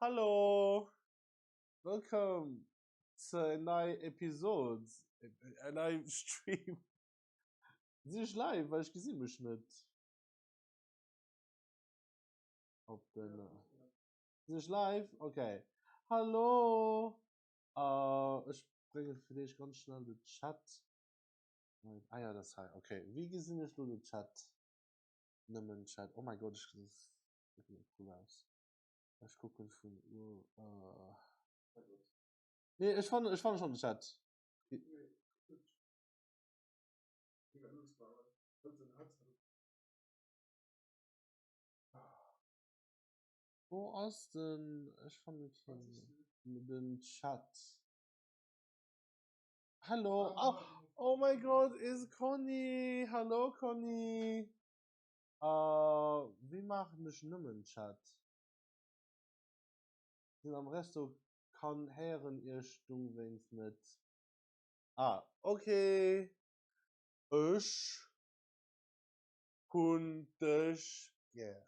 Hallo, welcome zu einer neuen Episode, ein neuer Stream. Sie ist live, weil ich gesehen mich nicht. Ob denn, Sie ist live? Okay. Hallo. Ich bringe für dich ganz schnell den Chat. Ah ja, das heißt, okay. Wie gesehen ist nur der Chat? Nimm den Chat. Oh mein Gott, das sieht mir cool aus. Ich gucke von Uhr. Nee, ich fand schon den Chat. Wo ist denn? Ich fand den Chat. Hallo. Oh mein Gott, ist Conny. Hallo Conny. Wie machen das nimmen Chat? Sind am Rest so kann Herren ihr Stung wenigstens nicht. Okay. Ich und dich. Yeah.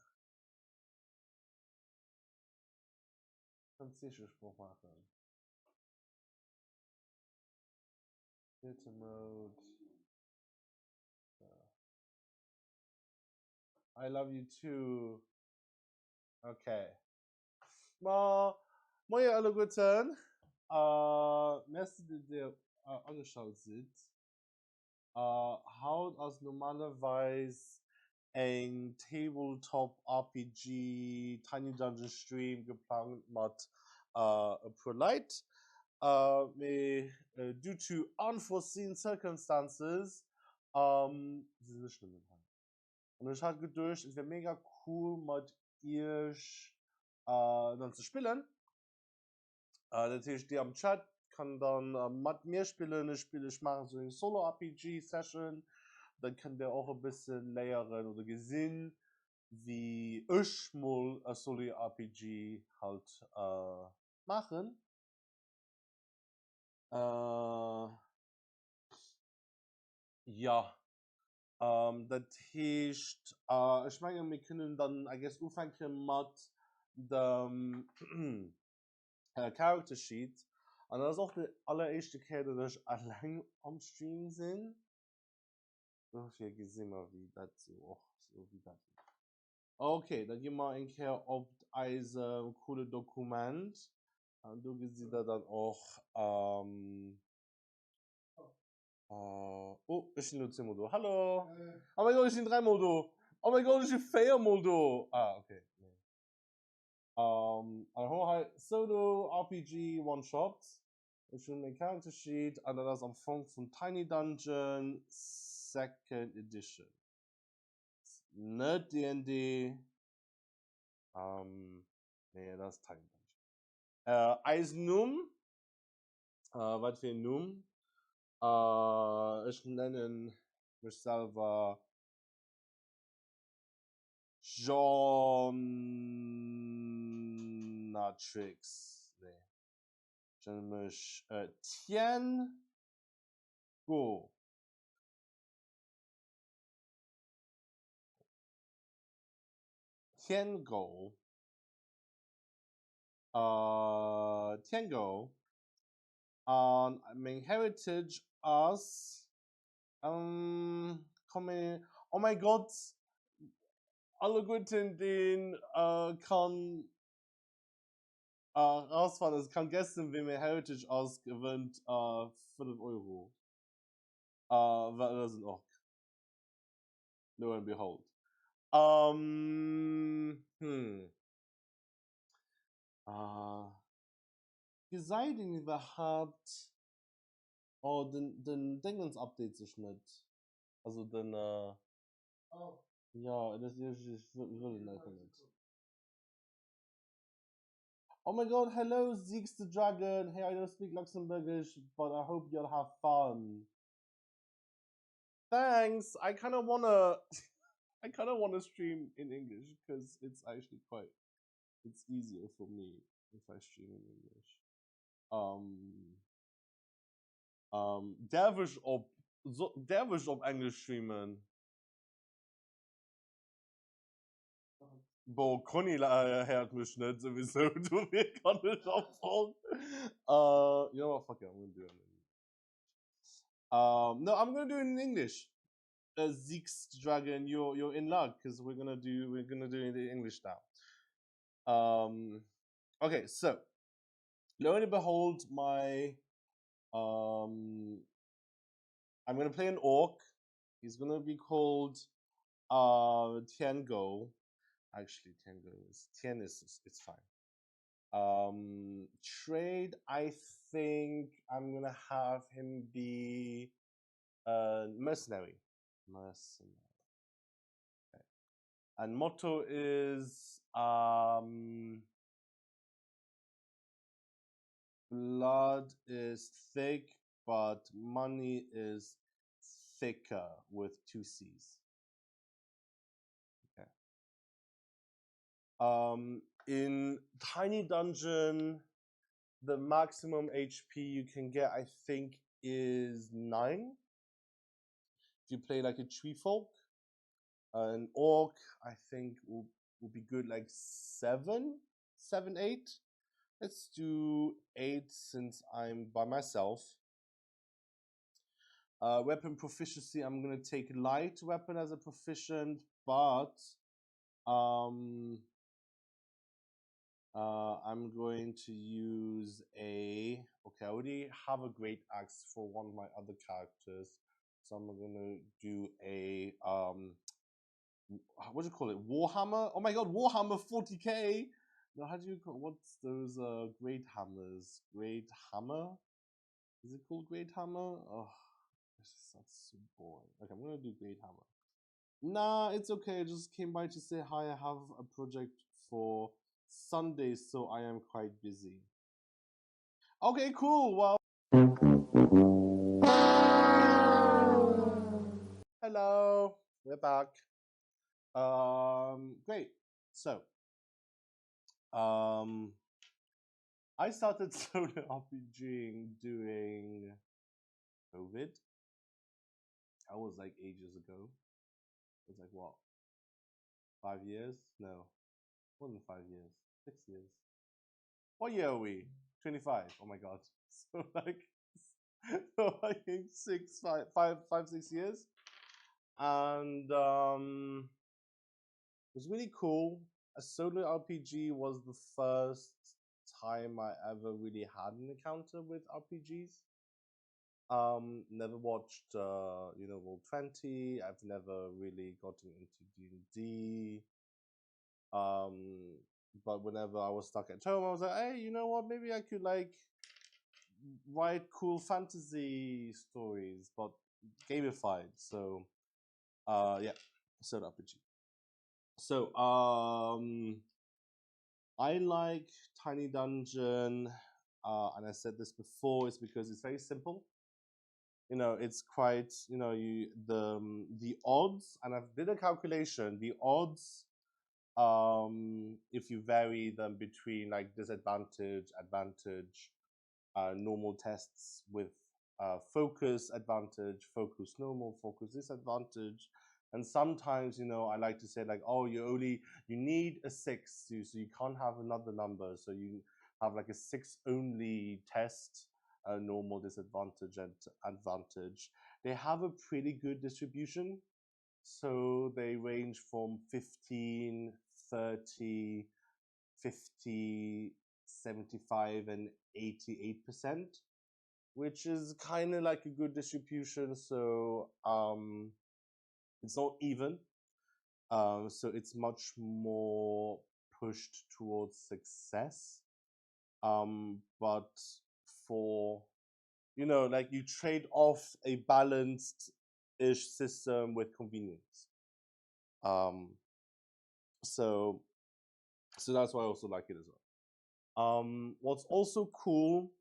Kannst du Spruch machen. Filter Mode. I love you too. Okay. Moin alle guten. Merci, dass ihr angeschaut seid. Haut als normalerweise ein Tabletop RPG Tiny Dungeon Stream geplant mit pro Light. Due to unforeseen circumstances, sie sind nicht mehr. Und ich hatte gedacht, es wäre mega cool mit ihr dann zu spielen. Natürlich die am Chat kann dann mit mir spielen. Ich mache so eine Solo-RPG-Session. Dann könnt ihr auch ein bisschen layern oder gesehen, wie ich mal ein Solo-RPG halt machen. Ja. Das heißt, ich meine, wir können dann, I guess, anfangen mit dem Character Sheet. Und das ist auch die allererste Kette, dass ich allein am Stream sind. So viel gesehen, wie das so wie das ist. Okay, dann gehen wir ein Kehr auf ein cooles Dokument. Und du siehst da dann auch, ich bin nur 10 Modo. Hallo! Oh mein Gott, ich bin 3 Modo! Oh mein Gott, ich bin 4 Modo! Okay. Also halt Solo RPG One-Shot. Ich bin ein Character Sheet, und das ist am Anfang von Tiny Dungeon 2nd Edition. Nicht D&D. Nee, das ist Tiny Dungeon. Als Num. Was für ein Num? Ich nenne mich selber John Natrix. Nee. Ich nenne mich Tian Go. Tiango. Tiango. Und mein Heritage aus. Oh mein Gott. Alle Guten, den kann rausfahren. Es kann gestern, wenn mein Heritage ausgewinnt, 5 Euro. Das sind auch. Lo and behold. Wie seid ihr überhaupt? Oh, den Dingens-Update sich nicht. Also den, ja, das ist, ich würde nicht. Oh my god, hello, Zeeks the Dragon. Hey, I don't speak Luxembourgish, but I hope you'll have fun. Thanks. I kind of wanna stream in English because it's actually it's easier for me if I stream in English. Darf ich auf Englisch streamen? Boah, Conny hört mich nicht sowieso. Du mir kann nicht aufhauen. You know what? Fuck it. I'm gonna do it. No, I'm gonna do it in English. Zeke's dragon, you're in luck because we're gonna do it in English now. Okay, so lo and behold, my I'm gonna play an orc. He's gonna be called Tian. Actually, Tian is it's fine. Trade, I think I'm gonna have him be mercenary. Okay. And motto is blood is thick, but money is thicker with 2 C's. Okay. In Tiny Dungeon, the maximum HP you can get, I think, is 9. If you play like a tree folk, an orc, I think will be good like 7, 8. Let's do 8 since I'm by myself. Weapon proficiency, I'm gonna take light weapon as a proficient, but I'm going to use a, okay, I already have a great axe for one of my other characters, so I'm gonna do a what do you call it? Warhammer? Oh my god, Warhammer 40k! No, how do you call, what's those great hammers? Great hammer? Is it called great hammer? Oh, that's so boring. Okay, I'm gonna do great hammer. Nah, it's okay. I just came by to say hi. I have a project for Sunday, so I am quite busy. Okay, cool. Well, hello. We're back. Great. So, I started solo RPGing during COVID. That was like ages ago. It was like what? 5 years? No, more than 5 years. 6 years. What year are we? 25. Oh my god. So like, so I think 6 years. And it was really cool. A solo RPG was the first time I ever really had an encounter with RPGs. Never watched Roll20. I've never really gotten into D&D. But whenever I was stuck at home, I was like, hey, you know what? Maybe I could like write cool fantasy stories, but gamified. So, yeah, solo RPG. So, I like Tiny Dungeon, and I said this before, is because it's very simple. You know, it's quite, you know, the odds, and I've did a calculation. The odds, if you vary them between like disadvantage, advantage, normal tests with focus advantage, focus normal, focus disadvantage, and sometimes, you know, I like to say like, oh, you need a 6, so you can't have another number, so you have like a 6 only test, normal, disadvantage, and advantage. They have a pretty good distribution, so they range from 15, 30, 50, 75, and 88%, which is kind of like a good distribution. So it's not even. So it's much more pushed towards success. But for, you know, like you trade off a balanced-ish system with convenience. So that's why I also like it as well. What's also cool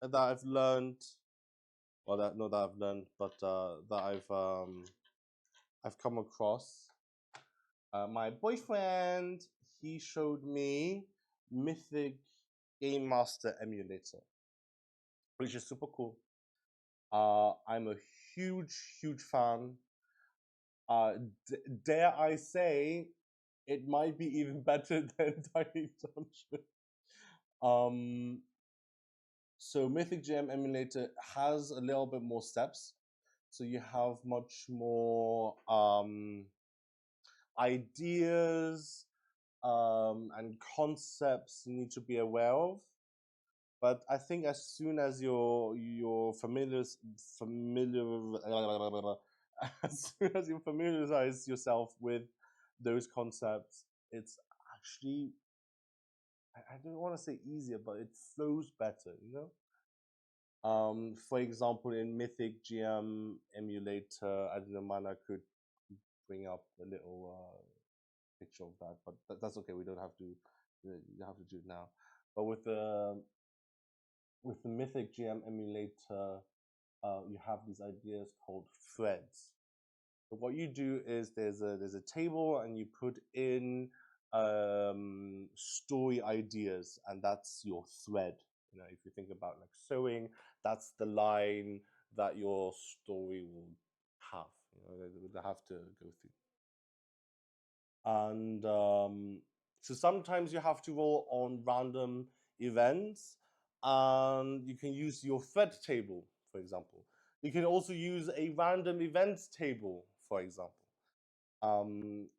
that I've learned, well, that not that I've learned, but that I've come across. My boyfriend, he showed me Mythic Game Emulator, which is super cool. I'm a huge fan. Dare I say, it might be even better than Tiny Dungeon. So Mythic GM Emulator has a little bit more steps. So you have much more ideas and concepts you need to be aware of. But I think as soon as you're familiar as soon as you familiarize yourself with those concepts, it's actually, I don't want to say easier, but it flows better, you know? For example, in Mythic GM Emulator, I don't know, man, I could bring up a little picture of that, but that's okay. We don't have to. You have to do it now. But with the Mythic GM Emulator, you have these ideas called threads. So what you do is there's a table and you put in story ideas, and that's your thread. You know, if you think about like sewing, that's the line that your story will have. You know, they have to go through. And so sometimes you have to roll on random events, and you can use your thread table, for example. You can also use a random events table, for example,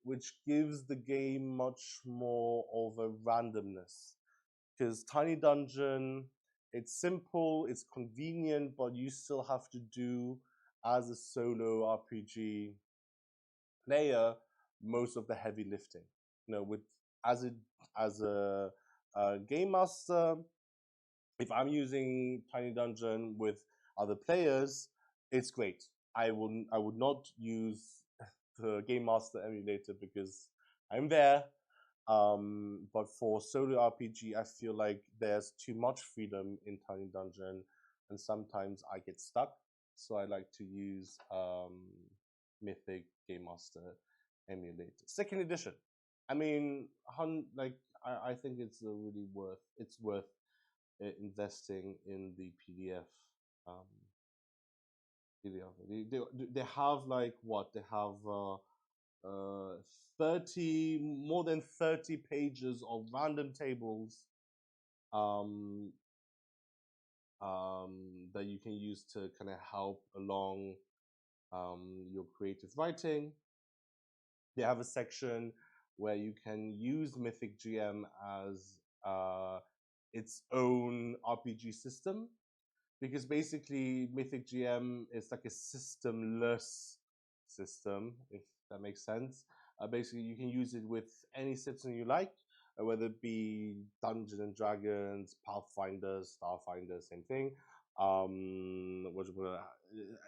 which gives the game much more of a randomness. Because Tiny Dungeon, it's simple, it's convenient, but you still have to do, as a solo RPG player, most of the heavy lifting. You know, with as a game master, if I'm using Tiny Dungeon with other players, it's great. I would not use the Game Master emulator because I'm there. But for solo RPG, I feel like there's too much freedom in Tiny Dungeon, and sometimes I get stuck. So I like to use Mythic Game Master Emulator, second edition. I mean, I think it's really worth investing in the PDF. They have like what? They have more than 30 pages of random tables that you can use to kind of help along your creative writing. They have a section where you can use Mythic GM as its own RPG system, because basically Mythic GM is like a systemless system, if that makes sense. Basically, you can use it with any system you like, whether it be Dungeons and Dragons, Pathfinder, Starfinder, same thing.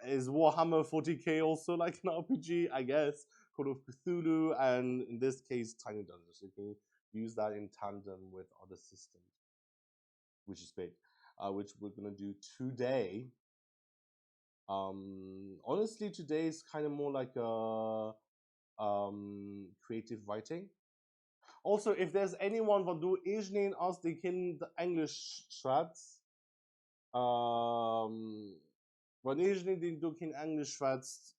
Is Warhammer 40k also like an RPG? I guess. Call of Cthulhu, and in this case, Tiny Dungeons. So you can use that in tandem with other systems, which is great. Which we're gonna do today. Honestly, today is kind of more like a creative writing. Also, if there's anyone wat du niet als die kind Englisch schwätzt, wanneer je niet du kind Englisch schwätzt,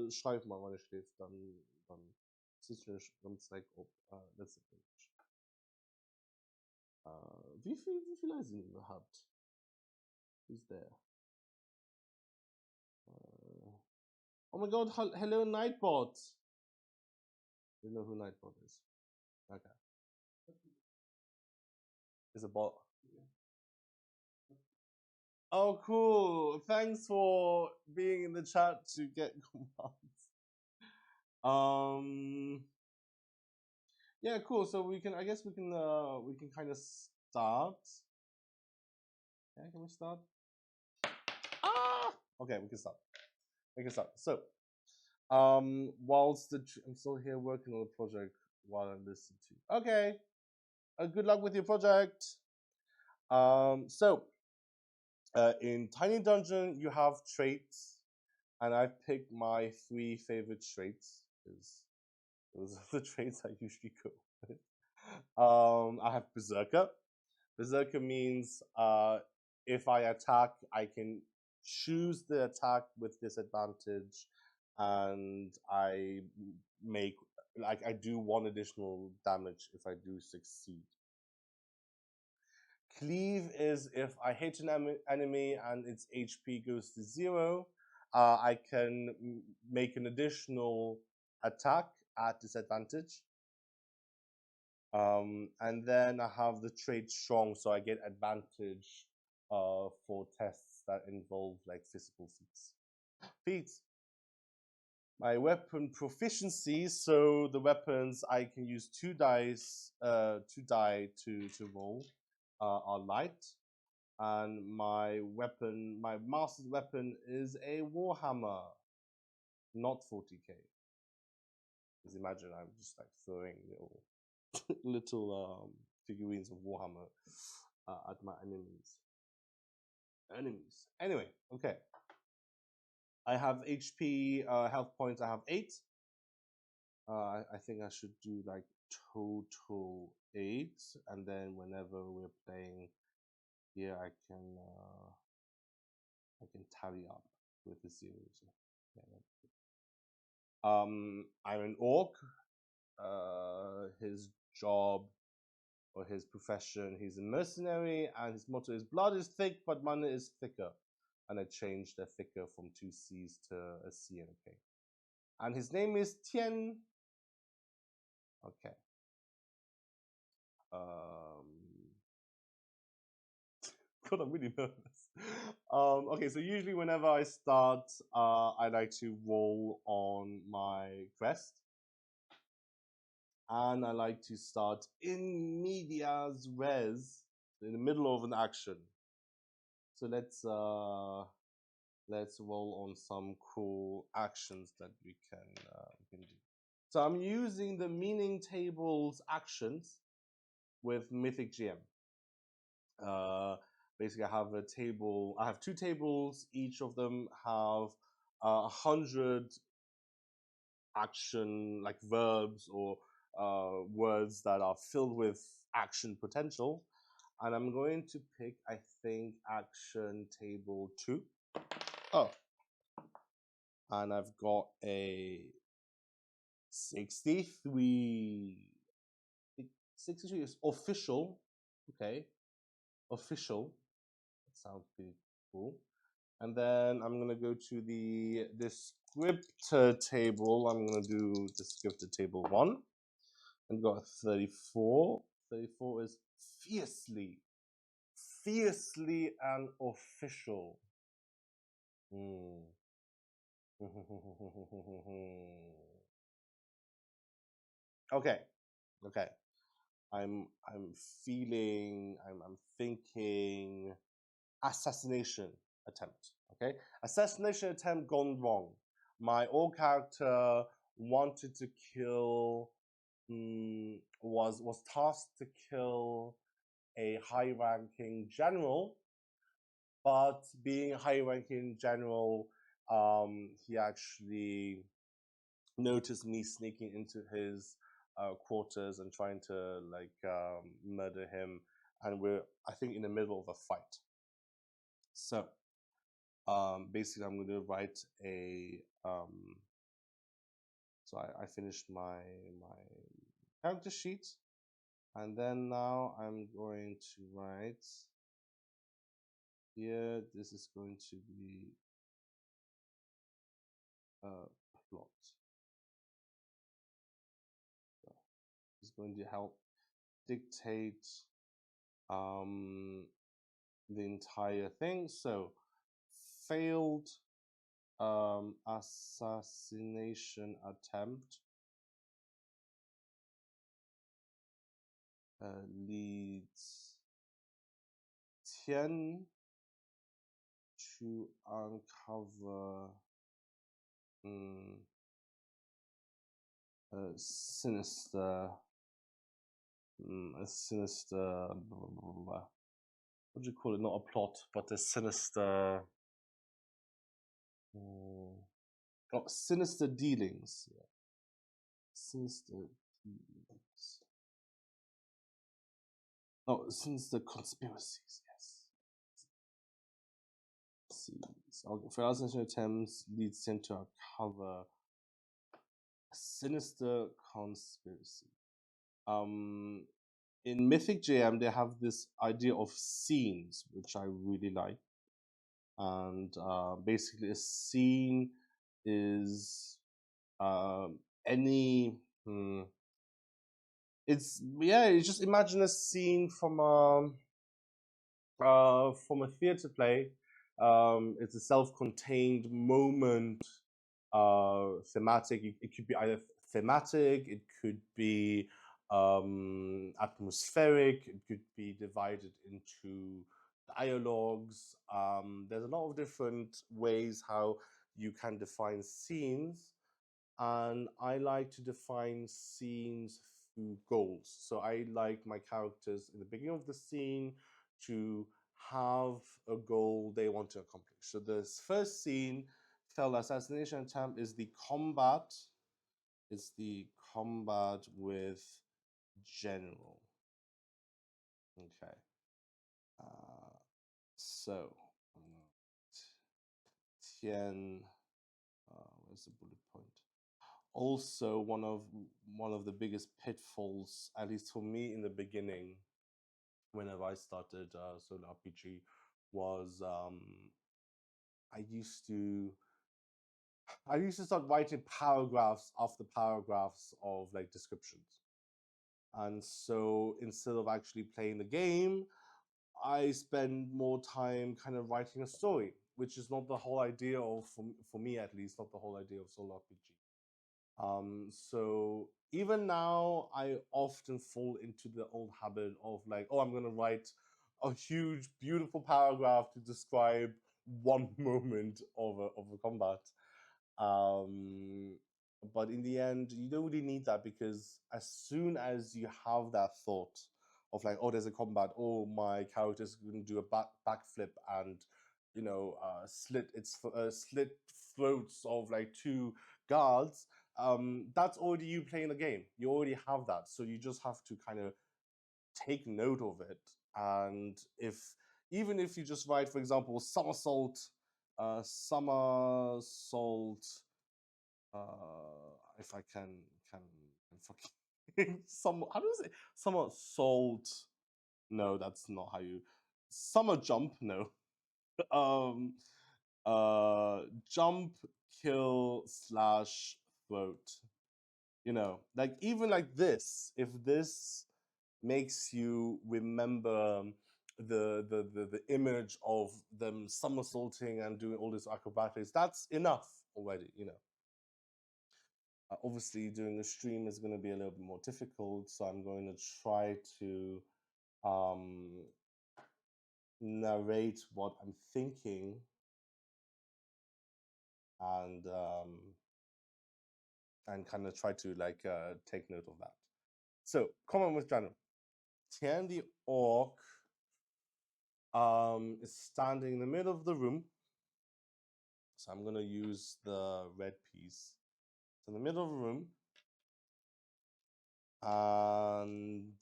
schreib mal, wanneer steht, dann zit je ganz like op letzte Page. Wie viel Leute sind überhaupt? Who's there? Oh my god, hello Nightbot. You know who Nightbot is? Okay. It's a bot. Oh, cool. Thanks for being in the chat to get commands. Yeah, cool. So I guess we can kind of start. Yeah, can we start? Ah! Okay, we can start. So, whilst I'm still here working on the project while I listen to. Okay. Good luck with your project. In Tiny Dungeon, you have traits, and I've picked my 3 favorite traits because those are the traits I usually go with. I have Berserker. Berserker means if I attack, I can choose the attack with disadvantage, and I make like I do 1 additional damage if I do succeed. Cleave is if I hit an enemy and its HP goes to 0, I can make an additional attack at disadvantage. And then I have the trait strong, so I get advantage for tests that involve like physical feats. My weapon proficiency, so the weapons I can use 2 die to roll are light, and my master's weapon is a warhammer, not 40k. Because imagine I'm just like throwing little figurines of warhammer at my enemies. Anyway, okay. I have HP, health points. I have 8. I think I should do like total 8, and then whenever we're playing here, I can tally up with the zeros. Yeah. I'm an orc. His job or his profession, he's a mercenary, and his motto is "Blood is thick, but money is thicker." And I changed the thicker from 2 C's to a C and a K. And his name is Tian. Okay. God, I'm really nervous. Okay, so usually whenever I start, I like to roll on my crest. And I like to start in medias res, in the middle of an action. So let's roll on some cool actions that we can do. So I'm using the meaning tables actions with Mythic GM. Basically, I have a table. I have 2 tables. Each of them have 100 action, like verbs or words that are filled with action potential. And I'm going to pick, I think, action table 2. Oh. And I've got a 63. 63 is official. Okay. Official. That sounds pretty cool. And then I'm going to go to the descriptor table. I'm going to do descriptor table 1. And got 34. 34 is fiercely and official. Okay. I'm thinking assassination attempt. Okay, assassination attempt gone wrong. My old character wanted to kill, was tasked to kill a high-ranking general, but being a high-ranking general, he actually noticed me sneaking into his quarters and trying to like murder him, and we're, I think, in the middle of a fight. So basically I'm going to write a so I finished my character sheet, and then now I'm going to write here, this is going to be a plot. So it's going to help dictate the entire thing. So failed assassination attempt leads Tian to uncover a sinister blah, blah, blah. What do you call it? Not a plot, but a sinister sinister dealings. Yeah. Sinister dealings. Oh, sinister conspiracies. Yes. Let's see. So for assassination attempts leads him to uncover sinister conspiracy. In Mythic GM, they have this idea of scenes, which I really like. And basically, a scene is any. It's you just imagine a scene from a theater play. It's a self-contained moment, thematic. It could be either thematic, it could be atmospheric, it could be divided into dialogues. There's a lot of different ways how you can define scenes, and I like to define scenes through goals. So I like my characters in the beginning of the scene to have a goal they want to accomplish. So this first scene, failed assassination attempt, is the combat. It's the combat with general. Okay. So Tian. Where's the bullet point? Also, one of the biggest pitfalls, at least for me in the beginning, whenever I started solo RPG, was I used to start writing paragraphs after paragraphs of like descriptions, and so instead of actually playing the game, I spend more time kind of writing a story, which is not the whole idea of, for me at least, not the whole idea of solo RPG. So even now, I often fall into the old habit of like, oh, I'm going to write a huge, beautiful paragraph to describe one moment of a combat. But in the end, you don't really need that, because as soon as you have that thought of like, oh, there's a combat, oh, my character's going to do a backflip and slit throats of like two guards, that's already you playing the game. You already have that, so you just have to kind of take note of it. And even if you just write, for example, somersault, if I can fucking how do you say somersault? No, that's not how you. Summer jump, no. Jump, kill, slash, throat. Like even like this, if this makes you remember the image of them somersaulting and doing all this acrobatics, that's enough already. Obviously, doing a stream is going to be a little bit more difficult, so I'm going to try to narrate what I'm thinking, and kind of try to like take note of that. So, comment with general. Tian the orc is standing in the middle of the room. So I'm going to use the red piece. So in the middle of the room, and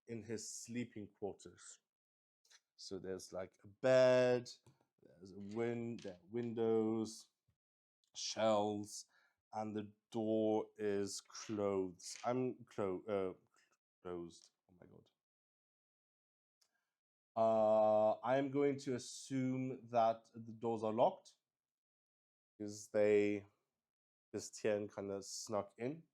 in his sleeping quarters. So there's like a bed, there's there are windows, shelves, and the door is closed. Closed. Oh my god. I am going to assume that the doors are locked, because this Tian kind of snuck in.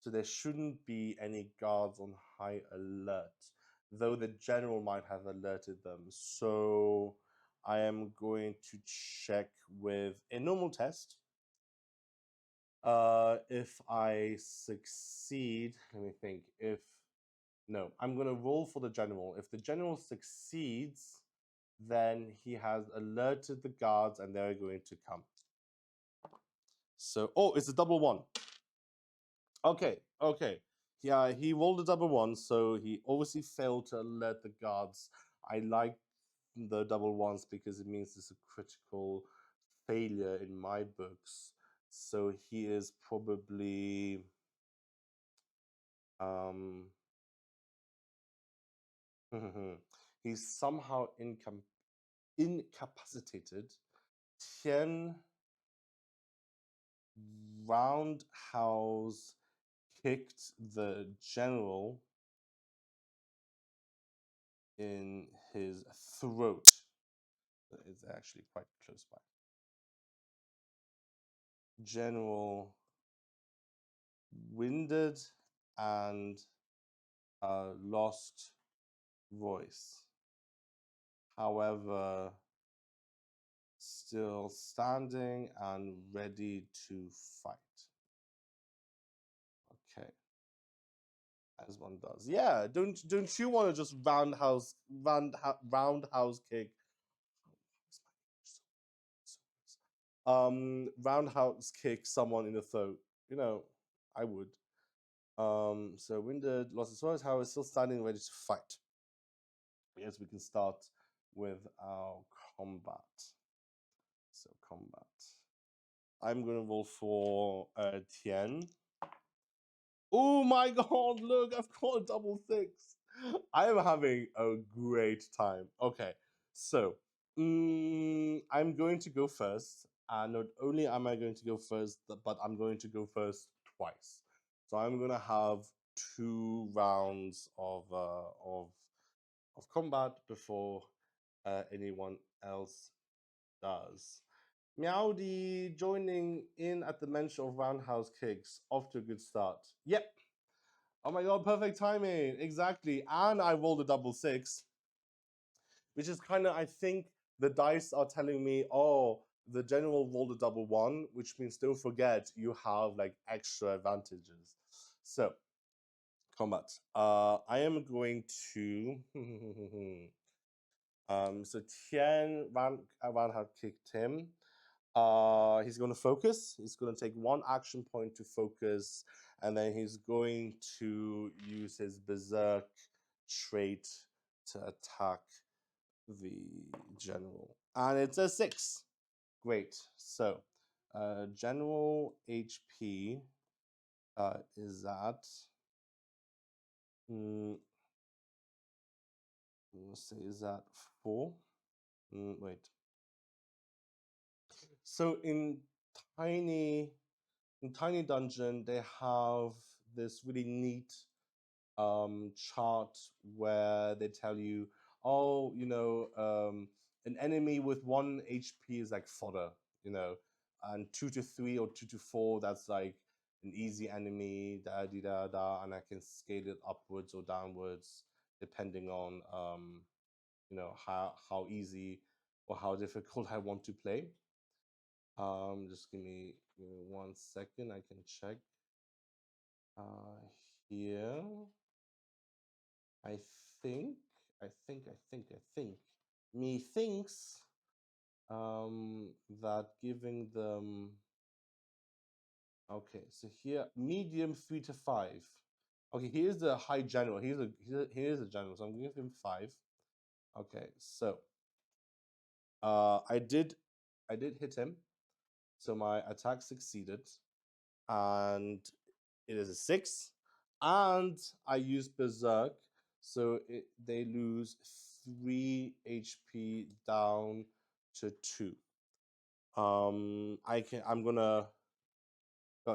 So there shouldn't be any guards on high alert, though the general might have alerted them. So I am going to check with a normal test. If I succeed, let me think. No, I'm going to roll for the general. If the general succeeds, then he has alerted the guards and they're going to come. So, oh, it's a double one. Okay. Yeah, he rolled a double one, so he obviously failed to alert the guards. I like the double ones because it means it's a critical failure in my books. So he is probably he's somehow incapacitated. Tian roundhouse kicked the general in his throat. It's actually quite close by. General winded and lost voice. However, still standing and ready to fight. Okay. As one does. Yeah, don't you want to just roundhouse kick? Roundhouse kick someone in the throat. You know, I would. So winded, lost his voice, however, still standing ready to fight. I guess we can start with our combat. So combat. I'm gonna roll for Tian. Oh my god, look, I've got a double 6. I am having a great time. Okay, so I'm going to go first. And not only am I going to go first, but I'm going to go first twice. So I'm gonna have 2 rounds of combat before anyone else does. Meowdy joining in at the mention of roundhouse kicks. Off to a good start. Yep. Oh my god, perfect timing. Exactly. And I rolled a double 6. Which is kind of, I think the dice are telling me, oh, the general rolled a double 1, which means don't forget you have like extra advantages. So, combat. I am going to so Tian had kicked him. He's going to focus. He's going to take 1 action point to focus, and then he's going to use his berserk trait to attack the general. And it's a 6. Great. So, general HP is at. Let's say is that 4. Wait. So in tiny dungeon, they have this really neat chart where they tell you, oh, you know, an enemy with 1 HP is like fodder, you know, and 2 to 3 or 2 to 4, that's like an easy enemy, and I can scale it upwards or downwards depending on you know, how easy or how difficult I want to play. Just give me 1 second. I can check. Here, I think. Me thinks that giving them. Okay, so here medium 3 to 5. Okay, here's the high general. Here's a general. So I'm gonna give him 5. Okay, so I did hit him. So my attack succeeded, and it is a 6. And I used berserk, so they lose 3 HP down to 2. I'm gonna.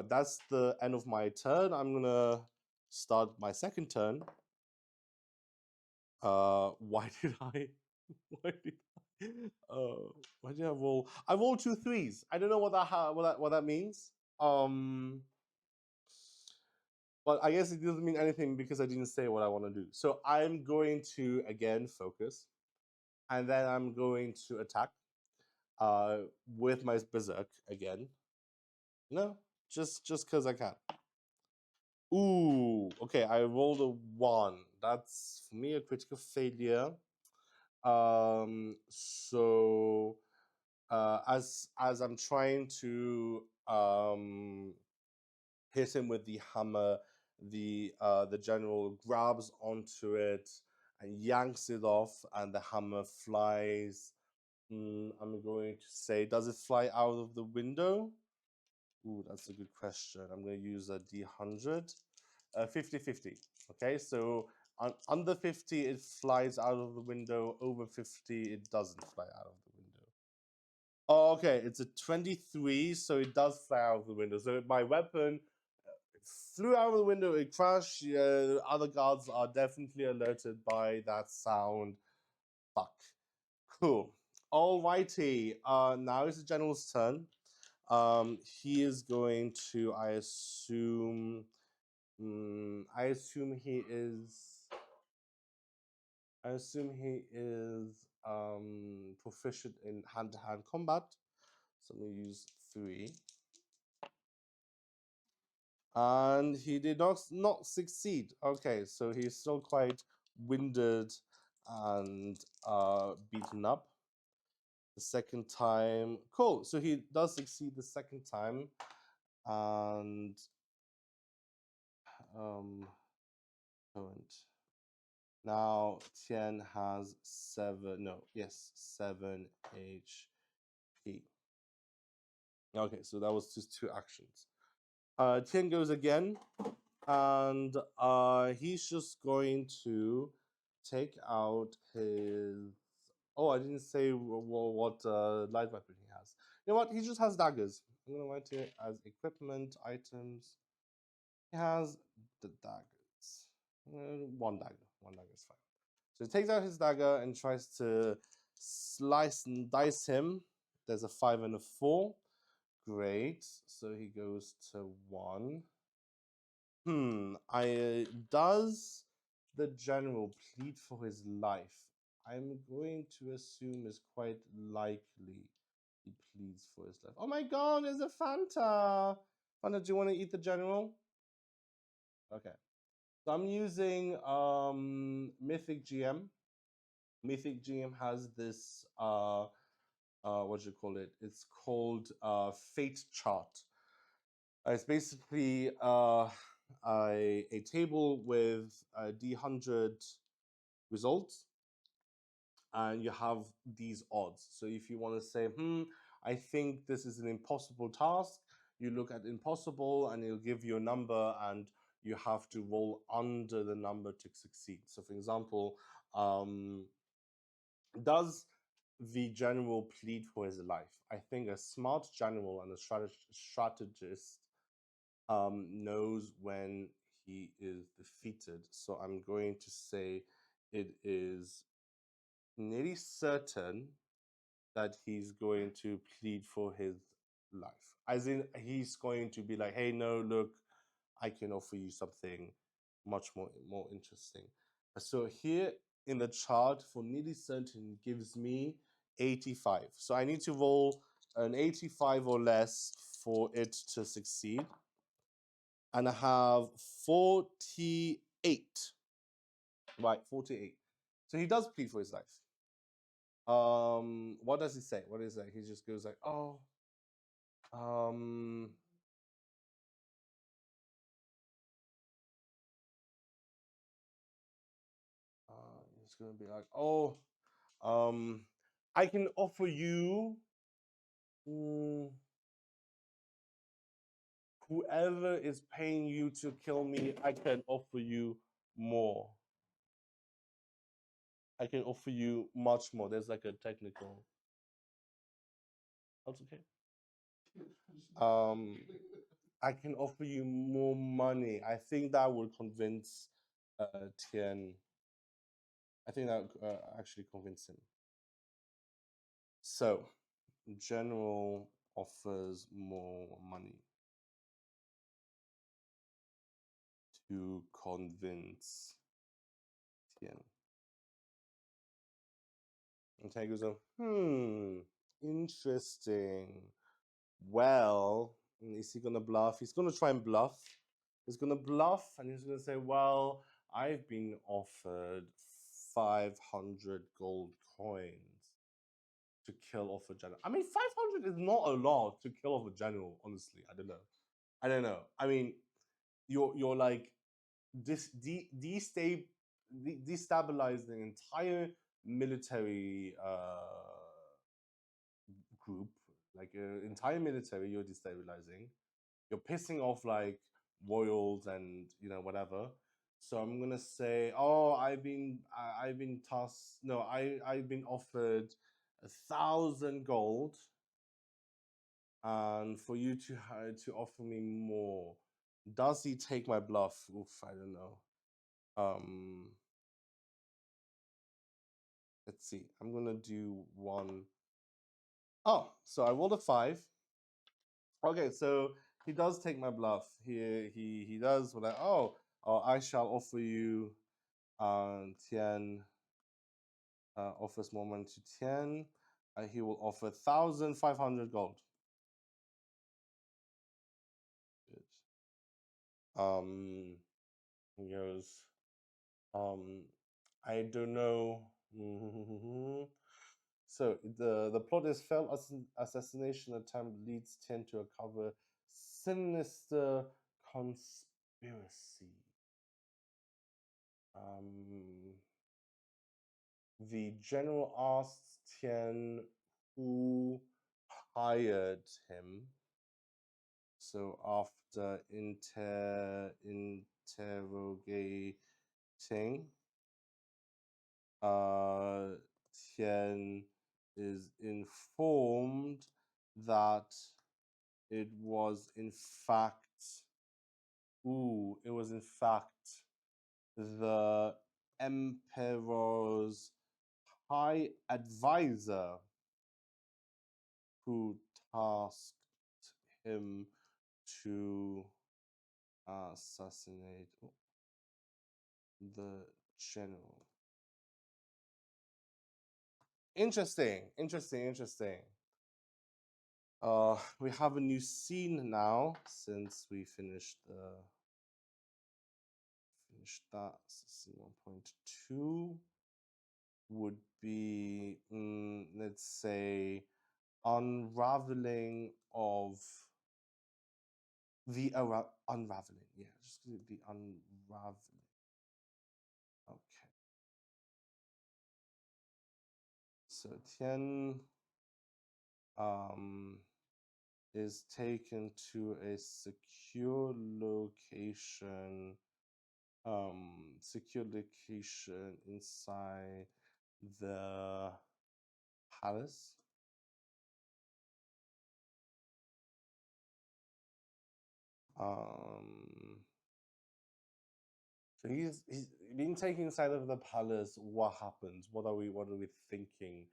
That's the end of my turn. I'm gonna start my second turn. Why did I? Why did why did I roll? I rolled 2 3s. I don't know what that means. But I guess it doesn't mean anything because I didn't say what I want to do. So I'm going to again focus, and then I'm going to attack with my berserk again. No, just because I can. Ooh, okay. I rolled a 1. That's for me a critical failure. So as I'm trying to hit him with the hammer, the general grabs onto it and yanks it off, and the hammer flies. I'm going to say, does it fly out of the window? Ooh, that's a good question. I'm going to use a D100. 50-50. Okay, so under 50 it flies out of the window. Over 50 it doesn't fly out of the window. Oh, okay, it's a 23, so it does fly out of the window. So my weapon flew out of the window, it crashed. Other guards are definitely alerted by that sound. Fuck. Cool. Alrighty. Now it's the general's turn. He is going to, I assume he is. I assume he is proficient in hand-to-hand combat. So I'm going to use 3. And he did not succeed. Okay, so he's still quite winded and beaten up. The second time, cool. So he does succeed the second time, and current. Now Tian has 7 HP. Okay, so that was just 2 actions. Tian goes again, and he's just going to take out his. Oh, I didn't say what light weapon he has. You know what? He just has daggers. I'm gonna write it as equipment items. He has the daggers. 1 dagger. 1 dagger is fine. So he takes out his dagger and tries to slice and dice him. There's a 5 and a 4. Great. So he goes to 1. Does the general plead for his life? I'm going to assume is quite likely he pleads for his life. Oh my god, there's a Fanta! Fanta, do you want to eat the general? Okay. So I'm using Mythic GM. Mythic GM has this what do you call it? It's called Fate Chart. It's basically a table with D100 results, and you have these odds. So if you want to say, I think this is an impossible task, you look at impossible and it'll give you a number, and you have to roll under the number to succeed. So for example, does the general plead for his life? I think a smart general and a strategist knows when he is defeated. So I'm going to say it is nearly certain that he's going to plead for his life. As in, he's going to be like, hey, no, look, I can offer you something much more interesting. So here in the chart, for nearly certain, gives me 85. So I need to roll an 85 or less for it to succeed. And I have 48. Right, 48. So he does plead for his life. What does he say? What is that? He just goes like, oh, he's gonna be like, oh, I can offer you whoever is paying you to kill me, I can offer you more. I can offer you much more. There's like a technical. That's okay. I can offer you more money. I think that would convince Tian. I think that would actually convince him. So, general offers more money to convince Tian. And Tian goes, interesting. Well, is he gonna bluff? He's gonna try and bluff. He's gonna bluff, and he's gonna say, well, I've been offered 500 gold coins to kill off a general. I mean, 500 is not a lot to kill off a general, honestly. I don't know. I mean, you're like destabilize the entire military group, like entire military. You're destabilizing. You're pissing off like royals and whatever. So I'm gonna say, oh, I've been tasked. No, I've been offered 1,000 gold and for you to offer me more. Does he take my bluff? Oof, I don't know. Let's see. I'm gonna do one. Oh, so I rolled a 5. Okay, so he does take my bluff. He does. When I shall offer you. Tian offers more money to Tian. He will offer 1,500 gold. Good. He goes. I don't know. So the plot is failed assassination attempt leads Tian to uncover sinister conspiracy. The general asks Tian who hired him. So after interrogating, Tian is informed that it was in fact the emperor's high advisor who tasked him to assassinate the general. Interesting. We have a new scene now since we finished that. Scene 1.2 would be, let's say, unraveling of the unraveling. Yeah, just the unraveling. Okay. So Tian is taken to a secure location inside the palace. So he's been taken inside of the palace. What happens? What are we thinking?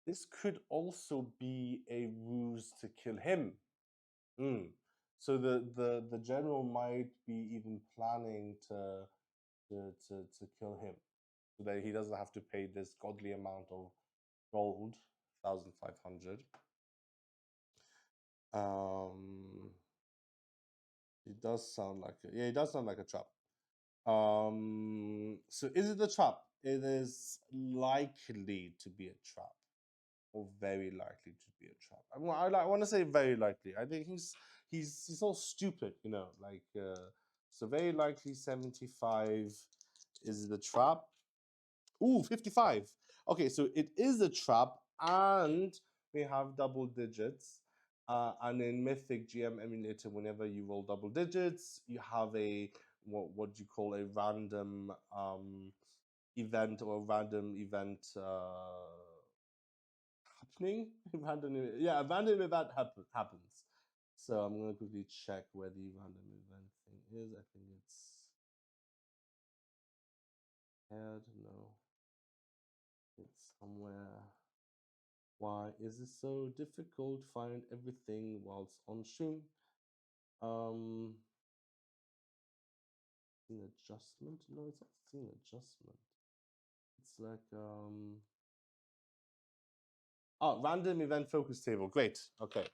This could also be a ruse to kill him. So the general might be even planning to kill him, so that he doesn't have to pay this godly amount of gold, 1,500. It does sound like it does sound like a trap. So is it a trap? It is likely to be a trap, or very likely to be a trap. I want to say very likely. I think he's all stupid, you know. Like so, very likely 75 is the trap. Ooh, 55. Okay, so it is a trap, and we have double digits. And in Mythic GM Emulator, whenever you roll double digits, you have a what you call a random event, or a random event happening. A random event happens. So I'm gonna quickly check where the random event thing is. I think it's head. No, it's somewhere. Why is it so difficult to find everything whilst on stream? Scene adjustment? No, it's not scene adjustment. It's like oh, random event focus table. Great. Okay.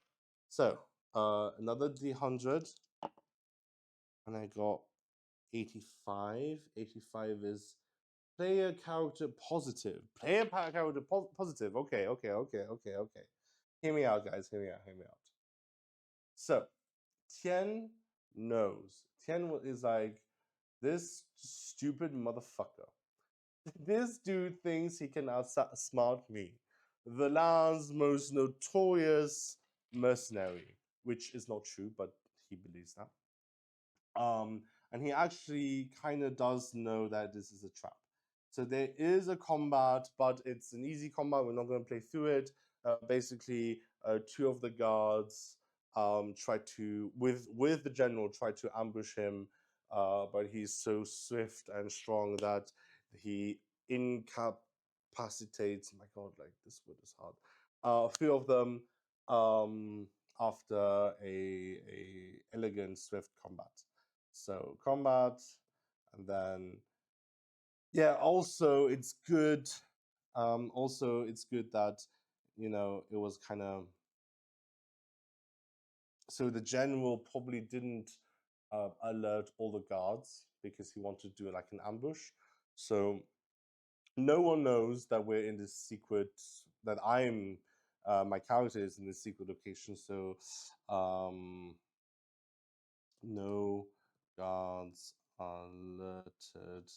So another D100, and I got 85. 85 is player character positive. Player character positive. Okay. Hear me out, guys. Hear me out. So Tian knows. Tian is like, this stupid motherfucker. This dude thinks he can outsmart me. The land's most notorious mercenary, which is not true, but he believes that. And he actually kind of does know that this is a trap. So there is a combat, but it's an easy combat. We're not going to play through it. Basically, two of the guards try to, with the general, try to ambush him, but he's so swift and strong that he incapacitates. My God, like this word is hard. A few of them after a elegant, swift combat. So combat, and then yeah. Also, it's good. Also, it's good that it was kind of, so the general probably didn't alert all the guards because he wanted to do like an ambush. So no one knows that we're in this secret, that I'm my character is in this secret location. So no guards alerted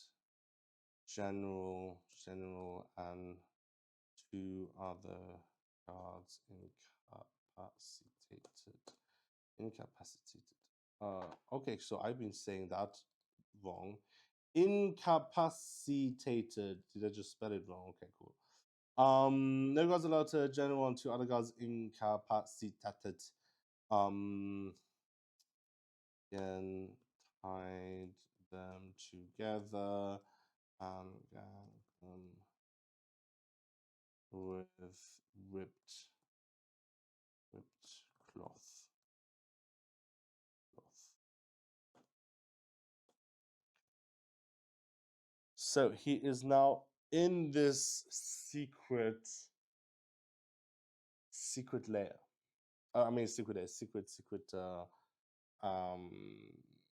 general and two other guards incapacitated. Okay, so I've been saying that wrong. Incapacitated. Did I just spell it wrong? Okay, cool. No guards allowed to general and two other guards incapacitated. Again, tied them together and gagged them with ripped cloth. So he is now in this secret layer. I mean, secret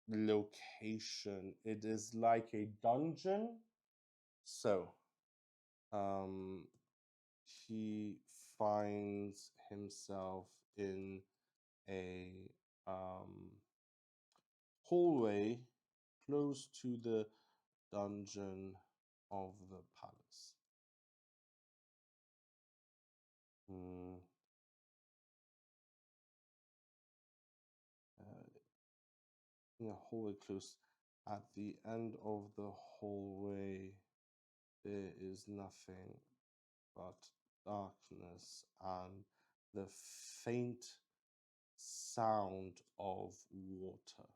location. It is like a dungeon. So he finds himself in a hallway close to the dungeon of the palace. In a hallway close. At the end of the hallway, there is nothing but darkness and the faint sound of water.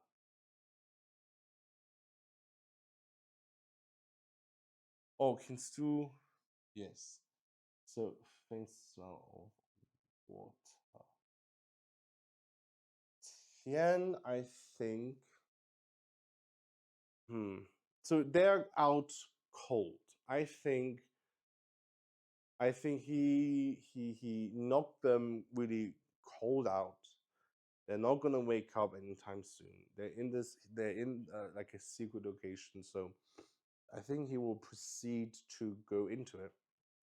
Oh, kannst du? Yes. So, faint sound of water. Tian, I think. So they're out cold. I think he knocked them really cold out. They're not gonna wake up anytime soon. They're in like a secret location. So I think he will proceed to go into it.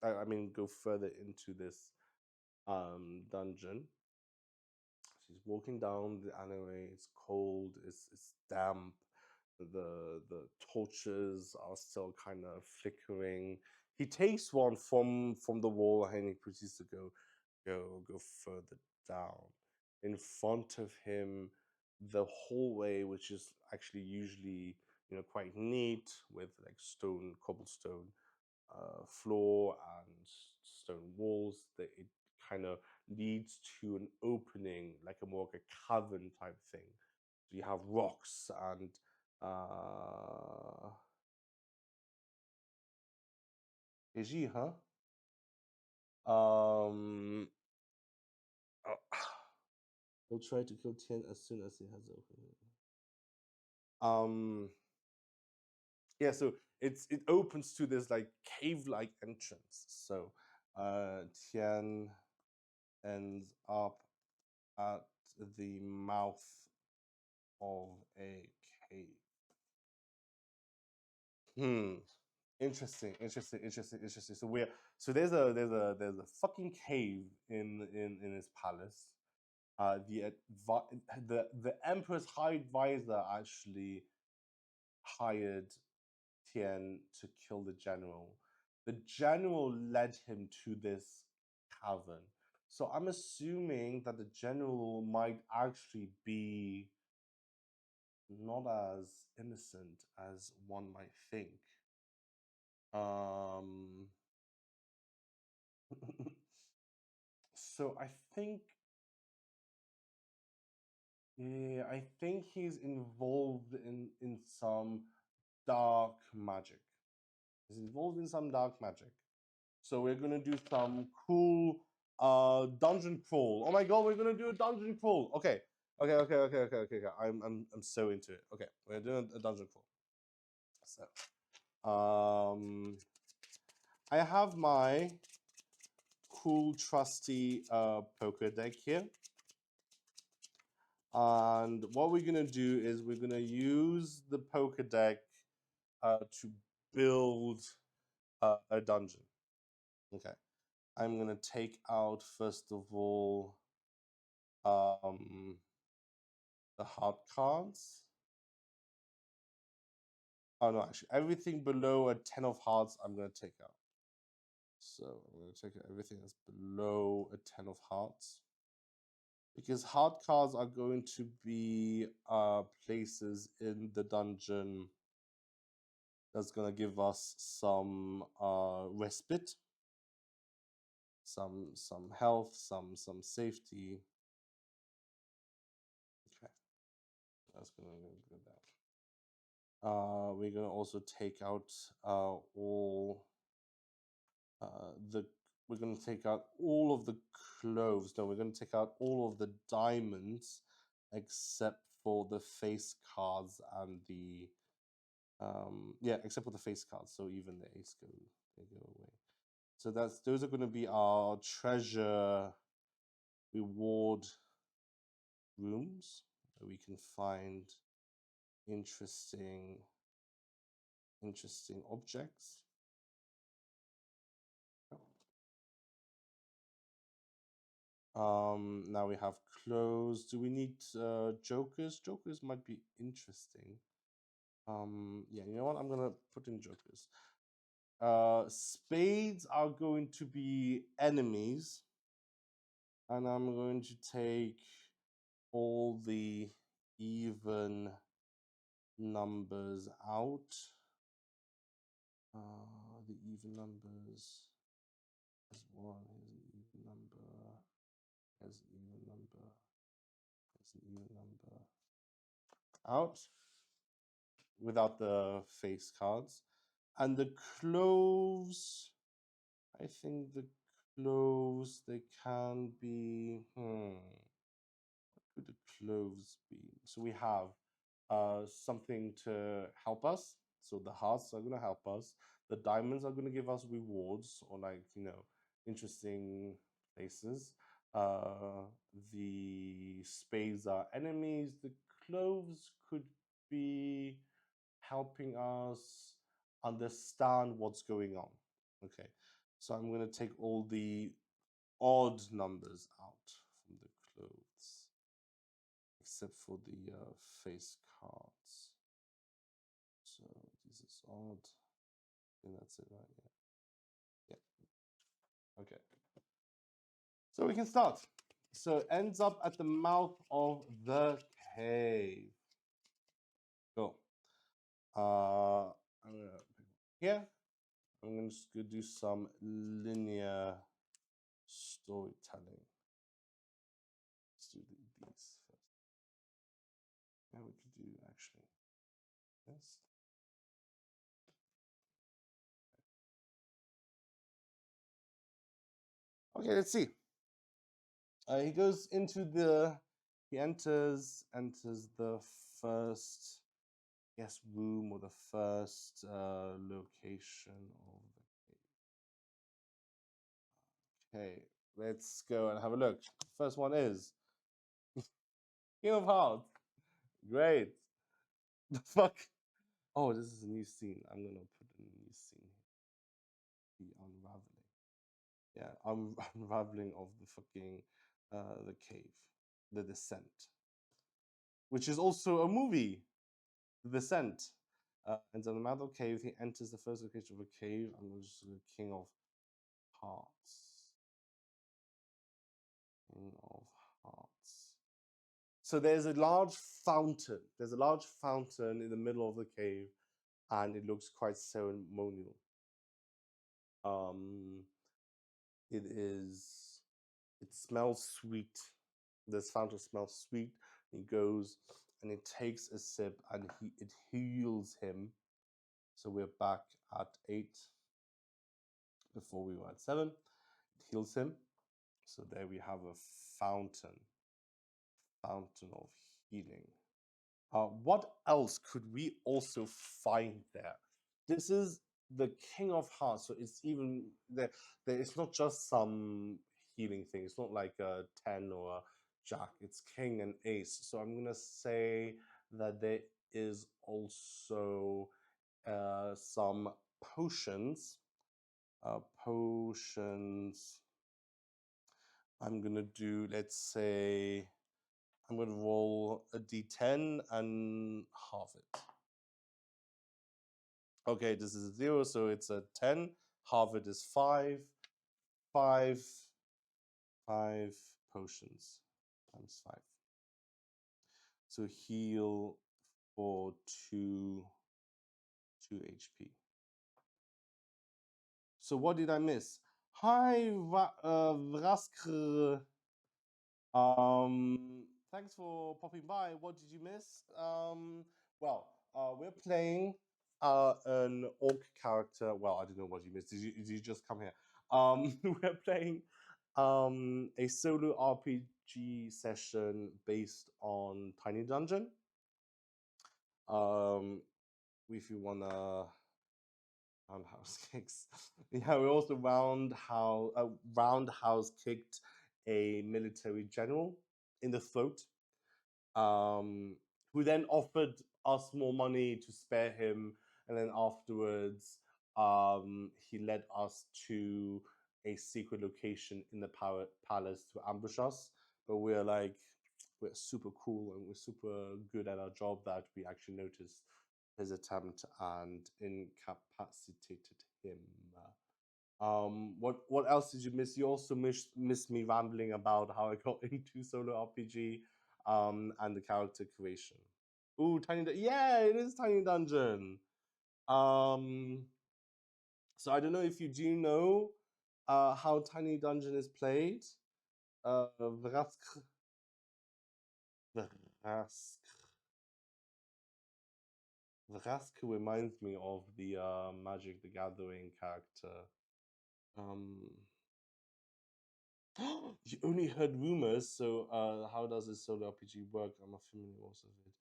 I mean, go further into this dungeon. She's walking down the alleyway. It's cold. It's damp. The torches are still kind of flickering. He takes one from the wall and he proceeds to go further down. In front of him, the hallway, which is actually usually quite neat with like cobblestone floor and stone walls, that it kind of leads to an opening, like a more like a cavern type thing. So you have rocks and EG, huh? He'll try to kill Tian as soon as he has opened. Yeah, so it opens to this like cave-like entrance. So Tian ends up at the mouth of a cave. Interesting. So there's a fucking cave in his palace. The Emperor's High Advisor actually hired Tian to kill the general. The general led him to this cavern. So I'm assuming that the general might actually be not as innocent as one might think. So I think, yeah, I think he's involved in some dark magic. He's involved in some dark magic. So we're gonna do some cool dungeon crawl. Oh my god, we're gonna do a dungeon crawl. Okay. Okay. I'm so into it. Okay, we're doing a dungeon crawl. So I have my cool trusty poker deck here. And what we're gonna do is we're gonna use the poker deck to build a dungeon. Okay, I'm gonna take out first of all the hard cards. Oh no, actually, everything below a 10 of hearts I'm gonna take out. So I'm gonna take out everything that's below a 10 of hearts, because hard cards are going to be places in the dungeon that's gonna give us some respite, some health, some safety. Okay, that's gonna go down. We're gonna also take out all we're gonna take out all of the cloves. No, we're gonna take out all of the diamonds except for the face cards and the yeah, except for the face cards. So even the ace they go away. So those are going to be our treasure reward rooms where we can find interesting objects. Now we have clothes. Do we need jokers? Jokers might be interesting. Yeah, you know what? I'm gonna put in jokers. Spades are going to be enemies, and I'm going to take all the even numbers out. The even numbers. There's one. Here's an even number. There's an even number. There's an even number. Out. Without the face cards. And the cloves. I think the cloves, they can be. What could the cloves be? So we have something to help us. So the hearts are going to help us. The diamonds are going to give us rewards, or like, you know, interesting places. The spades are enemies. The cloves could be helping us understand what's going on. Okay, so I'm going to take all the odd numbers out from the clothes, except for the face cards. So this is odd. And that's it, right? Yeah. Okay. So we can start. So it ends up at the mouth of the cave. Cool. I'm gonna here. I'm just gonna do some linear storytelling. Let's do these first. Yeah, we could do actually this. Okay, let's see. He goes into he enters the first, yes, room, or the first location of the cave. Okay, let's go and have a look. First one is King of Hearts. Great. The fuck? Oh, this is a new scene. I'm gonna put a new scene here. The unraveling. Yeah, unraveling of the fucking the cave, the descent, which is also a movie. The Descent. And in the mouth of cave, he enters the first location of a cave. I'm just the King of Hearts. King of Hearts. So there's a large fountain. There's a large fountain in the middle of the cave, and it looks quite ceremonial. It smells sweet. This fountain smells sweet. He goes and he takes a sip and it heals him. So we're back at 8. Before we were at 7. It heals him. So there we have a fountain of healing. What else could we also find there? This is the King of Hearts, so it's even there. It's not just some healing thing. It's not like a 10 or a Jack. It's King and Ace. So I'm gonna say that there is also some potions. Potions. I'm gonna do. Let's say I'm gonna roll a d10 and half it. Okay, this is a 0, so it's a 10. Half it is 5. 5 potions times 5. So heal for 2 HP. So what did I miss? Hi, Vraskr. Thanks for popping by. What did you miss? Well, we're playing an orc character. Well, I don't know what you missed. Did you just come here? We're playing a solo RPG session based on Tiny Dungeon. If you wanna roundhouse kicks, yeah, we also roundhouse kicked a military general in the throat, who then offered us more money to spare him, and then afterwards he led us to a secret location in the palace to ambush us. But we're super cool and we're super good at our job that we actually noticed his attempt and incapacitated him. What else did you miss? You also missed me rambling about how I got into solo RPG and the character creation. Ooh, yeah, it is Tiny Dungeon. So I don't know if you do know how Tiny Dungeon is played. Vrask reminds me of the Magic the Gathering character. You only heard rumors, so how does a solo RPG work? I'm not familiar also with it.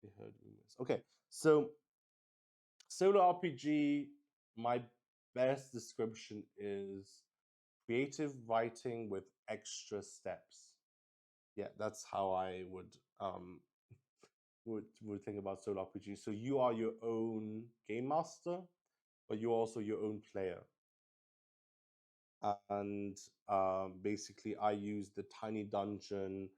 You heard rumors. Okay, so solo RPG, my best description is creative writing with extra steps. Yeah, that's how I would think about solo RPG. So you are your own game master, but you're also your own player. And basically I use the Tiny Dungeon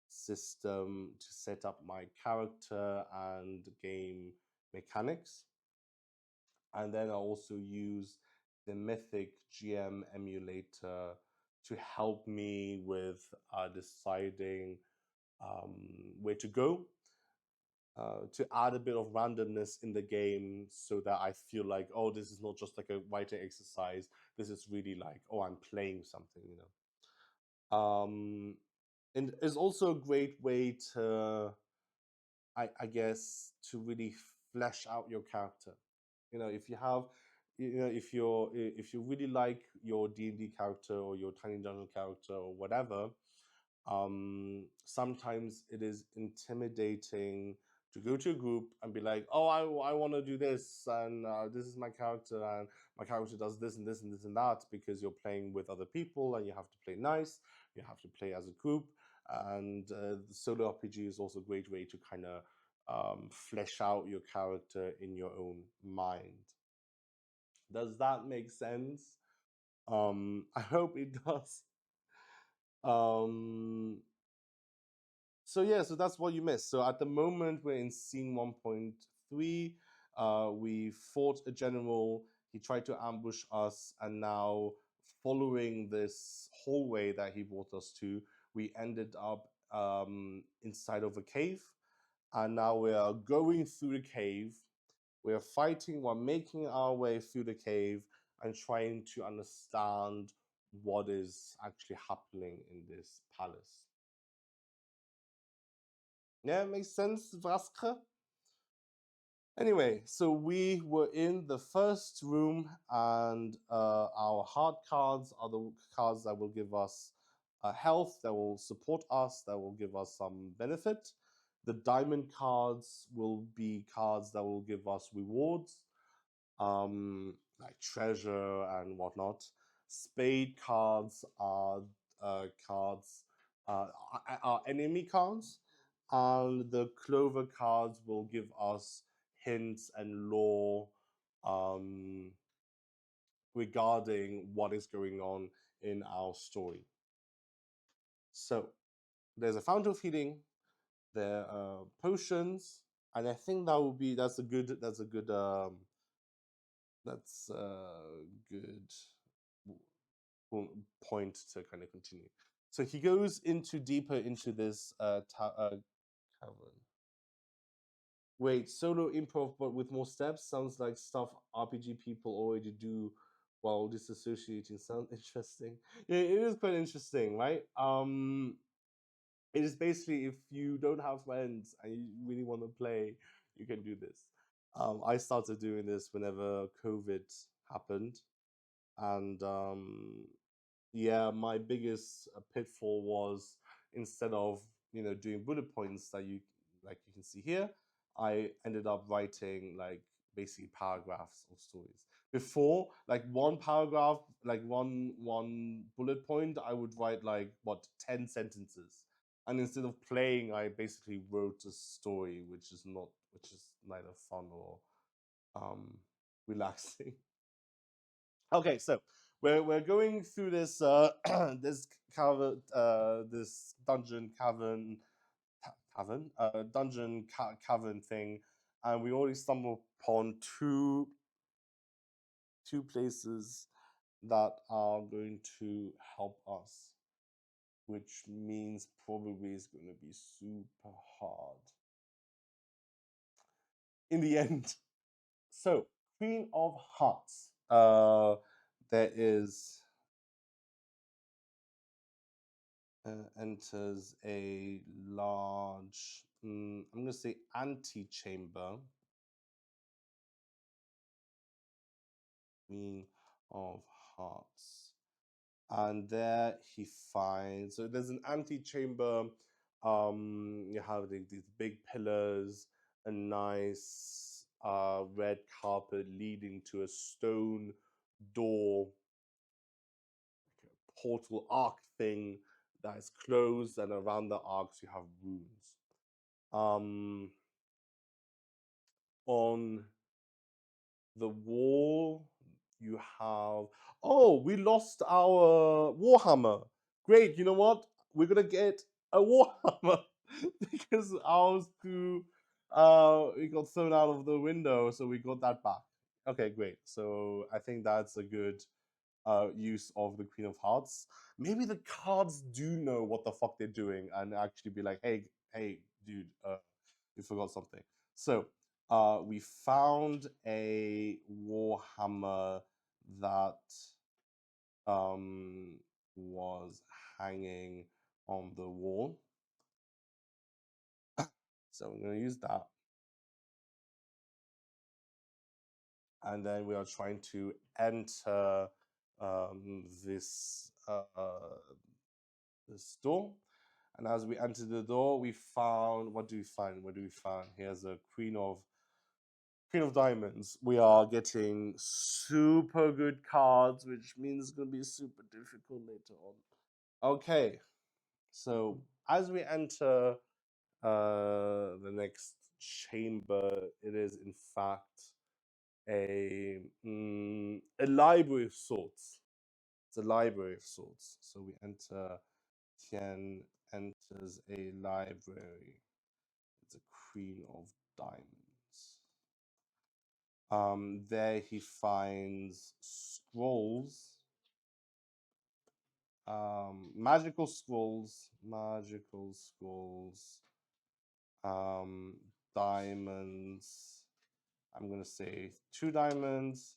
system to set up my character and game mechanics. And then I also use the Mythic GM Emulator to help me with deciding where to go, to add a bit of randomness in the game so that I feel like, oh, this is not just like a writing exercise. This is really like, oh, I'm playing something, you know. And it's also a great way to, I guess, to really flesh out your character. You know, if you have, you know, if you really like your D&D character or your Tiny Dungeon character or whatever, sometimes it is intimidating to go to a group and be like, oh, I want to do this, and this is my character, and my character does this and this and this and that, because you're playing with other people and you have to play nice, you have to play as a group. And the solo RPG is also a great way to kind of flesh out your character in your own mind. Does that make sense? I hope it does. So yeah, so that's what you missed. So at the moment we're in scene 1.3. We fought a general. He tried to ambush us, and now following this hallway that he brought us to, we ended up inside of a cave. And now we are going through the cave. We're fighting. We're making our way through the cave. and trying to understand what is actually happening in this palace. Yeah, makes sense, Vraskre? Anyway, so we were in the first room, and our heart cards are the cards that will give us health, that will support us, that will give us some benefit. The diamond cards will be cards that will give us rewards, like treasure and whatnot. Spade cards are cards, are enemy cards, and the clover cards will give us hints and lore regarding what is going on in our story. So there's a fountain of healing, there are potions, and I think that's a good point to kind of continue. So he goes deeper into this cavern. Wait, solo improv but with more steps sounds like stuff RPG people already do while disassociating. Sounds interesting. Yeah, it is quite interesting, right? It is basically, if you don't have friends and you really want to play, you can do this. I started doing this whenever COVID happened, and yeah, my biggest pitfall was, instead of doing bullet points that you can see here, I ended up writing like basically paragraphs of stories. Before, like one paragraph, like one bullet point, I would write like 10 sentences, and instead of playing, I basically wrote a story, which is neither fun or relaxing. Okay, so we're going through this this cavern, this dungeon cavern thing, and we already stumbled upon two places that are going to help us, which means probably is going to be super hard in the end. So, Queen of Hearts. There is enters a large, I'm going to say antechamber. Queen of Hearts. And there he finds, so there's an antechamber. You have these big pillars, a nice red carpet leading to a stone door, like a portal arc thing that is closed, and around the arcs you have runes. On the wall you have, oh, we lost our warhammer. Great, you know what, we're gonna get a warhammer because ours too it got thrown out of the window, so we got that back. Okay, great. So I think that's a good use of the Queen of Hearts. Maybe the cards do know what the fuck they're doing and actually be like, hey, dude, you forgot something. So we found a Warhammer that was hanging on the wall. So I'm going to use that. And then we are trying to enter this door. And as we enter the door, we found, what do we find? Here's a Queen of Diamonds. We are getting super good cards, which means it's going to be super difficult later on. Okay, so as we enter the next chamber, it is in fact a library of sorts. It's a library of sorts. So we enter. Tian enters a library. It's a Queen of Diamonds. There he finds scrolls, magical scrolls, diamonds. I'm gonna say 2 diamonds,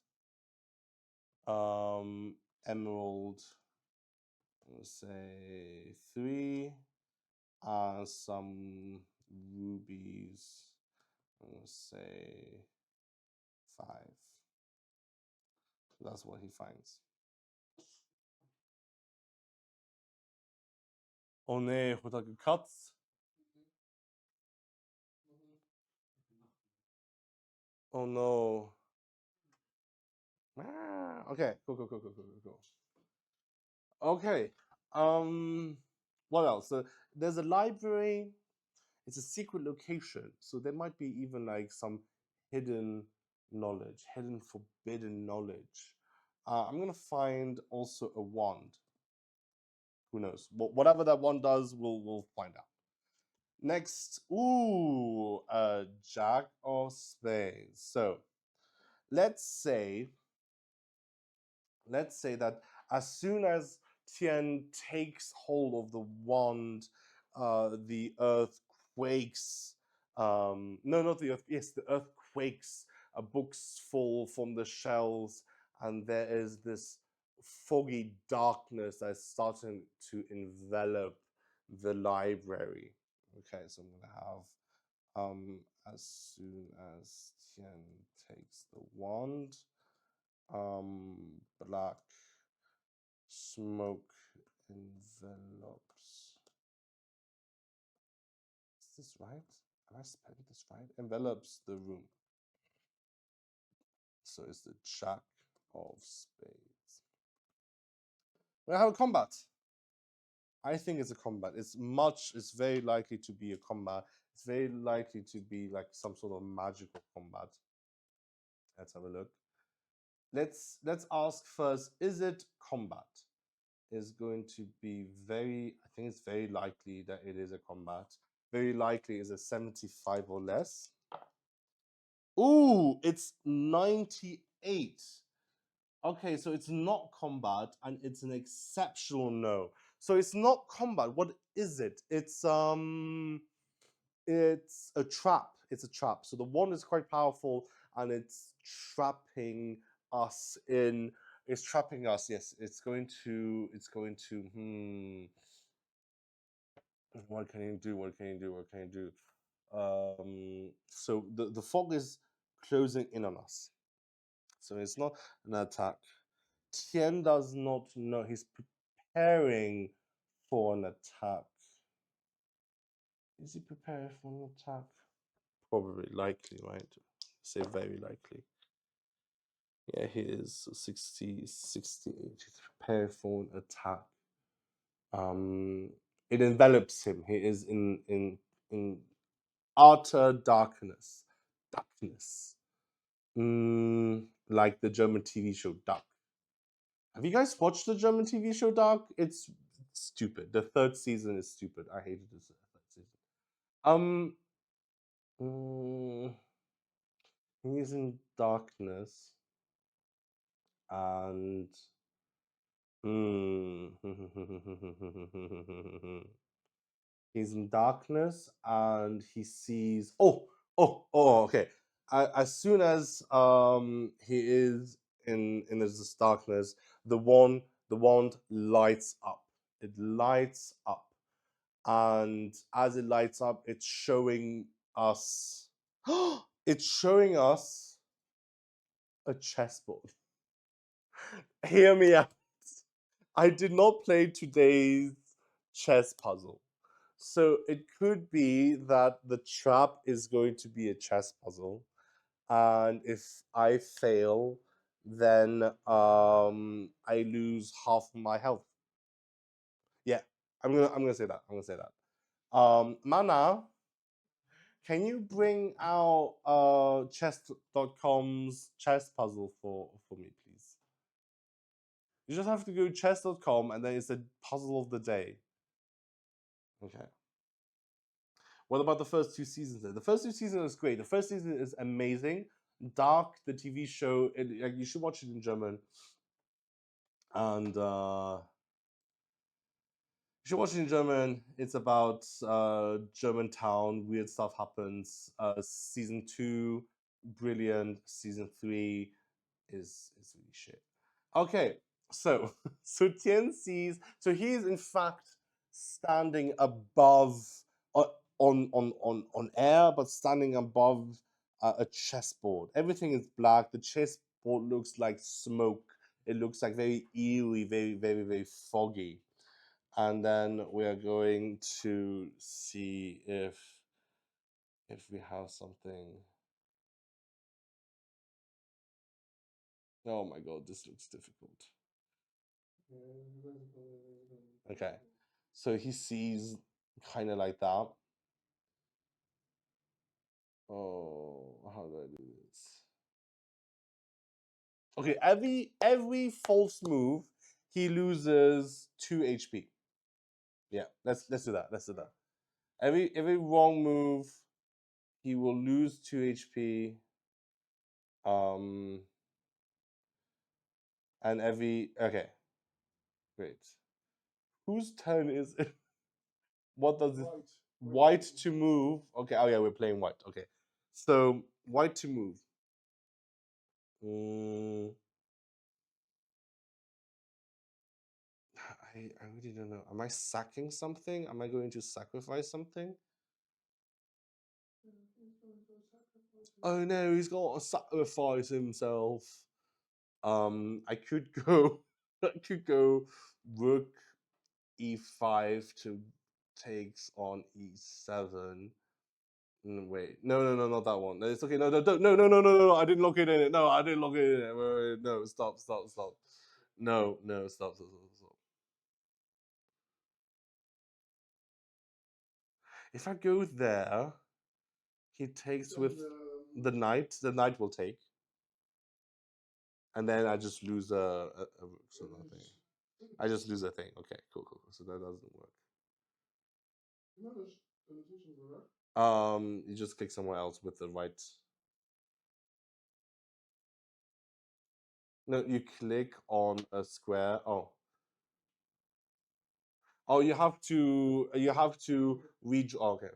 Emerald, let's say 3, and some rubies, let's say 5. That's what he finds. Oh nee, wordt dat gekatst? Oh no. Okay, cool. Okay. What else? So there's a library. It's a secret location, so there might be even like some hidden knowledge, hidden forbidden knowledge. I'm gonna find also a wand. Who knows? Whatever that one does, we'll find out. Next, ooh, a Jack of Spades. So let's say that as soon as Tian takes hold of the wand, the earth quakes. No, not the earth. Yes, the earth quakes. Books fall from the shelves, and there is this foggy darkness that's starting to envelop the library. Okay, so I'm gonna have as soon as Tian takes the wand, black smoke envelops. Is this right? Am I spelling this right? Envelops the room. So it's the Jack of Spades. We have a combat. I think it's a combat. It's very likely to be a combat. It's very likely to be like some sort of magical combat. Let's have a look. Let's ask first, is it combat? Is going to be I think it's very likely that it is a combat. Very likely is a 75 or less. Ooh, it's 98. Okay, so it's not combat, and it's an exceptional no. So it's not combat. What is it? It's a trap. It's a trap. So the wand is quite powerful, and it's trapping us in. It's trapping us. Yes, it's going to. What can you do? So the fog is closing in on us. So it's not an attack. Tian does not know. He's preparing for an attack. Is he preparing for an attack? Probably, likely, right? Say very likely. Yeah, he is 60, 68. He's preparing for an attack. It envelops him. He is in utter darkness. Like the German TV show Duck. Have you guys watched the German TV show Duck? It's stupid. The 3rd season is stupid. I hated this 3rd season. He's in darkness, and he's in darkness, and he sees. Okay. As soon as he is in this darkness, the wand lights up. It lights up, and as it lights up, it's showing us. It's showing us a chessboard. Hear me out. I did not play today's chess puzzle. So it could be that the trap is going to be a chess puzzle. And if I fail, then I lose half of my health. Yeah, I'm gonna say that. Mana, can you bring out chess.com's chess puzzle for me, please? You just have to go chess.com, and then it's a puzzle of the day. Okay. What about the first 2 seasons? The first 2 seasons is great. The first season is amazing. Dark, the TV show, you should watch it in German. And you should watch it in German. It's about Germantown. Weird stuff happens. Season 2, brilliant. Season 3 is really shit. Okay, so so Tian sees. So he is in fact standing above on air, but standing above a chessboard. Everything is black. The chessboard looks like smoke. It looks like very eerie, very foggy. And then we are going to see if we have something. Oh my god, this looks difficult. Okay, so he sees kind of like that. Oh, how do I do this? Okay, every false move, he loses 2 HP. Yeah, let's do that. Let's do that. Every wrong move, he will lose 2 HP. And okay, great. Whose turn is it? What does it? White to move. Okay. Oh yeah, we're playing white. Okay, so white to move. I really don't know. Am I sacking something? Am I going to sacrifice something? Oh no, he's got to sacrifice himself. I could go. I could go rook e5 to takes on e7. Wait, no, not that one. It's okay. No, no. I didn't look it in it. No, I didn't look it in it. Wait, no, stop. No, stop. If I go there, he takes with the knight. The knight will take, and then I just lose a sort of thing. I just lose a thing. Okay, cool. So that doesn't work. You just click somewhere else with the right. No, you click on a square. Oh, you have to read. Oh, okay.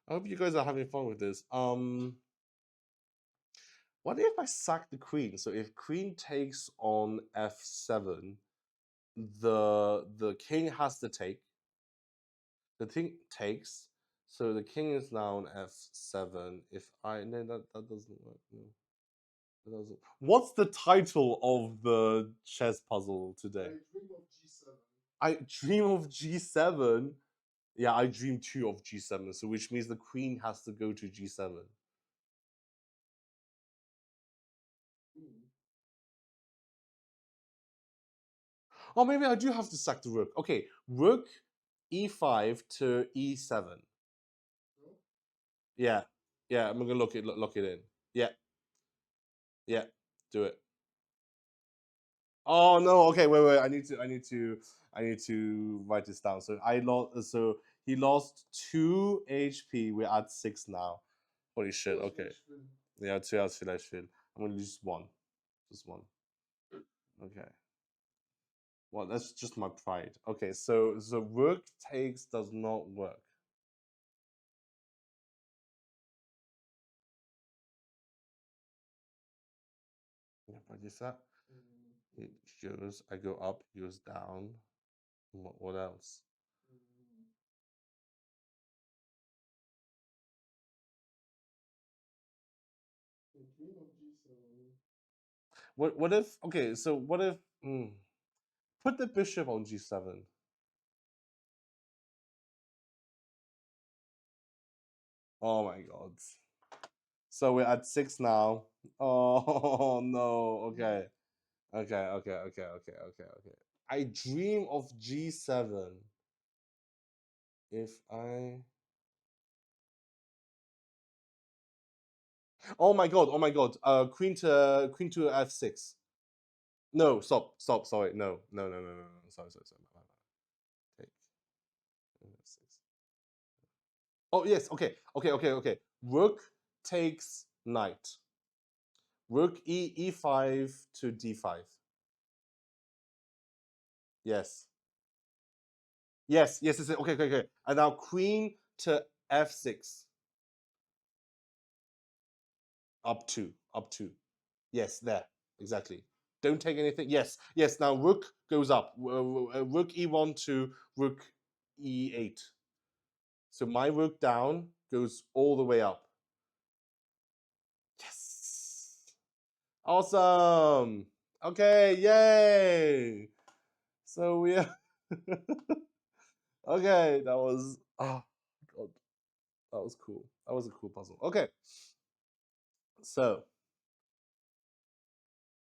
I hope you guys are having fun with this. What if I sack the queen? So if queen takes on f7, the king has to take. The king takes, so the king is now on f7. If I no, that doesn't work. No, that doesn't. What's the title of the chess puzzle today? I dream of g7. Yeah, I dream too of g7. So which means the queen has to go to g7. Oh, maybe I do have to sack the rook. Okay, rook e5 to e7. Yeah, I'm gonna lock it in. Yeah, do it. Oh no, okay, wait. I need to write this down. So I lost. So he lost 2 HP. We're at 6 now. Holy shit. Okay. Yeah, 2 out of I'm gonna lose 1. Just 1. Okay. Well, that's just my pride. Okay, so rook takes does not work. Yeah, but if that it goes, I go up, he goes down. What else? What if? Okay, so what if? Put the bishop on g7. Oh my god. So we're at 6 now. Oh no. Okay. I dream of g7. If I. Oh my god. Queen to f6. No, stop. Sorry. No. Sorry. Take f6. Oh yes. Okay. Rook takes knight. Rook e5 to d5. Yes. Okay. And now queen to f6. Up 2. up to. Yes, there. Exactly. Don't take anything. Yes, yes. Now rook goes up. Rook e1 to rook e8. So my rook down goes all the way up. Yes. Awesome. Okay, yay. So we are okay, that was God. That was cool. That was a cool puzzle. Okay. So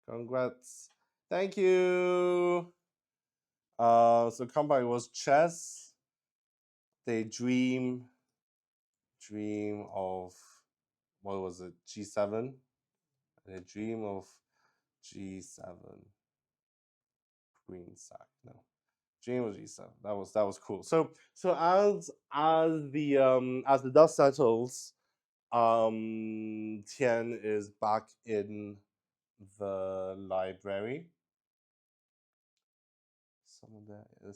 congrats. Thank you. So comeback was chess. They dream of, what was it, G7? They dream of G7. Queen sack. No. Dream of G7. That was cool. So as the dust settles, Tian is back in the library.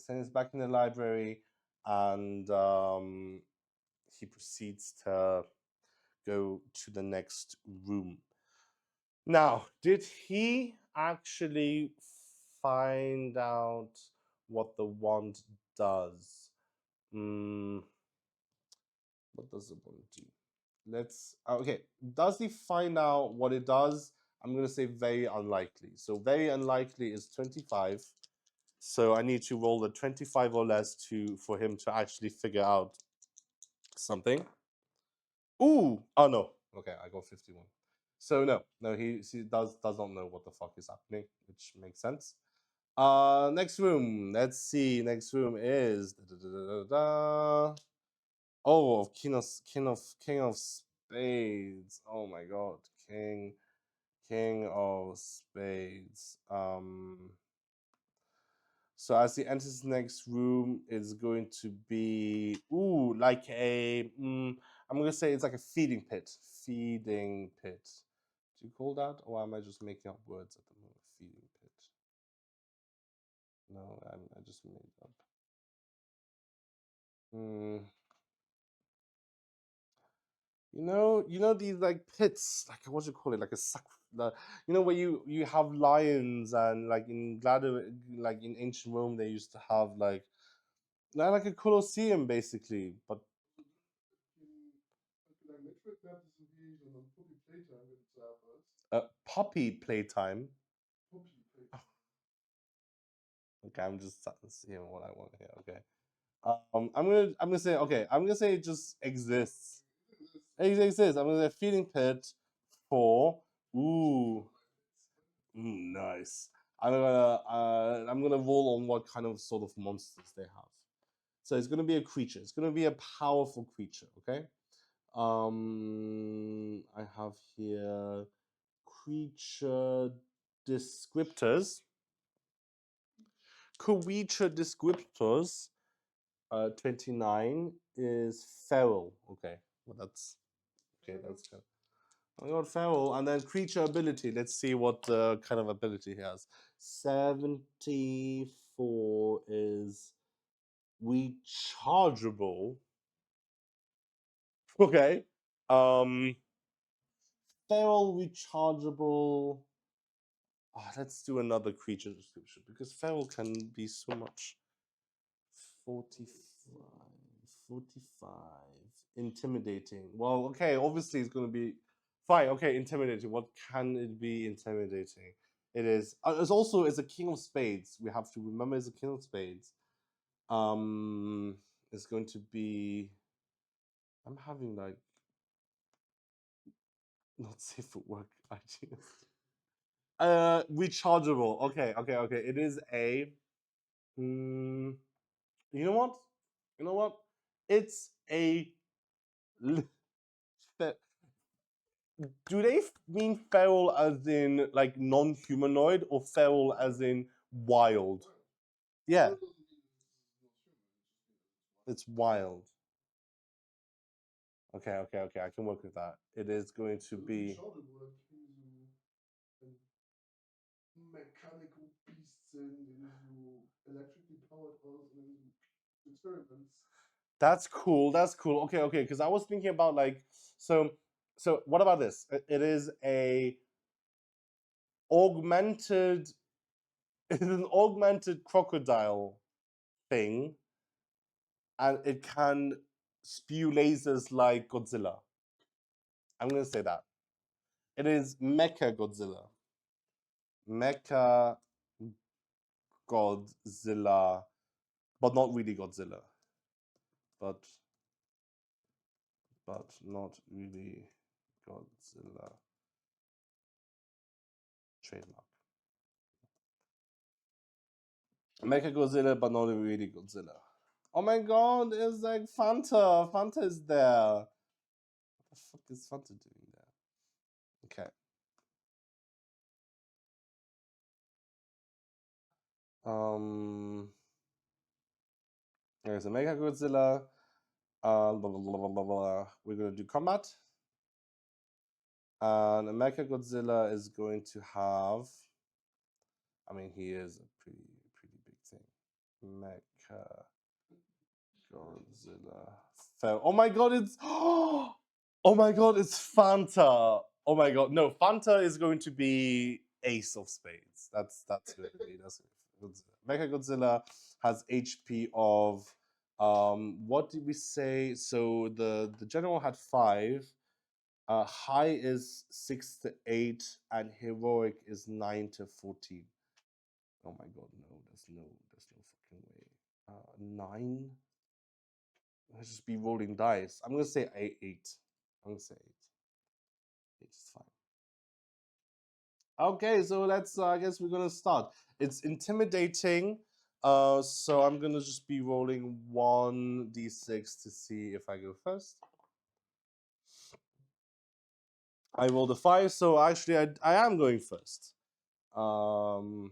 Tian is back in the library, and he proceeds to go to the next room. Now, did he actually find out what the wand does? What does the wand do? Let's, okay, does he find out what it does? I'm going to say very unlikely. So very unlikely is 25. So I need to roll a 25 or less for him to actually figure out something. Ooh, oh no. Okay, I got 51. So no, he does not know what the fuck is happening, which makes sense. Next room. Let's see. Next room is oh, king of spades. Oh my god, king of spades. So as he enters the next room, it's going to be like a I'm gonna say it's like a feeding pit. Feeding pit. Do you call that, or am I just making up words at the moment? Feeding pit. No, I just made up. You know these like pits, like what do you call it, like a suck. Where you have lions, and like in like in ancient Rome, they used to have like a colosseum basically, but. Puppy playtime. Okay, I'm just seeing what I want here. Okay. I'm gonna say okay. I'm gonna say it just exists. It exists. I'm gonna say feeding pit for nice. I'm gonna roll on what kind of sort of monsters they have. So it's gonna be a creature. It's gonna be a powerful creature. Okay. I have here creature descriptors. Creature descriptors. 29 is feral. Okay, well that's okay. That's good. I got feral, and then creature ability. Let's see what kind of ability he has. 74 is rechargeable. Okay. Feral rechargeable. Let's do another creature description, because feral can be so much. 45. Intimidating. Well, okay, obviously it's going to be fine. Okay, intimidating. What can it be intimidating? It is. It's a king of spades. We have to remember it's a king of spades. It's going to be. I'm having like not safe for work ideas. Rechargeable. Okay. It is a. You know what? It's a. Do they mean feral as in like non-humanoid, or feral as in wild? Yeah, it's wild. Okay. I can work with that. It is going to be. Mechanical beasts and electrically powered experiments. That's cool. Okay. Because I was thinking about like so. What about this? It is a augmented. It's an augmented crocodile thing, and it can spew lasers like Godzilla. I'm gonna say that. It is Mecha Godzilla. Mecha Godzilla, but not really Godzilla. But not really Godzilla. Trademark. Mecha Godzilla, but not really Godzilla. Oh my god, it's like Fanta. Fanta is there. What the fuck is Fanta doing there? Okay. There's a Mega Godzilla. Blah, blah, blah, blah, blah, blah. We're gonna do combat. And a Mecha Godzilla is going to have. I mean, he is a pretty big thing. Mecha Godzilla. Oh my god, it's. Oh my god, it's Fanta. Oh my god, no, Fanta is going to be Ace of Spades. That's going to be Mecha Godzilla has HP of what did we say? So the general had 5. High is 6 to 8, and heroic is 9 to 14. Oh my god, no, there's no fucking way. 9. Let's just be rolling dice. I'm gonna say 8. I'm gonna say 8. 8 is fine. Okay, so let's. I guess we're gonna start. It's intimidating. So I'm gonna just be rolling 1d6 to see if I go first. I rolled a 5, so actually I am going first. Oh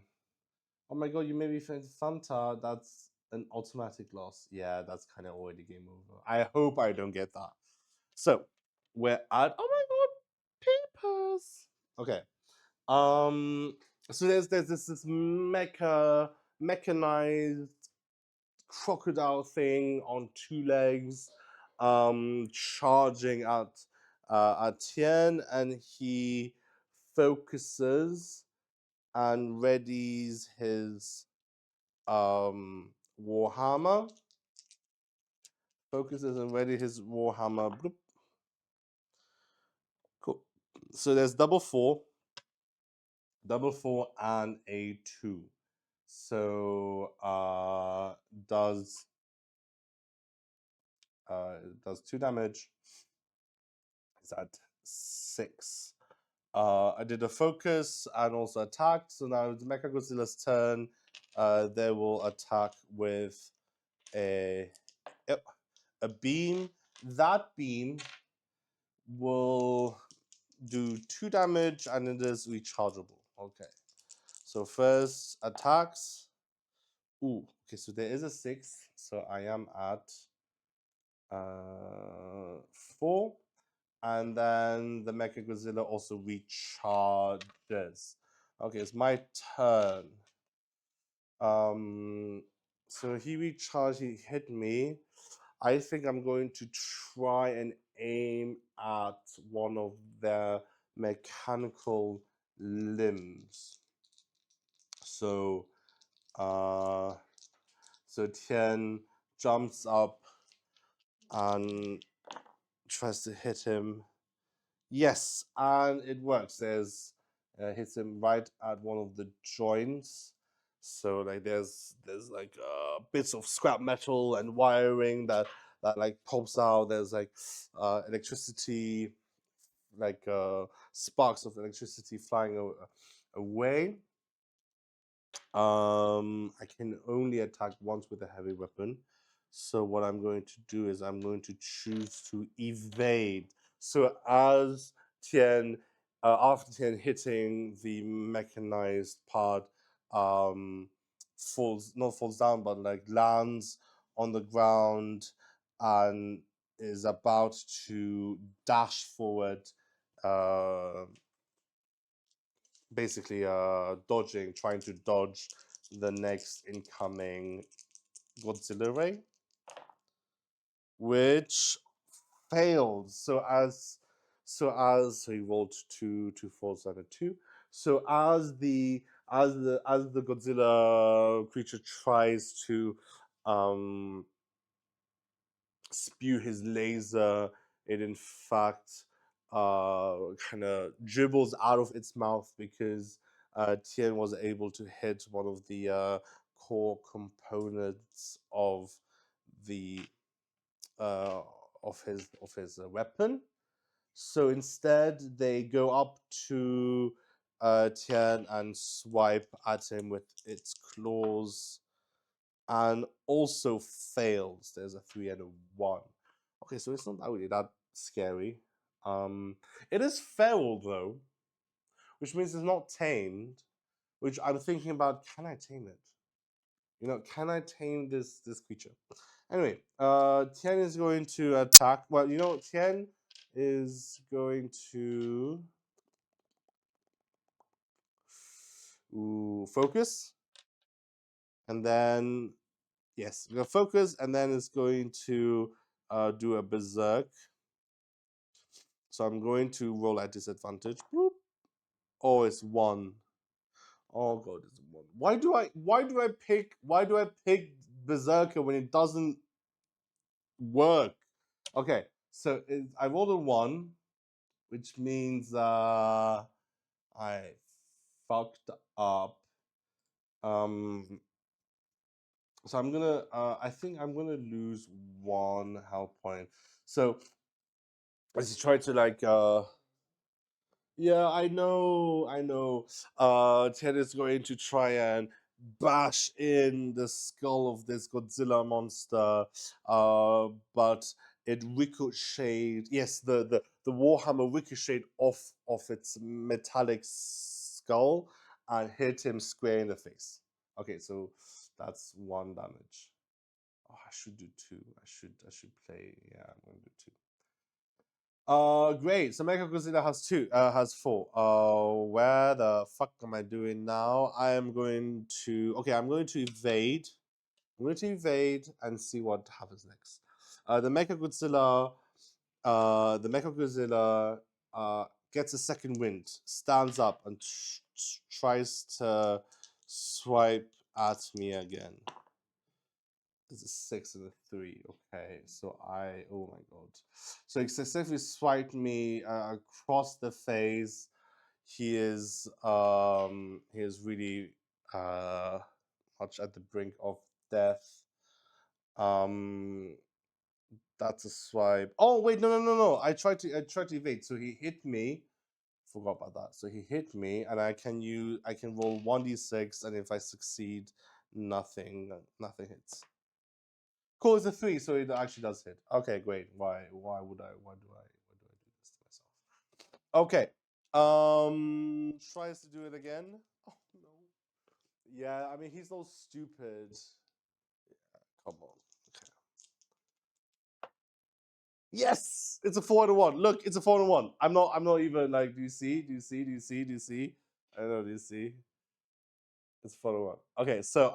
my god, you made me think Fanta. That's an automatic loss. Yeah, that's kind of already game over. I hope I don't get that. So we're at. Oh my god, papers. Okay. So there's this mechanized crocodile thing on 2 legs, charging at Tian, and he focuses and readies his warhammer. Focuses and ready his warhammer. Bloop. Cool. So there's double 4, and a 2. So does 2 damage. It's at 6. I did a focus and also attack. So now it's Mecha Godzilla's turn. They will attack with a beam. That beam will do 2 damage, and it is rechargeable. Okay. So first attacks. Ooh. Okay. So there is a 6. So I am at 4. And then the Mecha Godzilla also recharges. Okay, it's my turn. So he recharged, he hit me. I think I'm going to try and aim at one of their mechanical limbs. So Tian jumps up and tries to hit him. Yes, and it works. There's hits him right at one of the joints. So like there's like bits of scrap metal and wiring that like pops out. There's like electricity, like sparks of electricity flying away. I can only attack once with a heavy weapon. So what I'm going to do is I'm going to choose to evade. So as Tian, after Tian hitting the mechanized part, falls down, but like lands on the ground and is about to dash forward, basically trying to dodge the next incoming Godzilla ray, which failed. So he rolled 2 falls and a 2. So as the Godzilla creature tries to spew his laser, it in fact kind of dribbles out of its mouth because Tian was able to hit one of the core components of the of his weapon. So instead, they go up to Tian and swipe at him with its claws, and also fails. There's a 3 and a 1. Okay, so it's not really that scary. It is feral though, which means it's not tamed. Which I'm thinking about: can I tame it? You know, can I tame this creature? Anyway, Tian is going to attack. Well, you know, Tian is going to focus, and then yes, we're gonna focus, and then it's going to do a berserk. So I'm going to roll at disadvantage. Boop. Oh, it's 1. Oh god, it's 1. Why do I pick berserker when it doesn't work? Okay, so I rolled a 1, which means I fucked up. So I'm gonna I think I'm gonna lose 1 health point. So as you try to like yeah, I know. Ted is going to try and bash in the skull of this Godzilla monster, but it ricocheted. Yes, the Warhammer ricocheted off of its metallic skull and hit him square in the face. Okay, so that's 1 damage. Oh, I should do 2. I should play. Yeah, I'm going to do 2. Great. So Mechagodzilla has 4. Where the fuck am I doing now? I am going to. Okay, I'm going to evade. I'm going to evade and see what happens next. The Mechagodzilla. Gets a second wind, stands up, and tries to swipe at me again. It's a 6 and a 3. Okay, so oh my god. So he successfully swiped me across the face. He is really much at the brink of death. That's a swipe. Oh wait, no. I tried to evade. So he hit me. Forgot about that. So he hit me, and I can roll 1d6, and if I succeed, nothing hits. Cool, it's a 3, so it actually does hit. Okay, great. Why do I do this to myself? Okay. Tries to do it again. Oh no. Yeah, I mean he's so stupid. Yeah, come on. Okay. Yes! It's a 4 and a 1. Look, it's a 4 and a 1. I'm not even like, do you see? I don't know, do you see? It's 4 and 1. Okay, so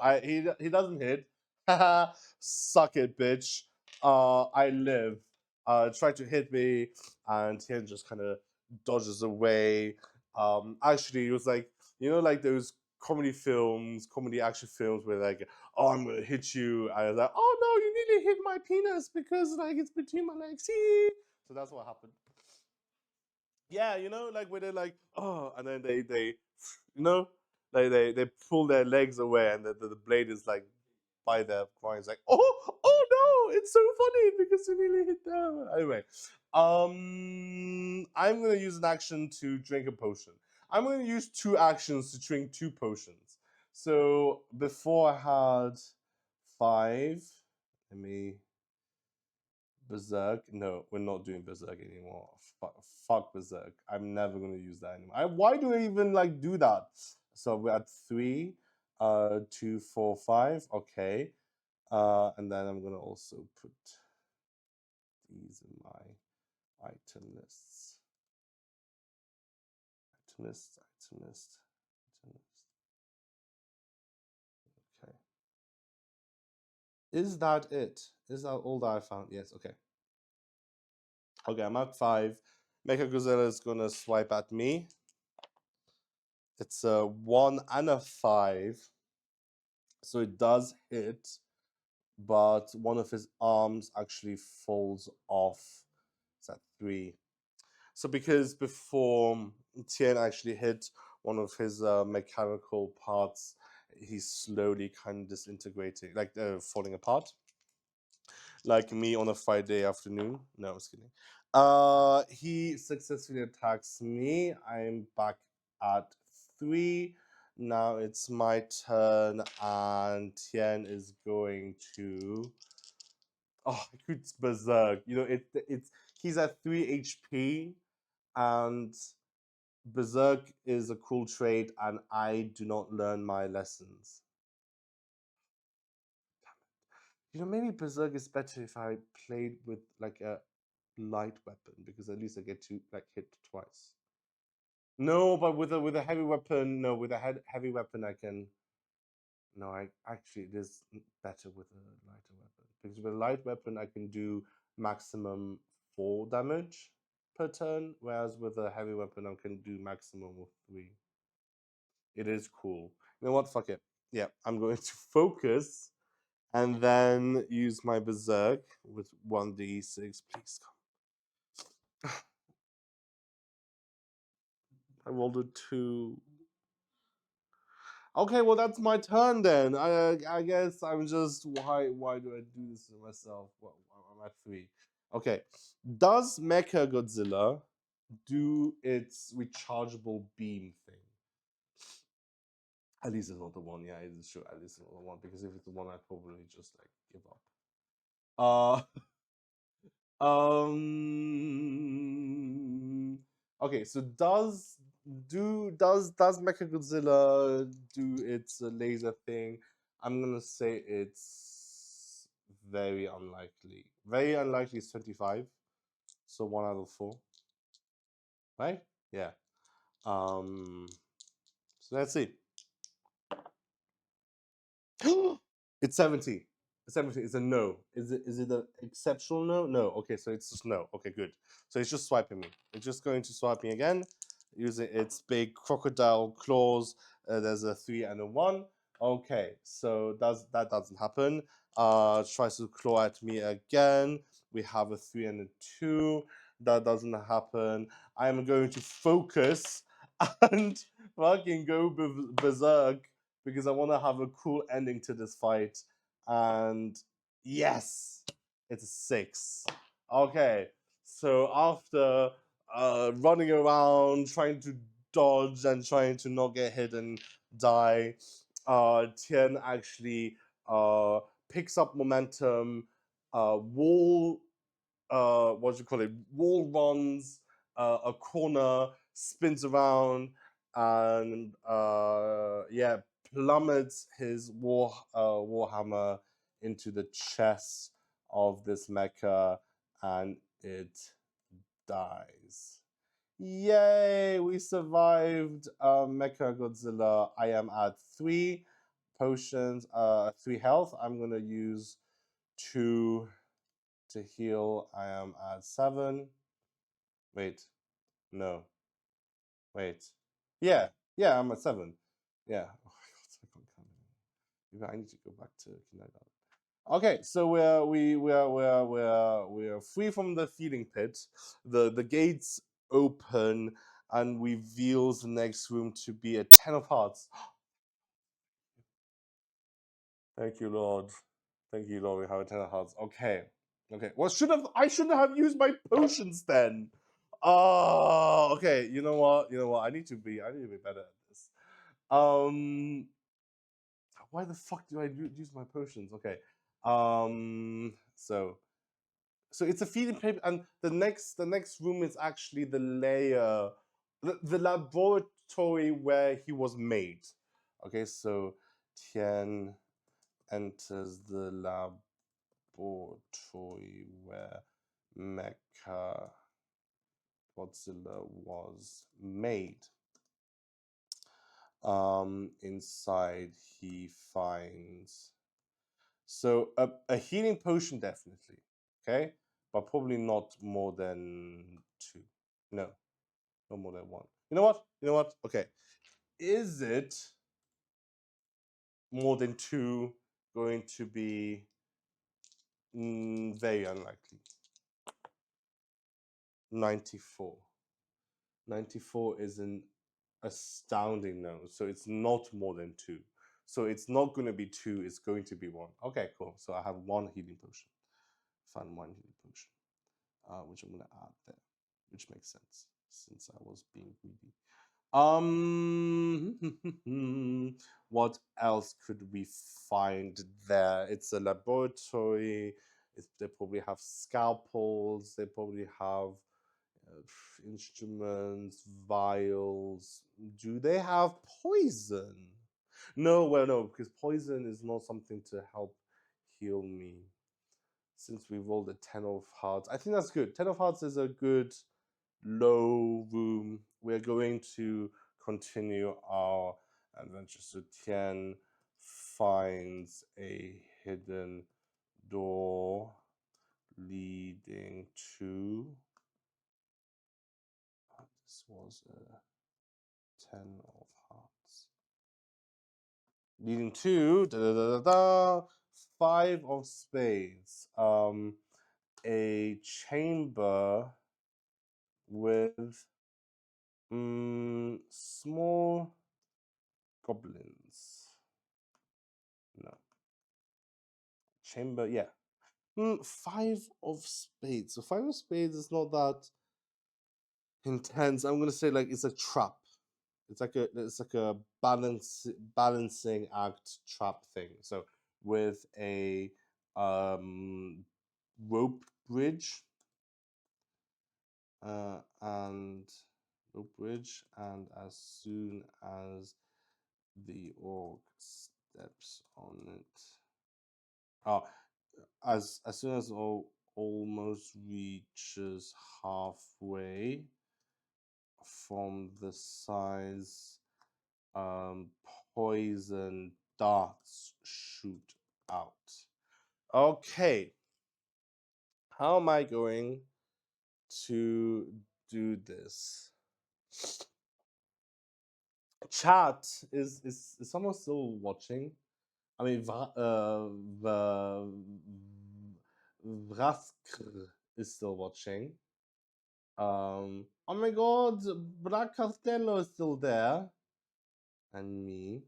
he doesn't hit. Haha, suck it, bitch. I live. Tried to hit me, and Tian just kind of dodges away. Actually, it was like, you know, like those comedy action films where like, oh, I'm gonna hit you. I was like, oh no, you nearly hit my penis because like it's between my legs. So that's what happened. Yeah, you know, like where they're like, oh, and then they you know, like they pull their legs away, and the blade is like by their groin. It's like, oh no, it's so funny because you nearly hit them. Anyway, I'm gonna use an action to drink a potion. I'm gonna use 2 actions to drink 2 potions. So before I had 5. Let me Berserk. No, we're not doing Berserk anymore. Fuck Berserk. I'm never gonna use that anymore. Why do I even like do that? So we're at 3, 2, 4, 5. Okay. And then I'm gonna also put these in my item lists. Item list. Okay. Is that it? Is that all that I found? Yes, okay. Okay, I'm at 5. Mechagodzilla is gonna swipe at me. It's a 1 and a 5. So it does hit, but one of his arms actually falls off. Is that 3? So because before Tian actually hit one of his mechanical parts, he's slowly kind of disintegrating, like falling apart. Like me on a Friday afternoon. No, I was kidding. He successfully attacks me. I'm back at 3. Now it's my turn, and Tian is going to. Oh, it's berserk. You know, he's at 3 HP, and berserk is a cool trait, and I do not learn my lessons. You know, maybe berserk is better if I played with like a light weapon, because at least I get to like hit twice. No, but with a heavy weapon, no, with a heavy weapon I can. No, I actually it is better with a lighter weapon, because with a light weapon I can do maximum 4 damage per turn, whereas with a heavy weapon I can do maximum of 3. It is cool. You know what? Fuck it. Yeah, I'm going to focus and then use my berserk with 1d6. Please come. I rolled a 2. Okay, well that's my turn then. I guess I'm just why do I do this to myself? Well, I'm at 3. Okay. Does Mecha Godzilla do its rechargeable beam thing? At least it's not the one. Yeah, it is true. At least it's not the one, because if it's the one, I'd probably just like give up. Okay, so does Mechagodzilla do its laser thing? I'm gonna say it's very unlikely. Very unlikely is 25. So 1 out of 4. Right? Yeah. So let's see. It's 70. 70 is a no. Is it an exceptional no? No. Okay, so it's just no. Okay, good. So it's just swiping me. It's just going to swipe me again, using its big crocodile claws. There's a 3 and a 1. Okay, so that doesn't happen. Tries to claw at me again. We have a 3 and a 2. That doesn't happen. I am going to focus and fucking go berserk, because I want to have a cool ending to this fight. And yes, it's a 6. Okay, so after running around, trying to dodge and trying to not get hit and die, Tian actually picks up momentum, wall, what do you call it? Wall runs a corner, spins around, and yeah, plummets his warhammer into the chest of this mecha, and it dies. Yay! We survived Mecha Godzilla. I am at 3 potions, 3 health. I'm gonna use 2 to heal. I am at 7. Wait, no. Wait. Yeah, I'm at 7. Yeah. Oh my god, I can't count anymore. I need to go back to kindergarten. Okay, so we're free from the feeding pit. The gates open and reveals the next room to be a 10 of hearts. Thank you, Lord. Thank you, Lord. We have a 10 of hearts. Okay. Okay. Well, I shouldn't have used my potions then. Oh, okay. You know what? I need to be better at this. Why the fuck do I use my potions? Okay. So it's a feeding paper, and the next room is actually the layer, the laboratory where he was made. Okay, so Tian enters the laboratory where Mecha Godzilla was made. Inside he finds a healing potion, definitely, okay, but probably not more than 2. No more than 1. You know what? Okay. is it more than 2 going to be very unlikely? 94. 94 is an astounding no. So it's not more than 2. So it's not going to be 2, it's going to be 1. Okay, cool. So I have 1 healing potion. Find 1 healing potion, which I'm going to add there, which makes sense since I was being greedy. What else could we find there? It's a laboratory. They probably have scalpels. They probably have instruments, vials. Do they have poison? No, well, no, because poison is not something to help heal me. Since we rolled a 10 of hearts, I think that's good. 10 of hearts is a good low room. We're going to continue our adventure. So Tian finds a hidden door leading to. This was a 10 of hearts. Leading to 5 of spades. A chamber with small goblins. No. Chamber, yeah. 5 of spades. So 5 of spades is not that intense. I'm gonna say like it's a trap. It's like a balancing act trap thing. So with a rope bridge and as soon as the orc steps on it, as soon as almost reaches halfway from the size, poison darts shoot out. Okay, how am I going to do this? Chat, is someone still watching? I mean, Vraskr is still watching. Oh my god, Black Castello is still there. And me.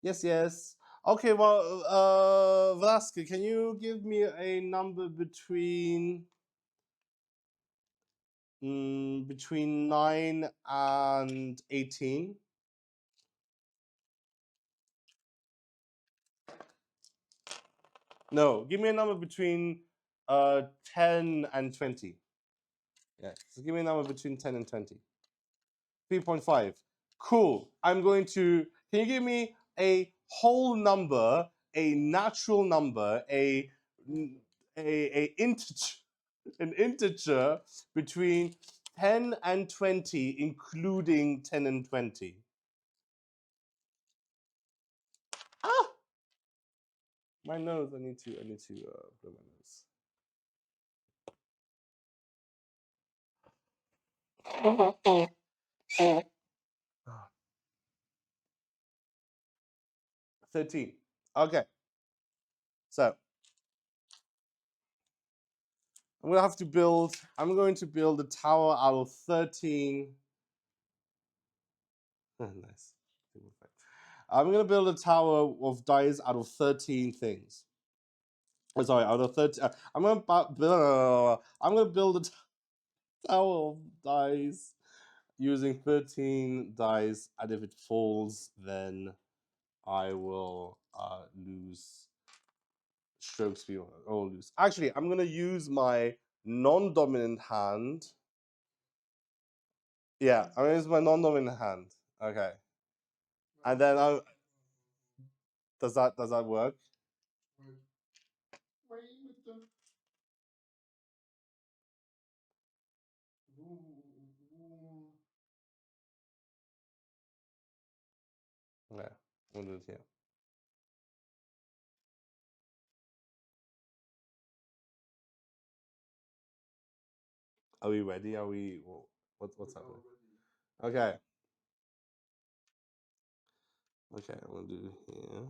Yes. Okay, well, Vraskr, can you give me a number between 9 and 18? No, give me a number between 10 and 20. Yeah, so give me a number between 10 and 20. 3.5. Cool. I'm going to, can you give me a whole number, a natural number, a integer, an integer between 10 and 20, including 10 and 20? Ah! My nose, I need to blow my nose. 13. Okay. So I'm going to build a tower out of 13. Nice. I'm going to build a tower of dice out of 13 things. Oh, sorry, out of 13. I'm going to build a tower of dice using 13 dice, and if it falls, then I will lose stroke speed or lose. Actually, I'm going to use my non-dominant hand. Yeah, I'm going to use my non-dominant hand. Okay. And then does that work? Okay, we'll do it here. Are we ready? Are we? What's happening? Okay. Okay, I'm gonna do here.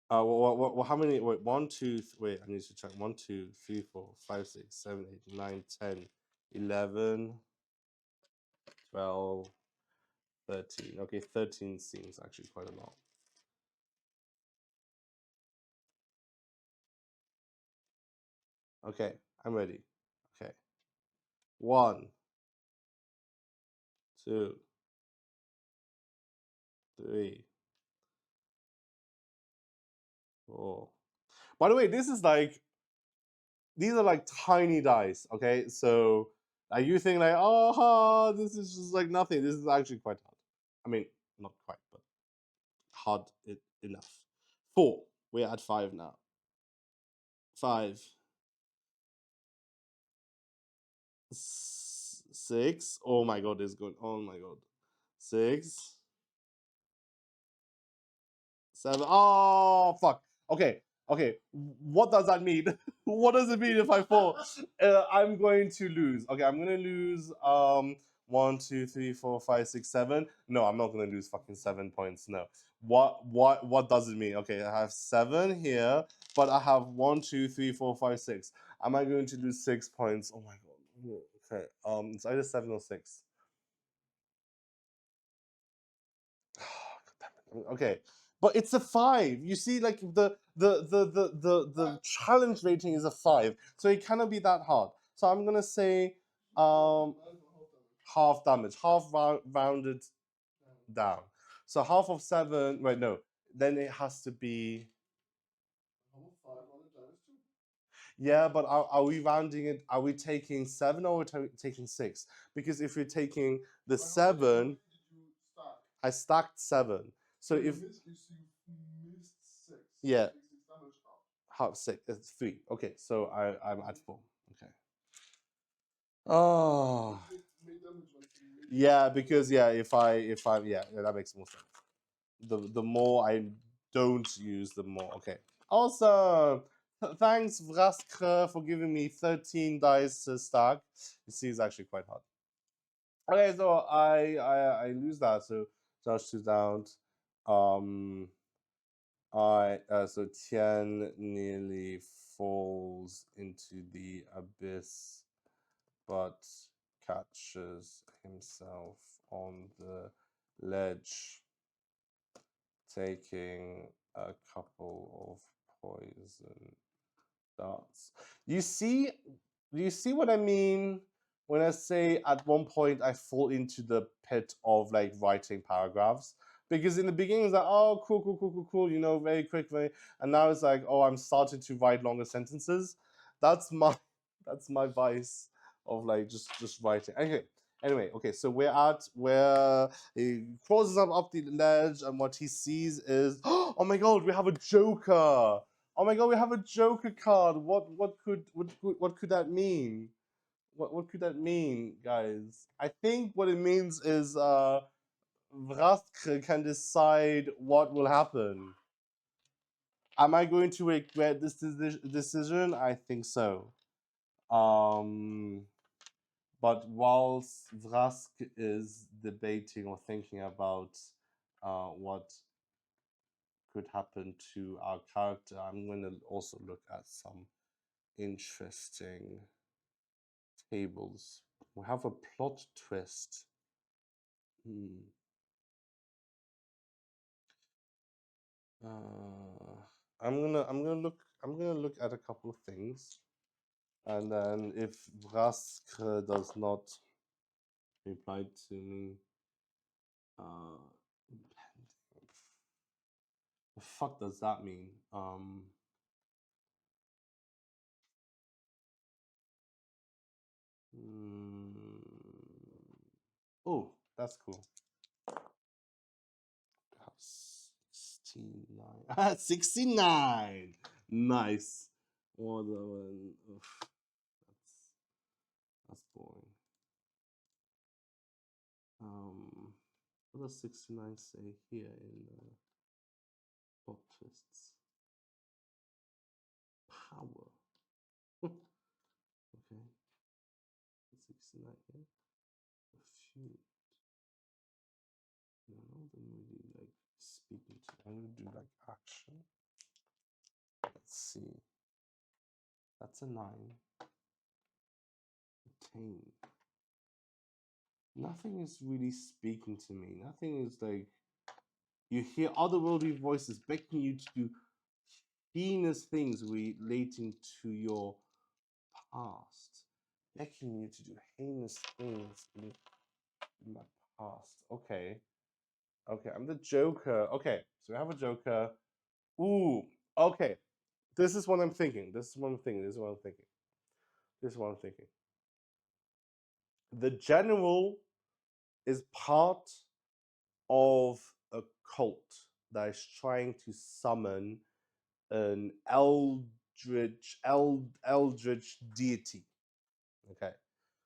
What? How many? Wait, 1, 2. Wait, I need to check. 1, 2, 3, 4, 5, 6, 7, 8, 9, 10, 11, 12, 13. Okay, 13 seems actually quite a lot. Okay, I'm ready. Okay. 1, 2, 3, 4. By the way, this is like, these are like tiny dice. Okay, so like you think like, oh, this is just like nothing. This is actually quite hard. I mean, not quite, but hard enough. 4. We're at 5 now. 5, 6. Oh my god, it's good. Oh my god. 6, 7. Oh fuck. Okay. Okay. What does that mean? What does it mean if I fall? I'm going to lose. Okay, I'm gonna lose 1, 2, 3, 4, 5, 6, 7. No, I'm not gonna lose fucking 7 points. No. What does it mean? Okay, I have 7 here, but I have 1, 2, 3, 4, 5, 6. Am I going to lose 6 points? Oh my god. Okay. It's either 7 or 6. Okay, but it's a 5. You see, like the challenge rating is a 5, so it cannot be that hard. So I'm gonna say half damage, half rounded down. So half of 7. Wait, no. Then it has to be. Yeah, but are we rounding it? Are we taking 7 or are we taking 6? Because if you're taking the 7, I stacked 7. So if yeah, half 6, it's 3. Okay, so I'm at 4. Okay. Oh. Yeah, because yeah, if I yeah, that makes more sense. The more I don't use, the more. Okay. Awesome. Thanks, Vraskre, for giving me 13 dice to stack. You see, it's actually quite hard. Okay, so I lose that. So Josh 2 down. So Tian nearly falls into the abyss, but catches himself on the ledge, taking a couple of poison darts. You see, do you see what I mean when I say at one point I fall into the pit of like writing paragraphs? Because in the beginning it's like, oh, cool, cool, cool, cool, cool, you know, very quick, very, and now it's like, oh, I'm starting to write longer sentences. That's my vice of like just writing. Okay. Anyway, okay, so we're at where he crawls up the ledge, and what he sees is, oh my god, we have a Joker. Oh my god, we have a Joker card. What could that mean? What could that mean, guys? I think what it means is Vraskre can decide what will happen. Am I going to regret this decision? I think so. But whilst Vrask is debating or thinking about what could happen to our character, I'm going to also look at some interesting tables. We have a plot twist. I'm gonna look at a couple of things, and then if Vraskre does not reply to me, the fuck does that mean? Oh, that's cool. 69. 69. Nice. What that's boring. What does 69 say here in the plot twists? Power. Okay. 69 here. A few. No, the I'm gonna do like action. Let's see. That's a 9. 10. Nothing is really speaking to me. Nothing is like, you hear otherworldly voices beckoning you to do heinous things relating to your past. Beckoning you to do heinous things in my past. Okay. Okay, I'm the Joker. Okay, so we have a Joker. Ooh, okay. This is what I'm thinking. This is what I'm thinking. This is what I'm thinking. This is what I'm thinking. The general is part of a cult that is trying to summon an eldritch deity. Okay,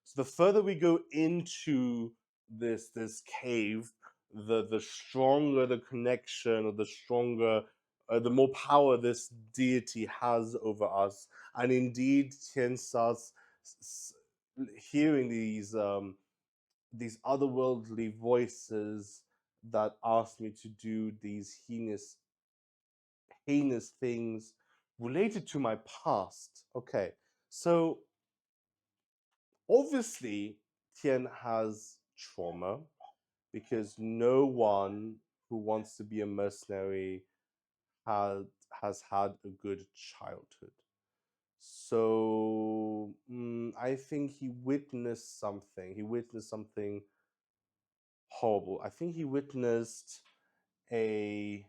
so the further we go into this cave, the stronger the connection, or the stronger, the more power this deity has over us. And indeed, Tian starts hearing these otherworldly voices that ask me to do these heinous things related to my past. Okay, so obviously Tian has trauma because no one who wants to be a mercenary has had a good childhood. So I think he witnessed something. He witnessed something horrible. I think he witnessed like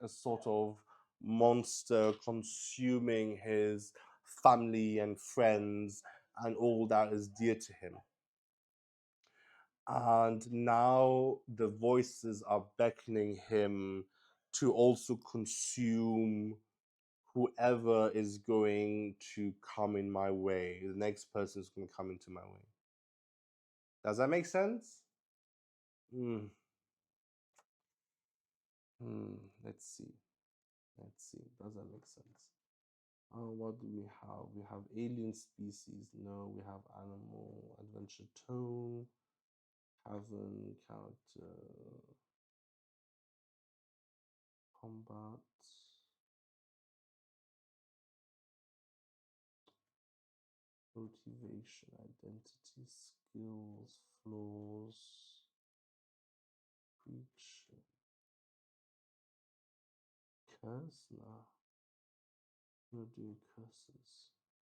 a sort of monster consuming his family and friends and all that is dear to him. And now the voices are beckoning him to also consume whoever is going to come in my way. The next person is going to come into my way. Does that make sense? Let's see. Does that make sense? What do we have? We have alien species. No, we have animal, adventure tone, cavern, character, combat, motivation, identity, skills, flaws, creature, curse. Nah, we'll do curses,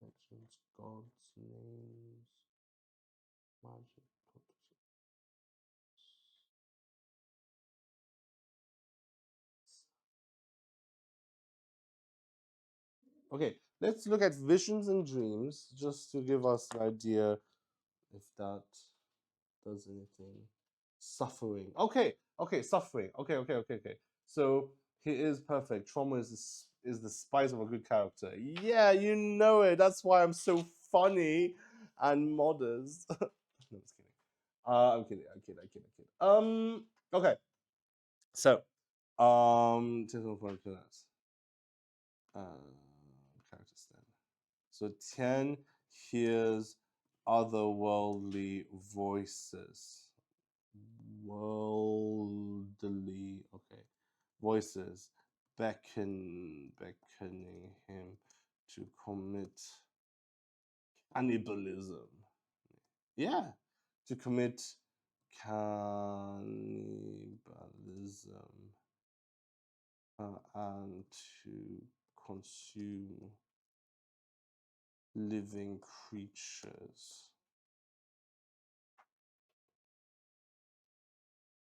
legends, gods, names, magic. Okay, let's look at visions and dreams just to give us an idea if that does anything. Suffering. Okay, suffering. Okay. So he is perfect. Trauma is the spice of a good character. Yeah, you know it. That's why I'm so funny and modest. No, I'm just kidding. I'm kidding. Okay. So, character stand. So Tian hears otherworldly voices. Worldly, okay. Voices beckoning him to commit cannibalism. Yeah, to commit cannibalism and to consume living creatures.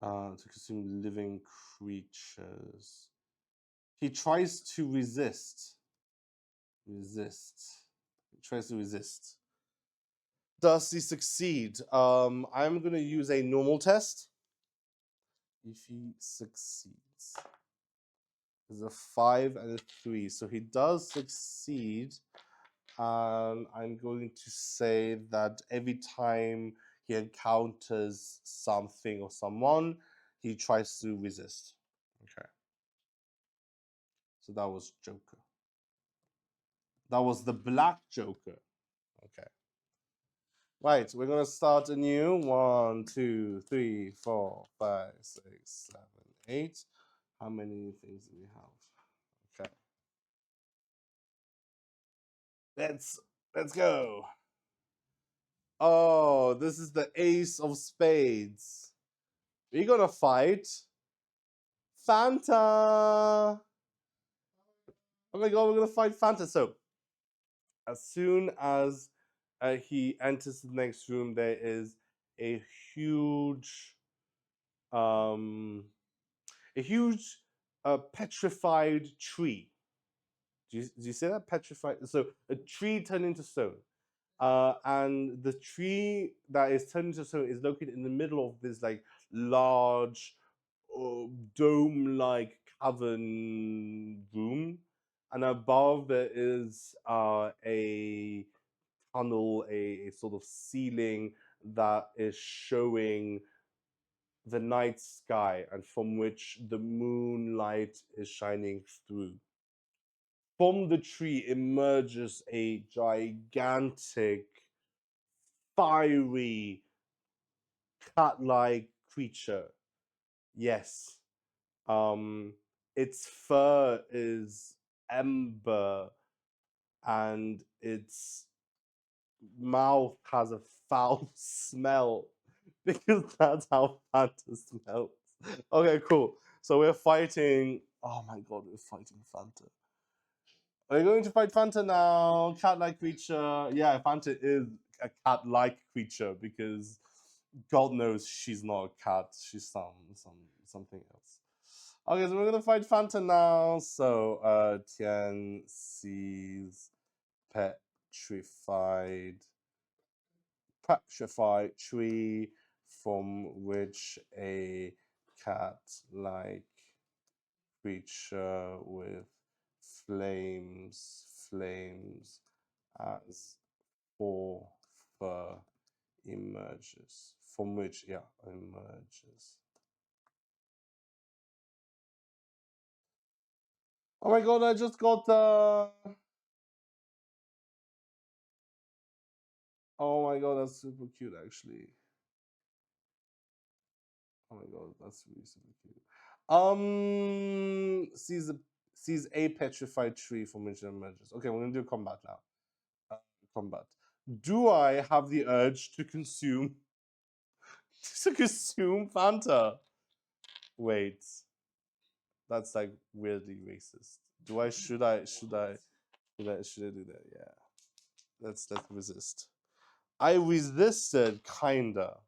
To consume living creatures. He tries to resist. He tries to resist. Does he succeed? I'm going to use a normal test. If he succeeds, there's a 5 and a 3. So he does succeed. I'm going to say that every time he encounters something or someone, he tries to resist. Okay. So that was Joker. That was the Black Joker. Okay. Right, we're gonna start anew. 1, 2, 3, 4, 5, 6, 7, 8. How many things do we have? Okay. Let's go. Oh, this is the ace of spades. We're gonna fight Fanta. Oh my god, we're gonna fight Fanta. So as soon as he enters the next room, there is a huge um petrified tree. Do you say that? Petrified. So a tree turned into stone. And the tree that is turned into stone is located in the middle of this like large dome-like cavern room, and above there is a tunnel, a sort of ceiling that is showing the night sky and from which the moonlight is shining through. From the tree emerges a gigantic, fiery, cat-like creature. Yes. Its fur is ember and its mouth has a foul smell because that's how Fanta smells. Okay, cool. So we're fighting. Oh my god, we're fighting Fanta. We're going to fight Fanta now. Cat-like creature. Yeah, Fanta is a cat-like creature because God knows she's not a cat. She's something else. Okay, so we're gonna fight Fanta now. So Tian sees petrified tree from which a cat-like creature with flames as for fur emerges. From which, yeah, emerges. Oh my god, I just got oh my god, that's super cute actually. Oh my god, that's really super cute. Sees a petrified tree from which it emerges. Okay, we're gonna do combat now. Combat. Do I have the urge to consume Fanta? Wait, that's like weirdly racist. Should I do that? Yeah. Let's resist. I resisted kinda.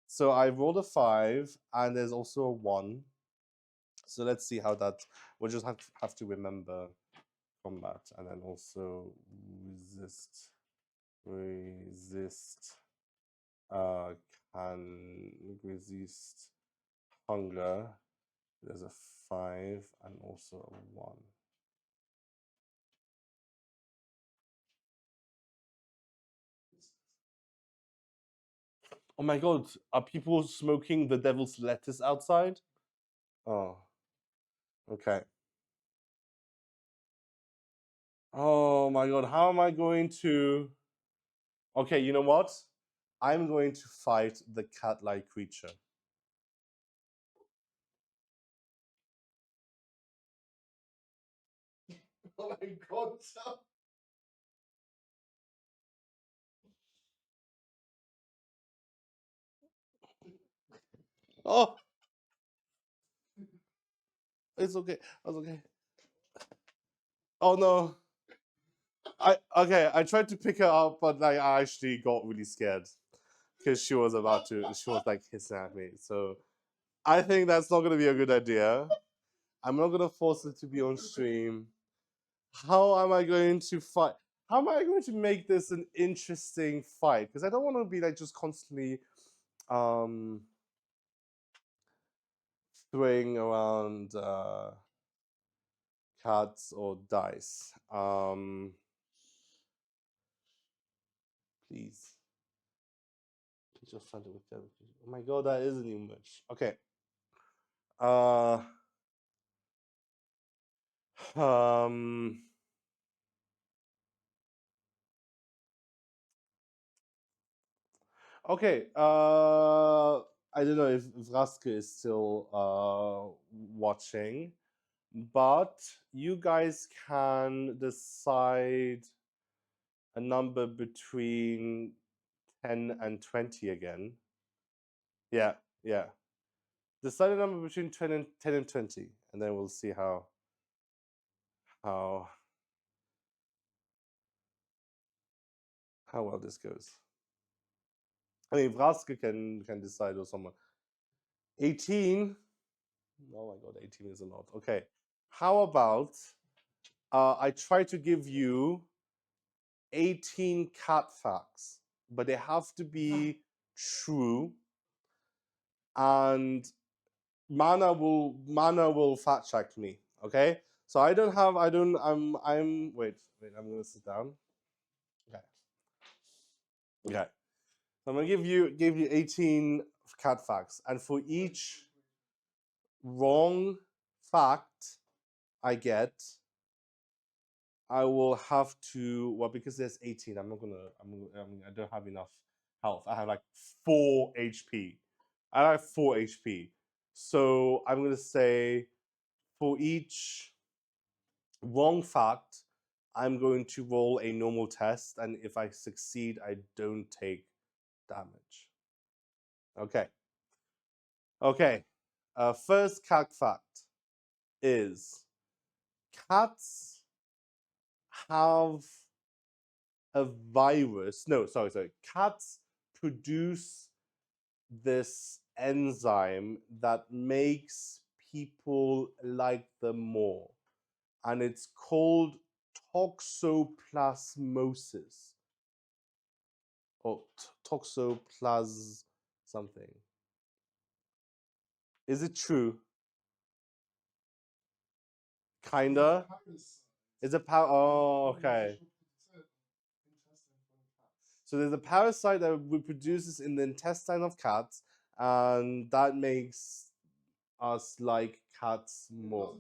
So I rolled a 5 and there's also a 1. So let's see how that. We'll just have to remember combat and then also resist can resist hunger. There's a 5 and also a 1. Oh my god, are people smoking the devil's lettuce outside? Oh, okay. Oh my god, how am I going to. Okay, you know what? I'm going to fight the cat-like creature. Oh my god. Oh, it's okay. That's okay. Oh no. I tried to pick her up, but like I actually got really scared because she was like hissing at me. So I think that's not gonna be a good idea. I'm not gonna force it to be on stream. How am I going to fight? How am I going to make this an interesting fight? Because I don't want to be like just constantly throwing around cards or dice. Please. Just find it with them. Oh my god, that is a new merch. Okay. Um Okay. I don't know if Vraske is still watching, but you guys can decide a number between 10 and 20 again. Yeah, yeah. Decide a number between 10 and 20, and then we'll see how well this goes. I mean, Vraske can decide or someone. 18. Oh my god, 18 is a lot. Okay. How about I try to give you 18 cat facts, but they have to be true, and Mana will fact check me. Okay. So I'm wait, I'm gonna sit down. Okay. Okay. So I'm gonna give you 18 cat facts, and for each wrong fact I get, I will have to, well, because there's 18, I don't have enough health. I have like 4 HP. I have 4 HP. So I'm gonna say for each wrong fact, I'm going to roll a normal test, and if I succeed, I don't take damage. Okay. Okay. First cat fact is cats have a virus. No, sorry. Cats produce this enzyme that makes people like them more, and it's called toxoplasmosis or toxoplas something. Is it true? Kinda. Is it oh, okay. So there's a parasite that reproduces in the intestine of cats, and that makes us like cats more.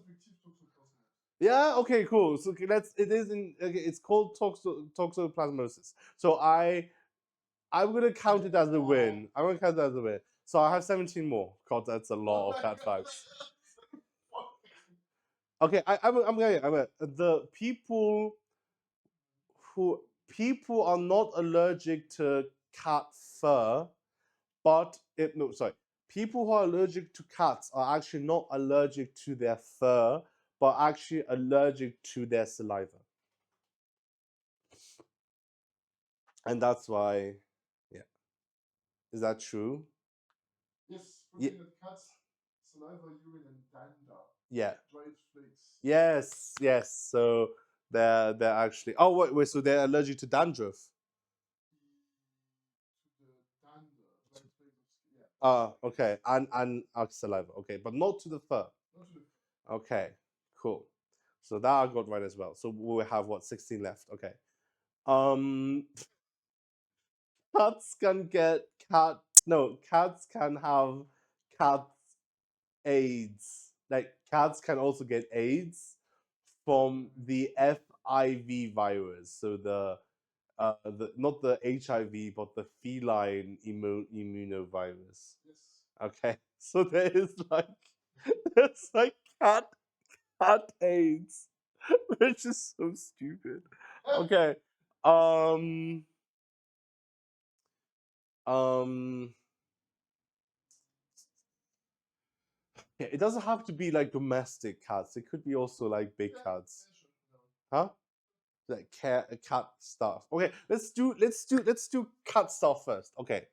Yeah. Okay. Cool. So it's called toxoplasmosis. So I'm gonna count it as a win. I'm gonna count it as a win. So I have 17 more. God, that's a lot of cat facts. Okay. I'm gonna the people are not allergic to cat fur, but people who are allergic to cats are actually not allergic to their fur, but actually allergic to their saliva. And that's why, yeah. Is that true? Yes. Yeah. Cats, saliva, urine, and dander. Yeah. Dried flakes. Yes. So they're actually. Oh wait. So they're allergic to dandruff. Okay, and saliva. Okay, but not to the fur. Okay, cool. So that I got right as well. So we have what 16 left. Okay. Cats can get cats can have cat AIDS. Like cats can also get AIDS from the FIV virus. So the not the HIV, but the feline immunovirus. Yes. Okay, so there's like cat AIDS, which is so stupid. Okay, yeah, it doesn't have to be like domestic cats. It could be also like big cats. Huh? Like cat stuff. Okay, let's do cat stuff first. Okay.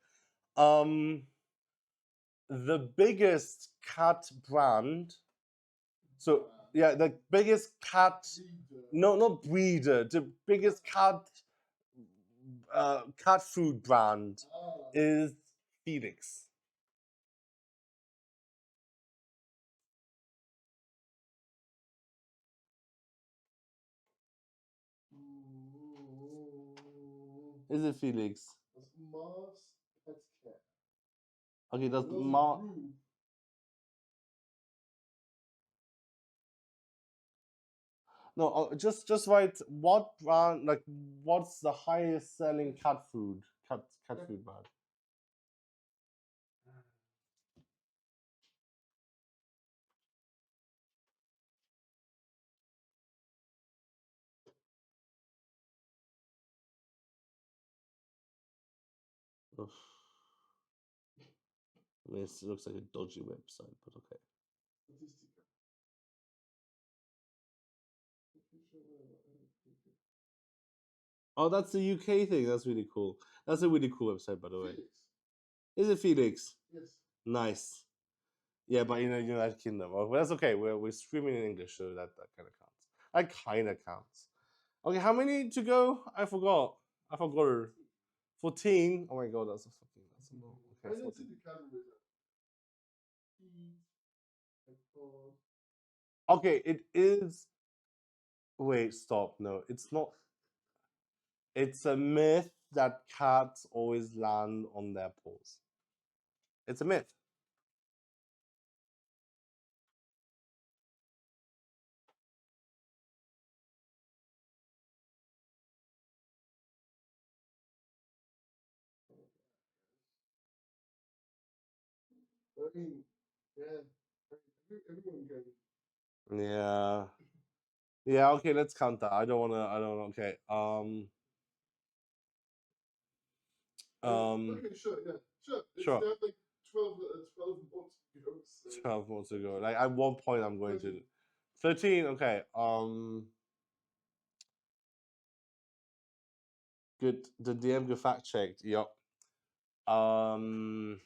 The biggest cat brand. So yeah, the biggest cat. No, not breeder. The biggest cat food brand is Felix. Is it Felix? Okay, does Mars? No, just write what brand, like what's the highest selling cat food brand? Ugh. I mean, it looks like a dodgy website, but okay. Oh, that's the UK thing. That's really cool. That's a really cool website, by the way. Is it Felix? Yes. Nice. Yeah, but in the United Kingdom. Well, that's okay. We're streaming in English, so that kind of counts. That kind of counts. Okay, how many to go? I forgot. 14. Oh my god, that's a lot. Okay, 14. Okay, it is. Wait, stop. No, it's not. It's a myth that cats always land on their paws. It's a myth. Yeah. Yeah, okay, let's count that. I don't wanna okay. Okay, sure, yeah. Sure. Sure. It's like 12 more to go. So. 12 more to go. Like at one point I'm going 13. To 13, okay. Good. The DM good fact checked. Yep. Mm,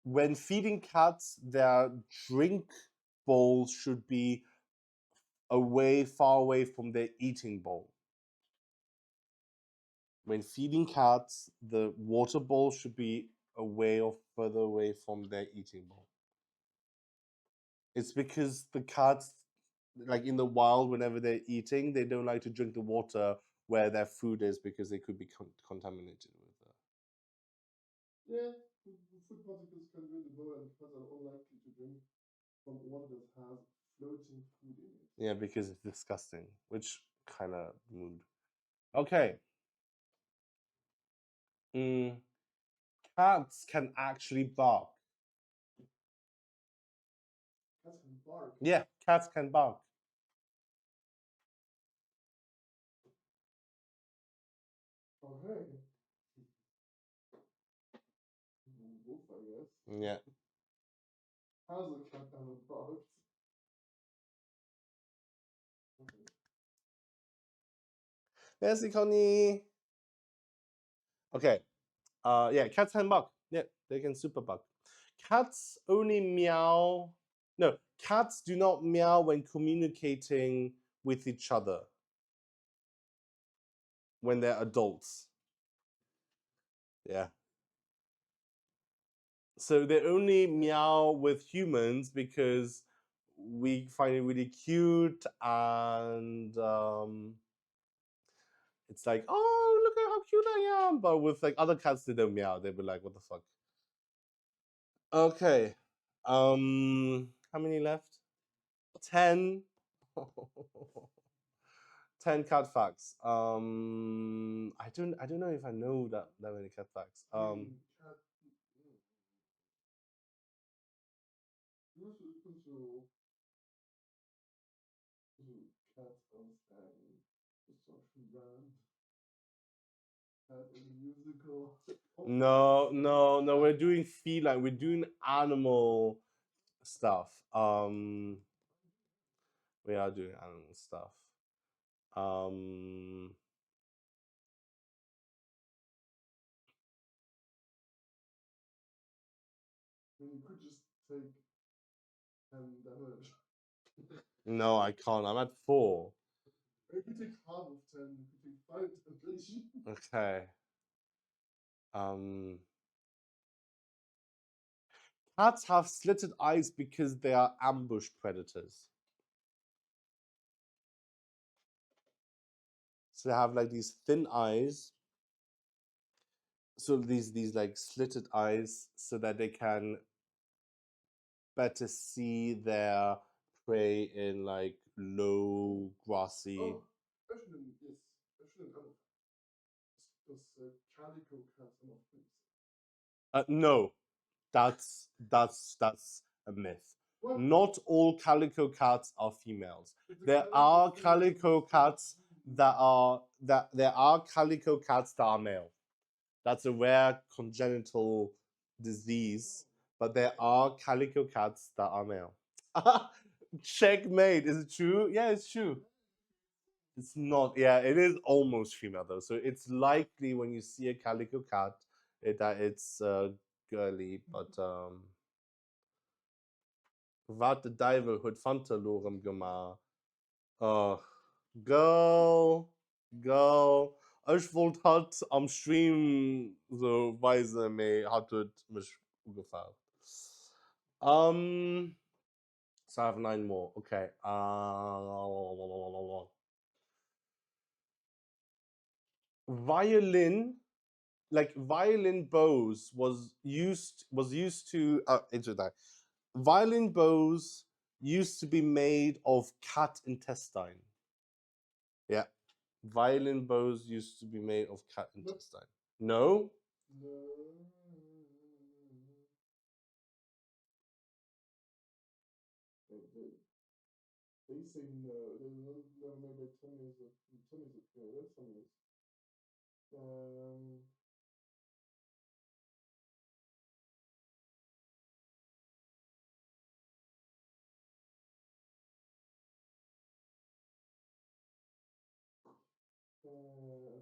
when feeding cats, their drink bowls should be far away from their eating bowl. When feeding cats, the water bowl should be further away from their eating bowl. It's because the cats, like in the wild, whenever they're eating, they don't like to drink the water where their food is because they could be contaminated with that. Yeah, food particles can be in the bowl, and cats are unlikely to drink from water that has floating food in it. Yeah, because it's disgusting, which kind of mood. Okay. Cats can actually bark. Cats can bark? Yeah, cats can bark. Okay. Wolf, I guess. Yeah. How's a cat ever barked? Merci, Connie. Okay. Yeah, cats can bark. Yeah, they can super bark. Cats only meow. No, cats do not meow when communicating with each other. When they're adults. Yeah. So they only meow with humans because we find it really cute, and it's like, oh, look at how cute I am. But with like other cats, they don't meow. They'll be like, what the fuck? Okay. How many left? 10. 10 cat facts. I don't know if I know that many cat facts. No, we're doing feline, we're doing animal stuff. We are doing animal stuff. You could just take 10 damage. No, I can't. I'm at 4. You can take half of 10. You can take 5 damage. Okay. Cats have slitted eyes because they are ambush predators. So they have like these thin eyes. So these like slitted eyes so that they can better see their prey in like low grassy. Oh, especially yes, especially in adult. Because calico cats are not things. No. That's a myth. Not all calico cats are females. There are calico cats that are calico cats that are male. That's a rare congenital disease, but there are calico cats that are male. Checkmate. Is it true? Yeah, it's true. It's not. Yeah, it is almost female though. So it's likely when you see a calico cat that it's girly, but wat de duivel hat fënnt verloren gemacht. Girl. Ich wollte halt am Stream so weise, mir hat es mich gefallen. So I have 9 more. Okay. Violin, like violin bows was used to into that. Violin bows used to be made of cat intestine. Yeah. Violin bows used to be made of cat intestine. No? They say no. They never made by Tony's okay. That's Tony's.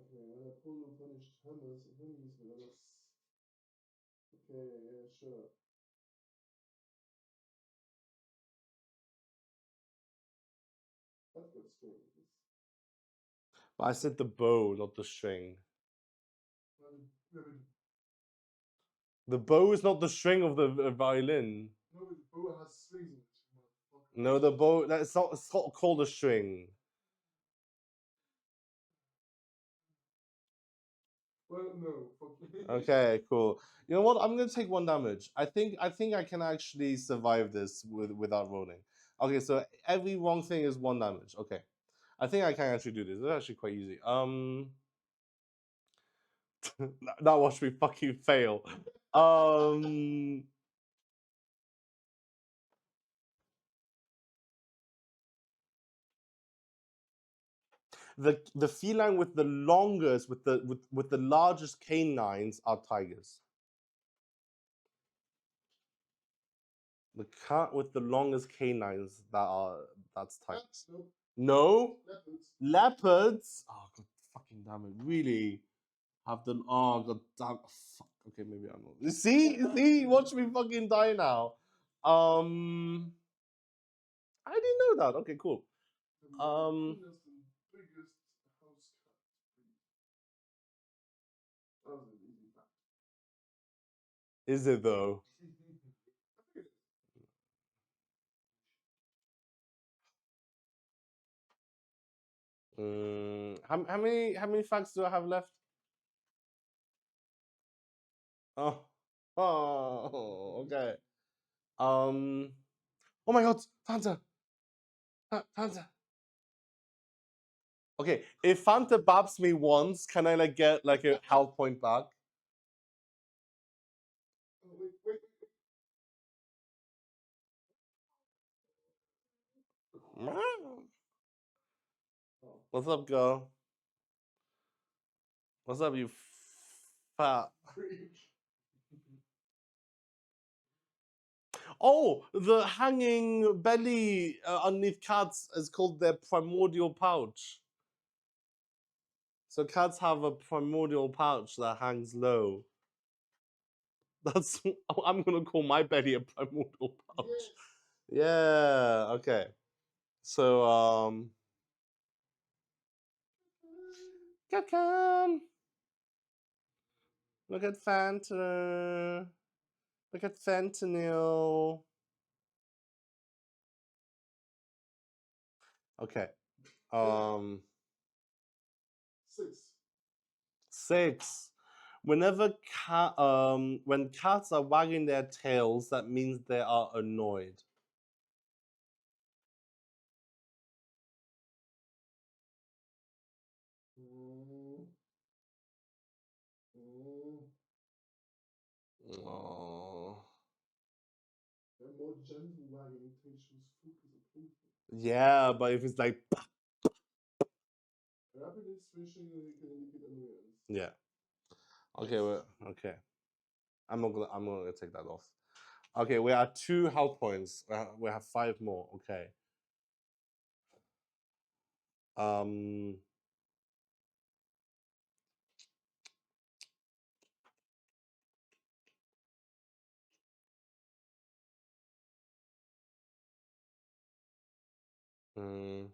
Okay, when Apollo punished Hermes and Hermes with us. Okay, yeah, sure. That's good strings. I said the bow, not the string. The bow is not the string of the violin. No, the bow has strings in it. No, the bow, that's not, it's not called a string. Well, no. Okay, cool. You know what? I'm gonna take 1 damage. I think I can actually survive this without rolling. Okay, so every wrong thing is 1 damage. Okay, I think I can actually do this. It's actually quite easy. Now watch me fucking fail. The feline with the longest, with the largest canines are tigers. The cat with the longest canines that's tigers. No. Leopards. Oh god, fucking damn it! Really? Have the god damn. Fuck. Okay, maybe I'm not. See, watch me fucking die now. I didn't know that. Okay, cool. Is it though? How many facts do I have left? Oh, okay. Oh my god, Fanta. Fanta. Okay, if Fanta babs me once, can I like get like a health point back? Wait. What's up, girl? What's up, you fat? Oh, the hanging belly underneath cats is called their primordial pouch. So cats have a primordial pouch that hangs low. That's I'm gonna call my belly a primordial pouch. Yes. Yeah. Okay. So come. Look at Fanta. Look at fentanyl. Okay. 6. Whenever when cats are wagging their tails, that means they are annoyed. Oh. Yeah, but if it's like yeah. Okay, well, okay. I'm gonna take that off. Okay, we are 2 health points. We have 5 more. Okay. Um. mm,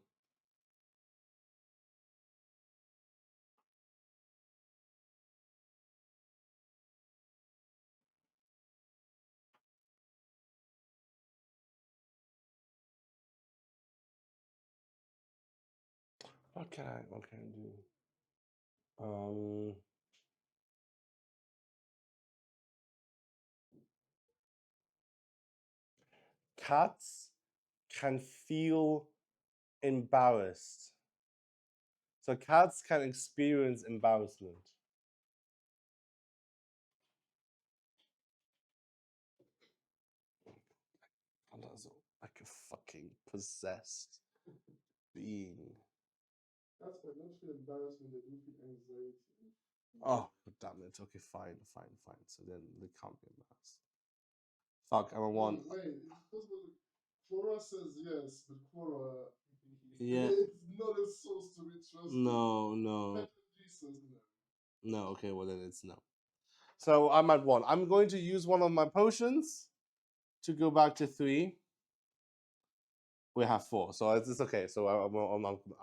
what can I do? Cats can feel embarrassed. So cats can experience embarrassment. Also, like a fucking possessed being. Cats might not feel embarrassment, they do feel anxiety. Oh, damn it. Okay, fine. So then they can't be embarrassed. Fuck, I'm a 1. Wait, Quora says yes, but Quora yeah. It's not a source to be trusted. No. No, okay, well then it's no. So I'm at 1. I'm going to use one of my potions to go back to 3. We have 4, so it's okay. So I'm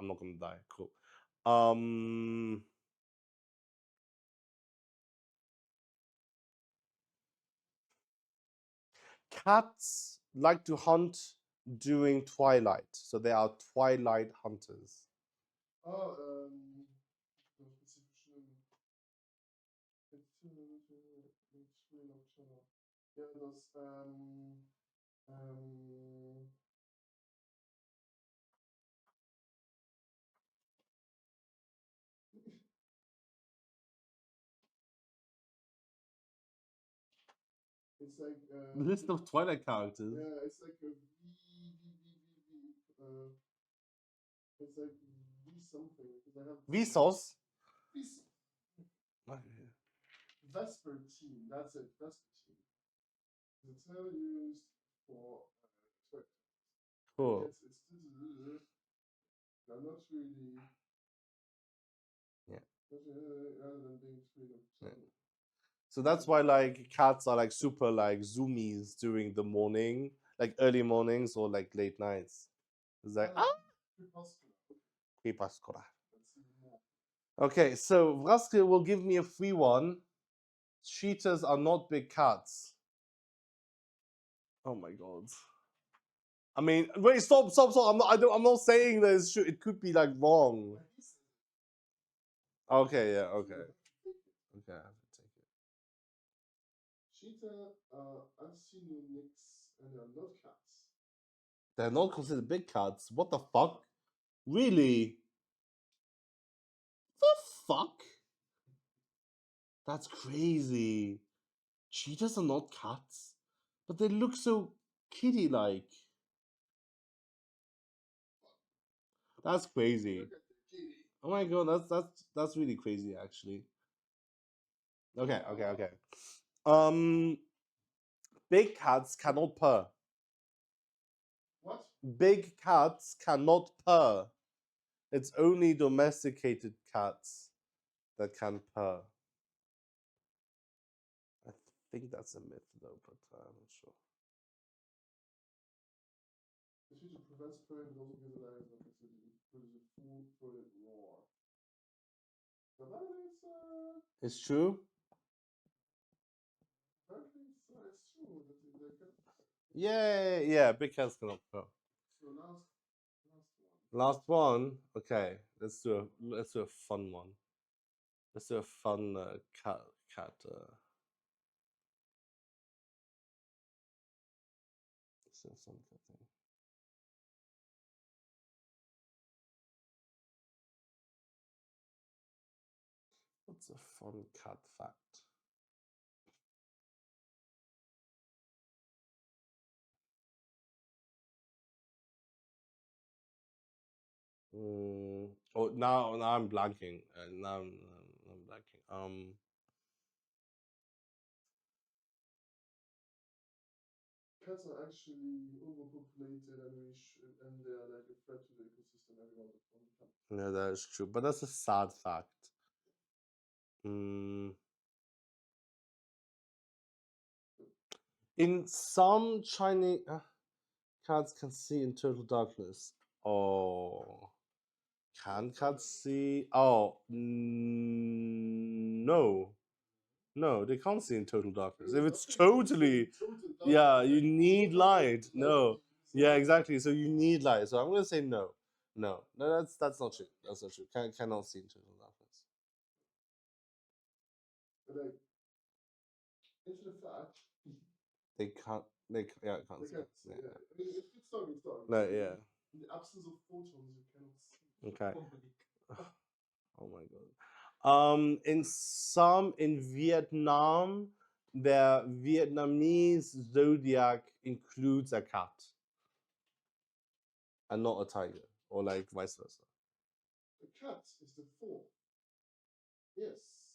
not gonna die. Cool. Cats like to hunt during twilight, so they are twilight hunters. Oh, it's like list of Twilight characters. Yeah, it's like a it's like V something because I have Vsauce. Vespertine. That's it. Vespertine. It's now used for cool. It's I'm not really. Yeah. Rather than being yeah. So that's why like cats are like super like zoomies during the morning, like early mornings or like late nights. It's like Crepuscular. Okay, so Vraska will give me a free one. Cheetahs are not big cats. Oh my god. I mean, wait, stop. I'm not saying that it's true. It could be like wrong. Okay, yeah, okay. Okay, I have to take it. Cheetah, I've seen Nix and they're not cats. They're not considered big cats. What the fuck? Really? The fuck? That's crazy. Cheetahs are not cats, but they look so kitty-like. That's crazy. Oh my god, that's really crazy actually. Okay. Big cats cannot purr. What? Big cats cannot purr. It's only domesticated cats that can purr. I think that's a myth though, but I'm not sure. The feature prevents purring but also gives the lions an opportunity to produce a full-throated roar. It's true. It's true. Yeah, big cats cannot purr. So last one. Okay, let's do a fun one. Let's do a fun cat. Let's do a fun cat thing. What's a fun cat fact? Oh, now I'm blanking. Now I'm blanking. Cats are actually overpopulated and they are like a threat to the ecosystem. Everyone would want to come. Yeah, that is true, but that's a sad fact. In some Chinese cats can see in total darkness. Oh, can cats see? Oh, no. No, they can't see in total darkness. If it's totally, yeah, you need light. No, yeah, exactly. So you need light. So I'm gonna say no, no. That's not true. That's not true. Cannot see in total darkness. But like, into the fact, They can't. Yeah, can't see. yeah. I mean, if it's dark, it's dark. No, yeah. In the absence of photons, you cannot see. Okay. Oh my god. In Vietnam, their Vietnamese zodiac includes a cat and not a tiger, or like vice versa. The cat is the 4. Yes.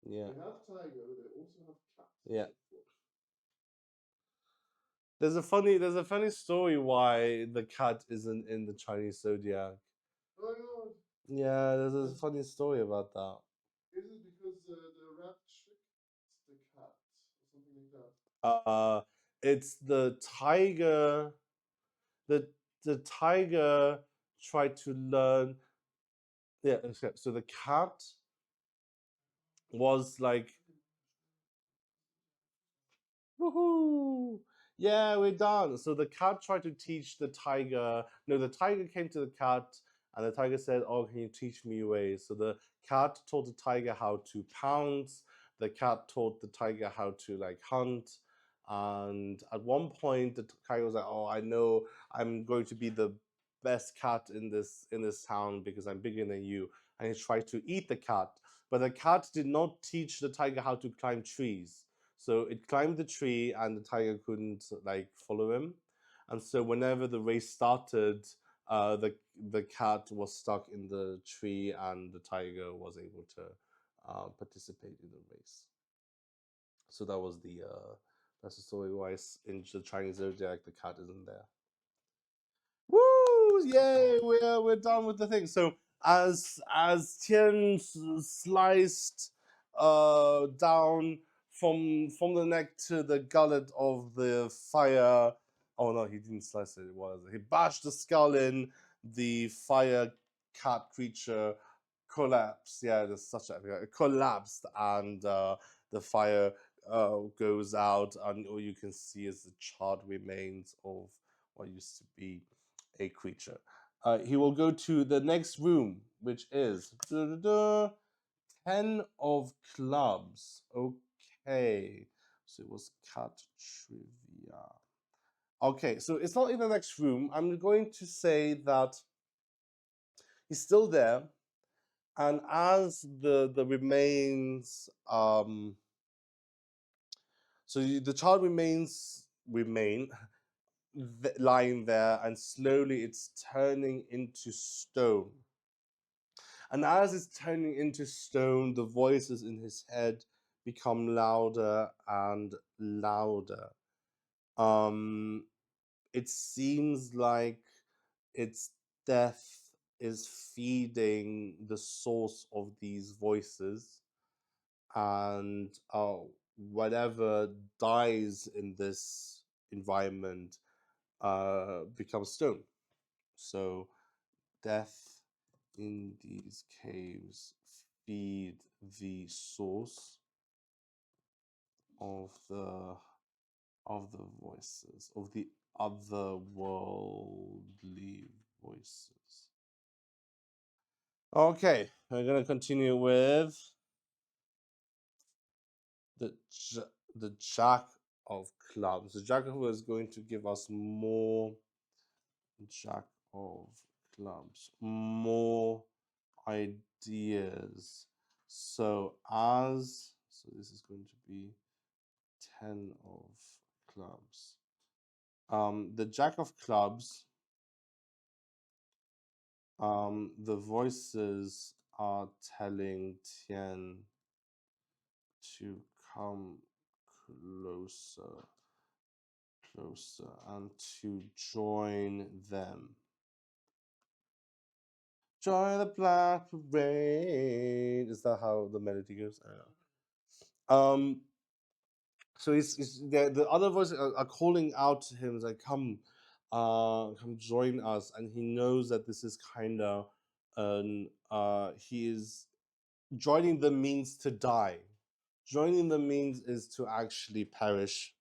Yeah. They have tiger, they also have cat. Yeah. There's a funny story why the cat isn't in the Chinese zodiac. Oh my god. Yeah, there's a funny story about that. Is it because the rat tricked the cat or something like that? It's the tiger. The tiger tried to learn. Yeah, so the cat was like, woohoo! Yeah, we're done. So the cat tried to teach the tiger. No, the tiger came to the cat, and the tiger said, "Oh, can you teach me ways?" So the cat taught the tiger how to pounce. The cat taught the tiger how to like hunt. And at one point, the tiger was like, "Oh, I know I'm going to be the best cat in this town because I'm bigger than you." And he tried to eat the cat, but the cat did not teach the tiger how to climb trees. So it climbed the tree and the tiger couldn't like follow him. And so whenever the race started, the cat was stuck in the tree and the tiger was able to participate in the race. So that's the story why in the Chinese zodiac the cat isn't there. Woo! Yay! We're done with the thing. So as Tian sliced down from the neck to the gullet of the fire. Oh no, he didn't slice it. He bashed the skull in. The fire cat creature collapsed. Yeah, there's such a it collapsed, and the fire goes out, and all you can see is the charred remains of what used to be a creature. He will go to the next room, which is 10 of clubs. Okay. So it was cat trivia. Okay, so it's not in the next room. I'm going to say that he's still there. And as the remains, so the child remain lying there, and slowly it's turning into stone. And as it's turning into stone, the voices in his head become louder and louder. It seems like its death is feeding the source of these voices, and whatever dies in this environment becomes stone. So death in these caves feed the source of the voices, of the otherworldly voices. Okay, we're gonna continue with the Jack of Clubs. The Jack of Clubs is going to give us more Jack of Clubs, more ideas. So this is going to be 10 of clubs. The Jack of Clubs The voices are telling Tian to come closer, and to join them. Join the Black Parade. Is that how the melody goes? I don't know. So the other voices are calling out to him, like, come join us. And he knows that this is kind of he is joining them means to die. Joining them means is to actually perish.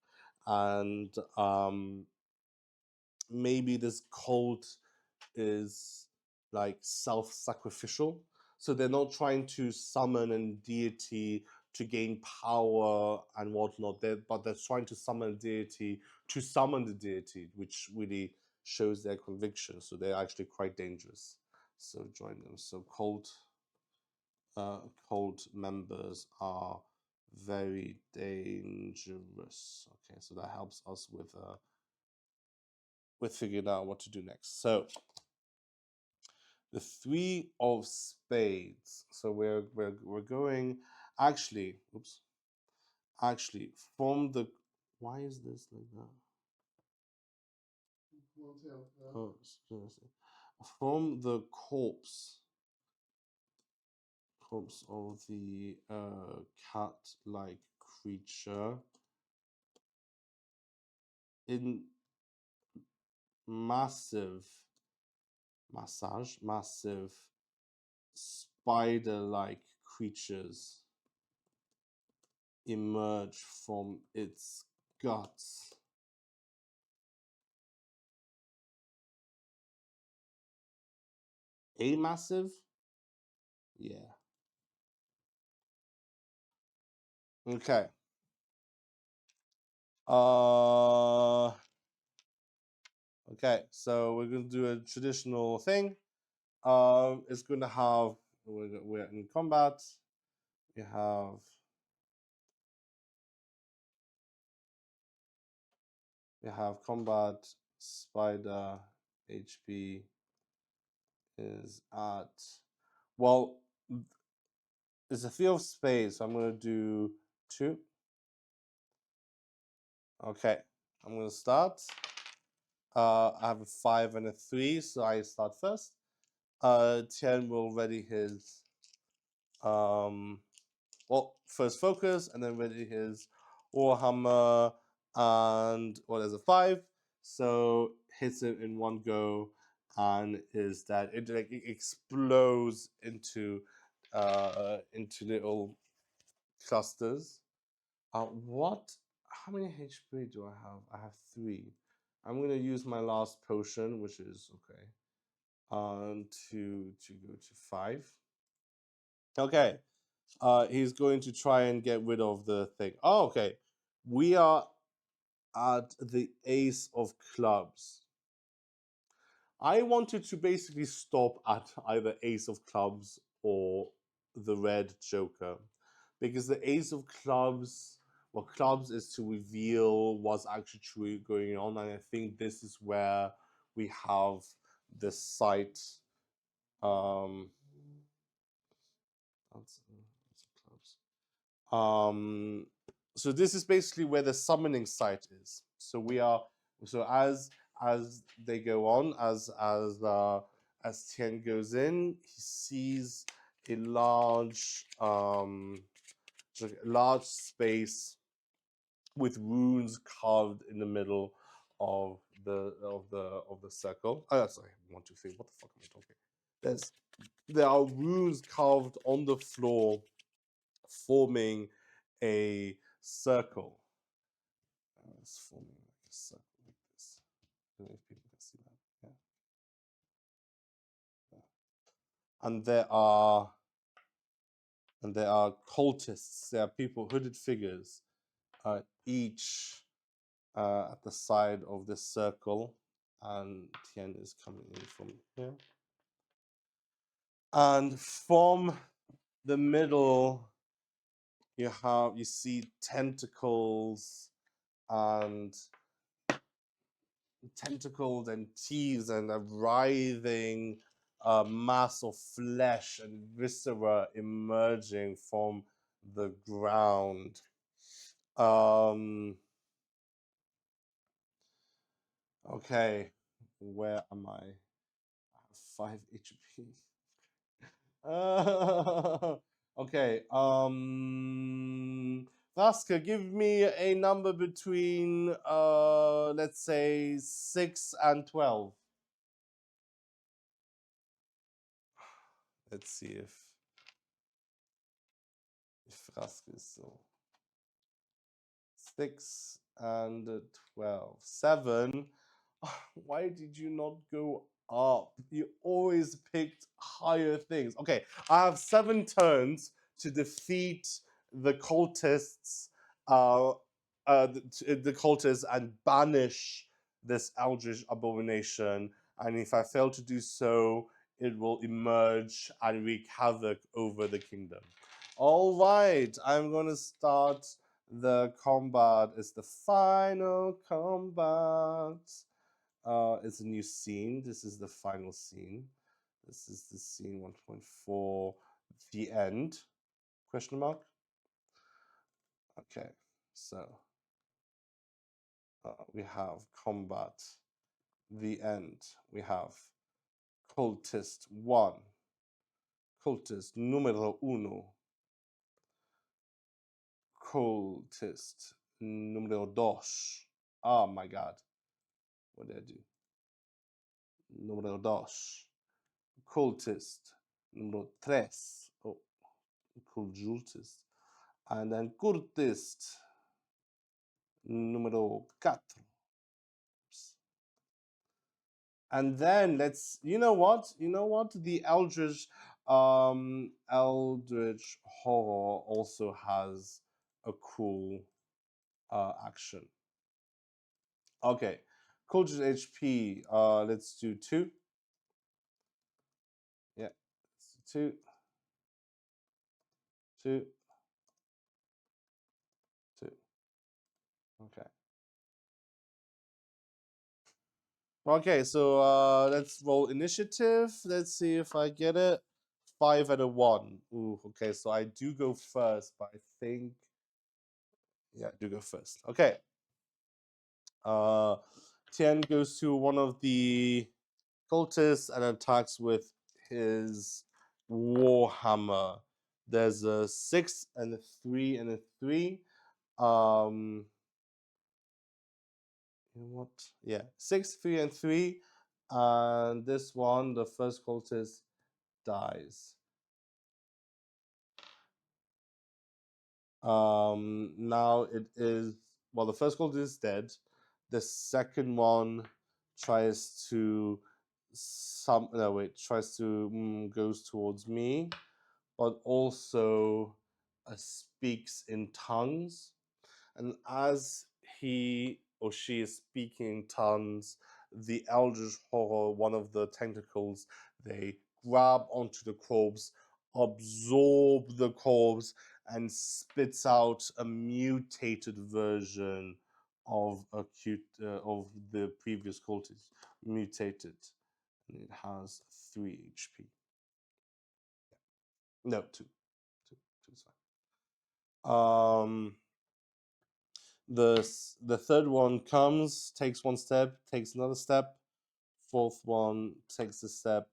And maybe this cult is like self-sacrificial. So they're not trying to summon a deity to gain power and whatnot, but they're trying to summon a deity to summon the deity, which really shows their conviction. So they're actually quite dangerous. So join them. So cult members are very dangerous. Okay, so that helps us with figuring out what to do next. So the 3 of spades. So we're going actually, oops. Actually, from the, why is this like that? Oh, from the corpse of the cat-like creature in massive spider-like creatures emerge from its guts. A massive? Yeah. Okay. Okay, so we're gonna do a traditional thing. It's gonna have, we're in combat. We have combat. Spider HP is at, well, it's a 3 of spades, so I'm gonna do 2. Okay, I'm gonna start. I have a 5 and a 3, so I start first. Tian will ready his first focus, and then ready his Warhammer, and there's a 5, so hits it in one go, and is that it like it explodes into little clusters. How many HP do I have? I have 3. I'm gonna use my last potion, which is okay. To go to 5. Okay. He's going to try and get rid of the thing. Oh, okay. We are at the ace of clubs. I wanted to basically stop at either ace of clubs or the red joker, because the ace of clubs, well, clubs is to reveal what's actually truly going on, and I think this is where we have the site. So this is basically where the summoning site is. So as they go on, as Tian goes in, he sees a large space with runes carved in the middle of the circle. Oh, sorry, 1, 2, 3. What the fuck am I talking? There are runes carved on the floor, forming a circle. It's forming like a circle like this. I don't know if people can see that. Yeah. And there are cultists. There are people, hooded figures, each at the side of this circle, and Tian is coming in from here. And from the middle, you see tentacles and teeth and a writhing a mass of flesh and viscera emerging from the ground. Okay, where am I? I have 5 HP. Okay. Raska, give me a number between let's say 6 and 12. Let's see if Raska is so. 6 and 12. 7. Why did you not go up? You always picked higher things. Okay, I have 7 turns to defeat the cultists, the cultists, and banish this eldritch abomination. And if I fail to do so, it will emerge and wreak havoc over the kingdom. All right, I'm gonna start the combat. It's the final combat. It's a new scene. This is the final scene. This is the scene 1.4, the end, question mark. Okay, so we have combat, the end. We have cultist 1, cultist numero 1, cultist numero 2. Oh my god, what did I do? Numero 2. Cultist numero 3. Oh, cultist. And then cultist numero 4. And then let's, you know what? The Eldritch Horror also has a cool action. Okay, cultist HP, let's do 2. Yeah, 2. 2. 2. Okay. Okay, so let's roll initiative. Let's see if I get it. 5 and a 1. Ooh, okay, so I do go first, but I think, yeah, I do go first. Okay. Tian goes to one of the cultists and attacks with his warhammer. There's a 6 and a 3 and a 3. You know what? Yeah, 6, 3, and 3. And this one, the first cultist, dies. Now it is, well, the first cultist is dead. The second one tries to goes towards me, but also speaks in tongues. And as he or she is speaking in tongues, the Eldritch Horror, one of the tentacles, they grab onto the corpse, absorb the corpse, and spits out a mutated version of of the previous cultist, mutated, and it has 3 HP. No, 2. 2 is fine. The third one comes, takes 1 step, takes another step. Fourth one takes a step,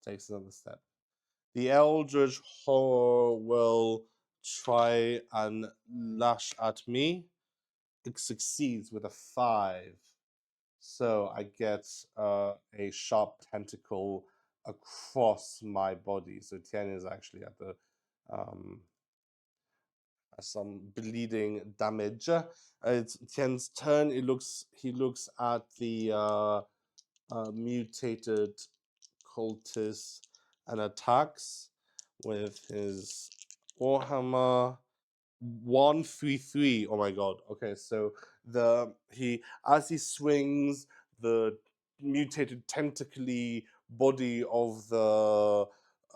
takes another step. The Eldritch Horror will try and lash at me. It succeeds with a 5. So I get a sharp tentacle across my body. So Tian is actually at the some bleeding damage. It's Tian's turn. He looks at the mutated cultist and attacks with his warhammer. 133. Oh my god. Okay, so as he swings, the mutated tentacly body of the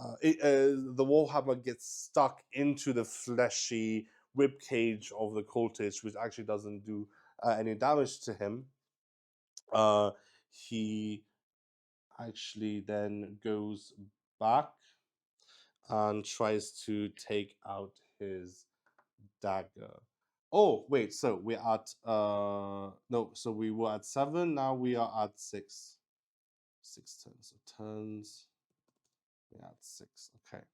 warhammer gets stuck into the fleshy rib cage of the cultist, which actually doesn't do any damage to him. He actually then goes back and tries to take out his dagger. Oh wait, so we're at no, so we were at 7, now we are at 6. 6 turns, so turns. We're at 6, okay.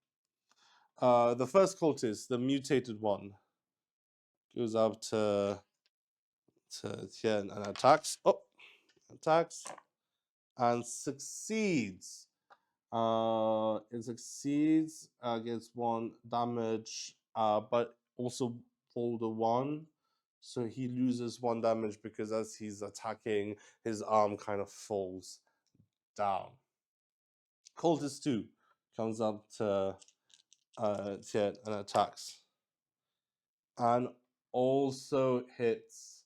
The first cultist, the mutated one, goes up to Tian and attacks. Oh, attacks and succeeds. It succeeds, gets 1 damage, but also rolled a 1. So he loses 1 damage because as he's attacking, his arm kind of falls down. Cultist 2 comes up to Tian and attacks. And also hits,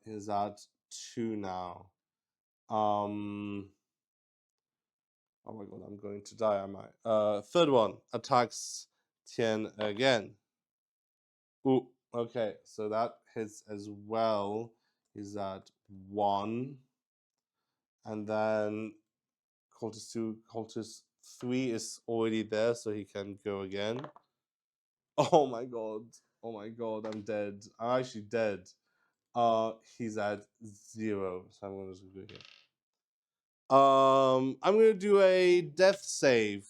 is at 2 now. Oh my god, I'm going to die, am I? Third one attacks Tian again. Ooh, okay, so that hits as well. He's at 1. And then cultist 2, cultist 3 is already there, so he can go again. Oh my god, I'm dead. I'm actually dead. He's at 0, so I'm gonna just go here. I'm gonna do a death save.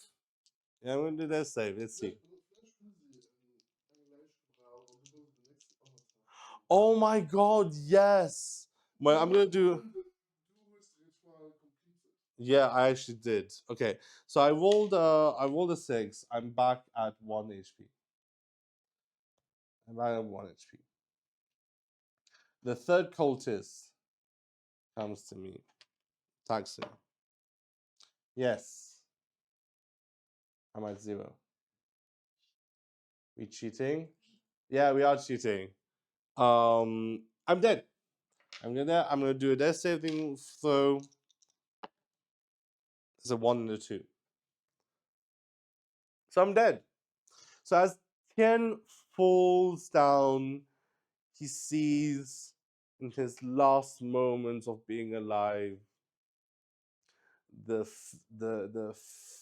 Yeah, I'm gonna do death save. Let's see. Oh my god, yes. Well, I'm gonna do. Yeah, I actually did. Okay, so I rolled a 6. I'm back at 1 HP. I'm back at 1 HP. The third cultist comes to me. Attacks him. Yes. I'm at 0. We cheating? Yeah, we are cheating. I'm dead. I'm gonna do a death saving throw. It's a 1 and a 2. So I'm dead. So as Tian falls down, he sees in his last moments of being alive the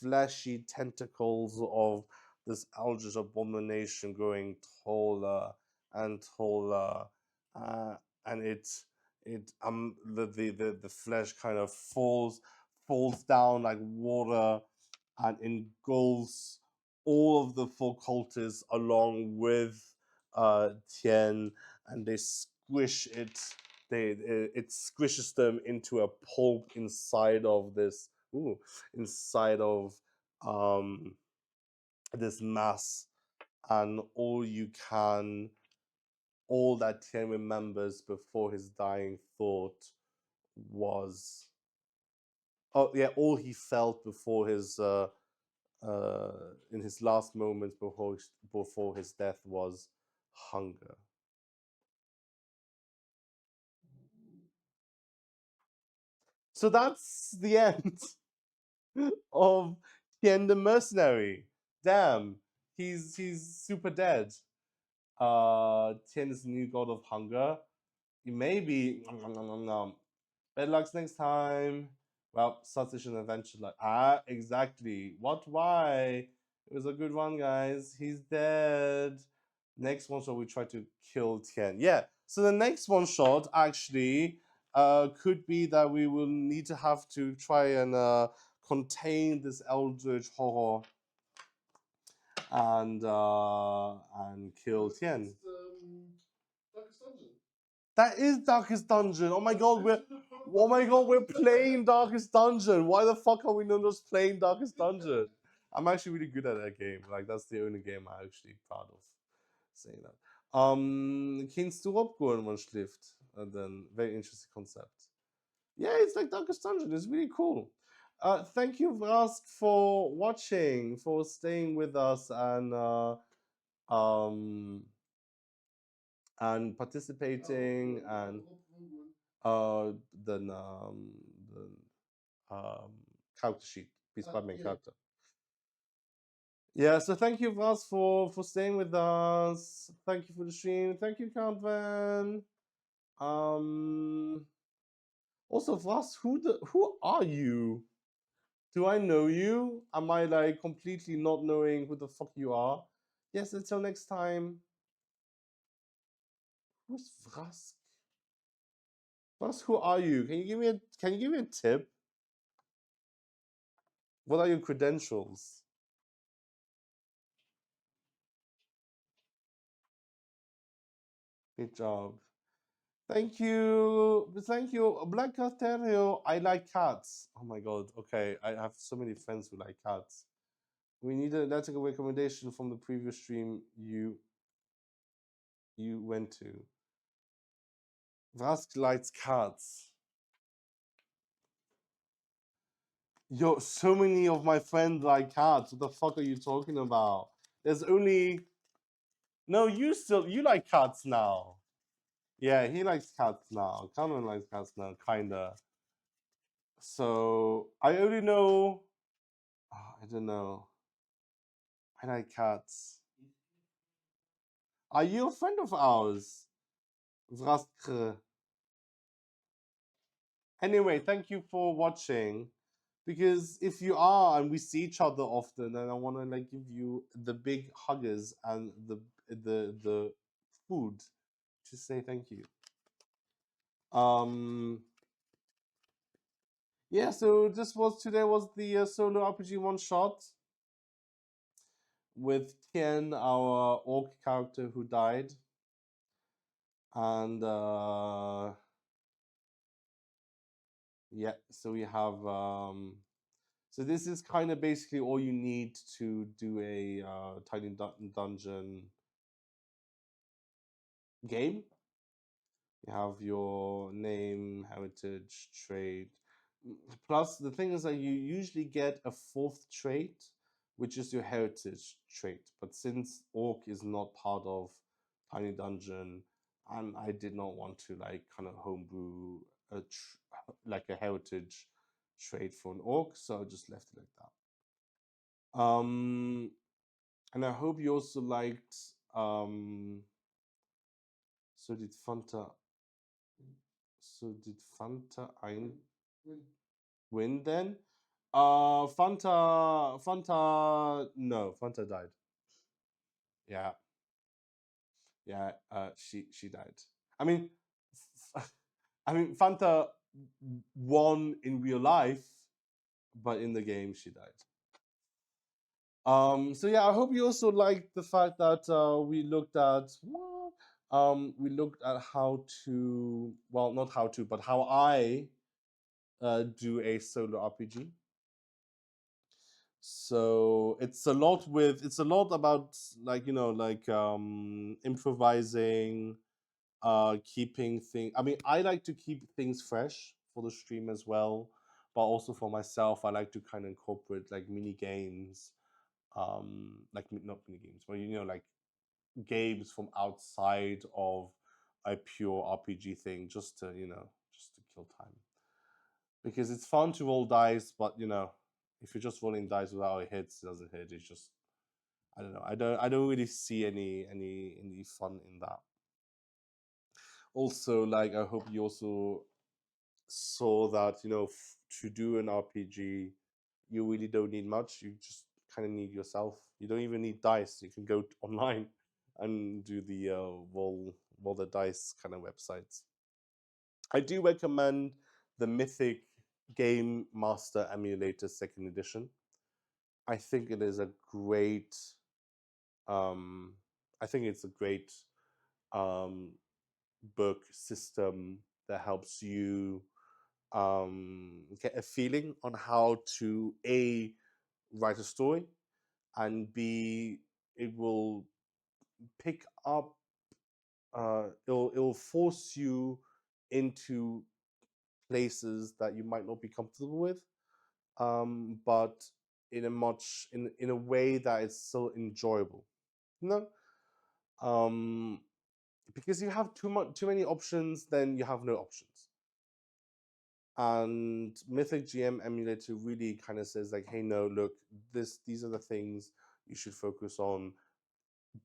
fleshy tentacles of this eldritch abomination growing taller and taller, and the flesh kind of falls down like water and engulfs all of the 4 cultists along with Tian, and they squish it. It squishes them into a pulp inside of this. Inside of this mass, and all that Tian remembers before his dying thought was, all he felt before his in his last moments before his death was hunger. So that's the end of Tian the Mercenary. Damn, he's super dead. Tian is the new god of hunger. He may be better luck next time. Well, such an adventure like exactly. Why? It was a good one, guys. He's dead. Next one shot we try to kill Tian. Yeah. So the next one shot actually could be that we will need to have to try and contain this eldritch horror and kill Tian. That is Darkest Dungeon. Oh my god, we're playing Darkest Dungeon. Why the fuck are we not just playing Darkest Dungeon? I'm actually really good at that game. Like that's the only game I'm actually proud of saying that. Kennst du Robgoen, man schläft? And then very interesting concept. Yeah, it's like Darkest Dungeon. It's really cool. Thank you, Vrask, for watching, for staying with us, and participating, and den character sheet, piece by main character. Yeah, so thank you, Vas, for staying with us. Thank you for the stream. Thank you, Count Van. Also, Vras, who are you? Do I know you? Am I like completely not knowing who the fuck you are? Yes, until next time. Who's Vrask? Vrask, who are you? Can you give me a tip? What are your credentials? Good job. Thank you. Thank you. Black Casterio. I like cats. Oh my god. Okay. I have so many friends who like cats. We need a recommendation from the previous stream you went to. Vrask likes cats. Yo, so many of my friends like cats. What the fuck are you talking about? There's only no, you like cats now. Yeah, he likes cats now. Cameron likes cats now, kinda. So I only know. I don't know. I like cats. Are you a friend of ours? Vraskre. Anyway, thank you for watching. Because if you are and we see each other often, then I want to like give you the big huggers and the food to say thank you. Yeah, so today was the solo RPG one shot with Tian, our orc character who died, and yeah, so we have so this is kind of basically all you need to do a tiny dungeon game. You have your name, heritage, trait. Plus, the thing is that you usually get a fourth trait, which is your heritage trait. But since Orc is not part of Tiny Dungeon, and I did not want to like kind of homebrew like a heritage trait for an Orc, so I just left it like that. And I hope you also liked. So did Fanta. So did Fanta win then? Fanta, no, Fanta died. Yeah, yeah, she died. I mean, Fanta won in real life, but in the game she died. So yeah, I hope you also liked the fact that we looked at how to, well, not how to, but how I do a solo RPG. So it's a lot about like improvising, keeping things. I mean, I like to keep things fresh for the stream as well, but also for myself, I like to kind of incorporate like mini games, like not mini games, but like games from outside of a pure RPG thing, just to kill time. Because it's fun to roll dice, but if you're just rolling dice without it hits, it doesn't hit. It's just, I don't know. I don't really see any fun in that. Also, like, I hope you also saw that to do an RPG, you really don't need much. You just kind of need yourself. You don't even need dice. You can go online and do the roll the dice kind of websites. I do recommend the Mythic Game Master Emulator 2nd edition. I think it is a great. I think it's a great book system that helps you get a feeling on how to A, write a story, and B, it will pick up. It'll force you into places that you might not be comfortable with, but in a way that is so enjoyable, because you have too many options, then you have no options. And Mythic GM Emulator really kind of says like, hey, no, look, these are the things you should focus on.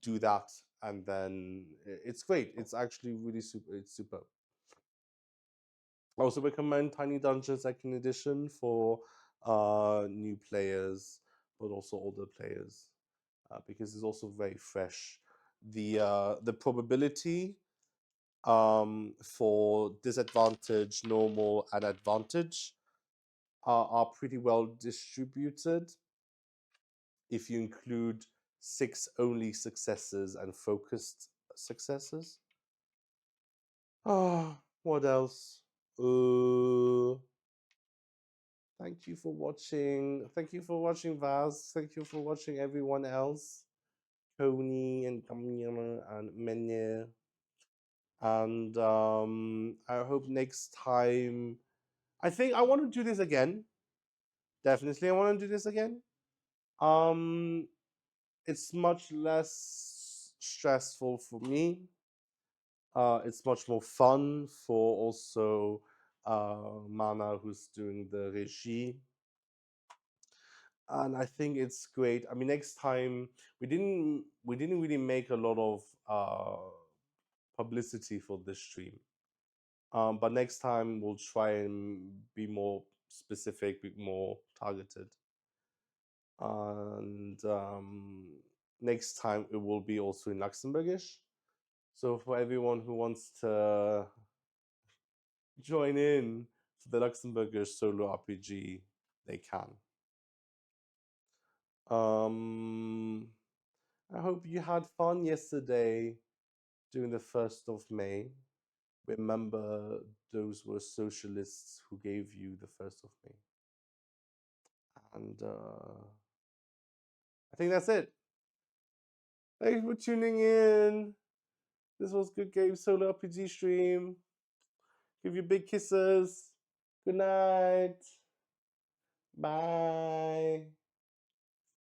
Do that, and then it's great. It's actually really super. It's super. I also recommend Tiny Dungeon Second Edition for new players, but also older players, because it's also very fresh. The probability for disadvantage, normal, and advantage are pretty well distributed if you include 6 only successes and focused successes. What else? Thank you for watching. Thank you for watching, Vaz. Thank you for watching everyone else. Tony and Camilla and Menye. And I hope next time. I think I want to do this again. Definitely, I want to do this again. It's much less stressful for me. It's much more fun for also Mana, who's doing the regie. And I think it's great. I mean, next time we didn't really make a lot of publicity for this stream. But next time we'll try and be more specific, be more targeted. And next time it will be also in Luxembourgish. So for everyone who wants to join in for the Luxembourgish solo RPG, they can. I hope you had fun yesterday during the 1st of May. Remember, those were socialists who gave you the 1st of May. And I think that's it. Thank you for tuning in. This was Good Game Solo RPG stream. Give you big kisses. Good night. Bye.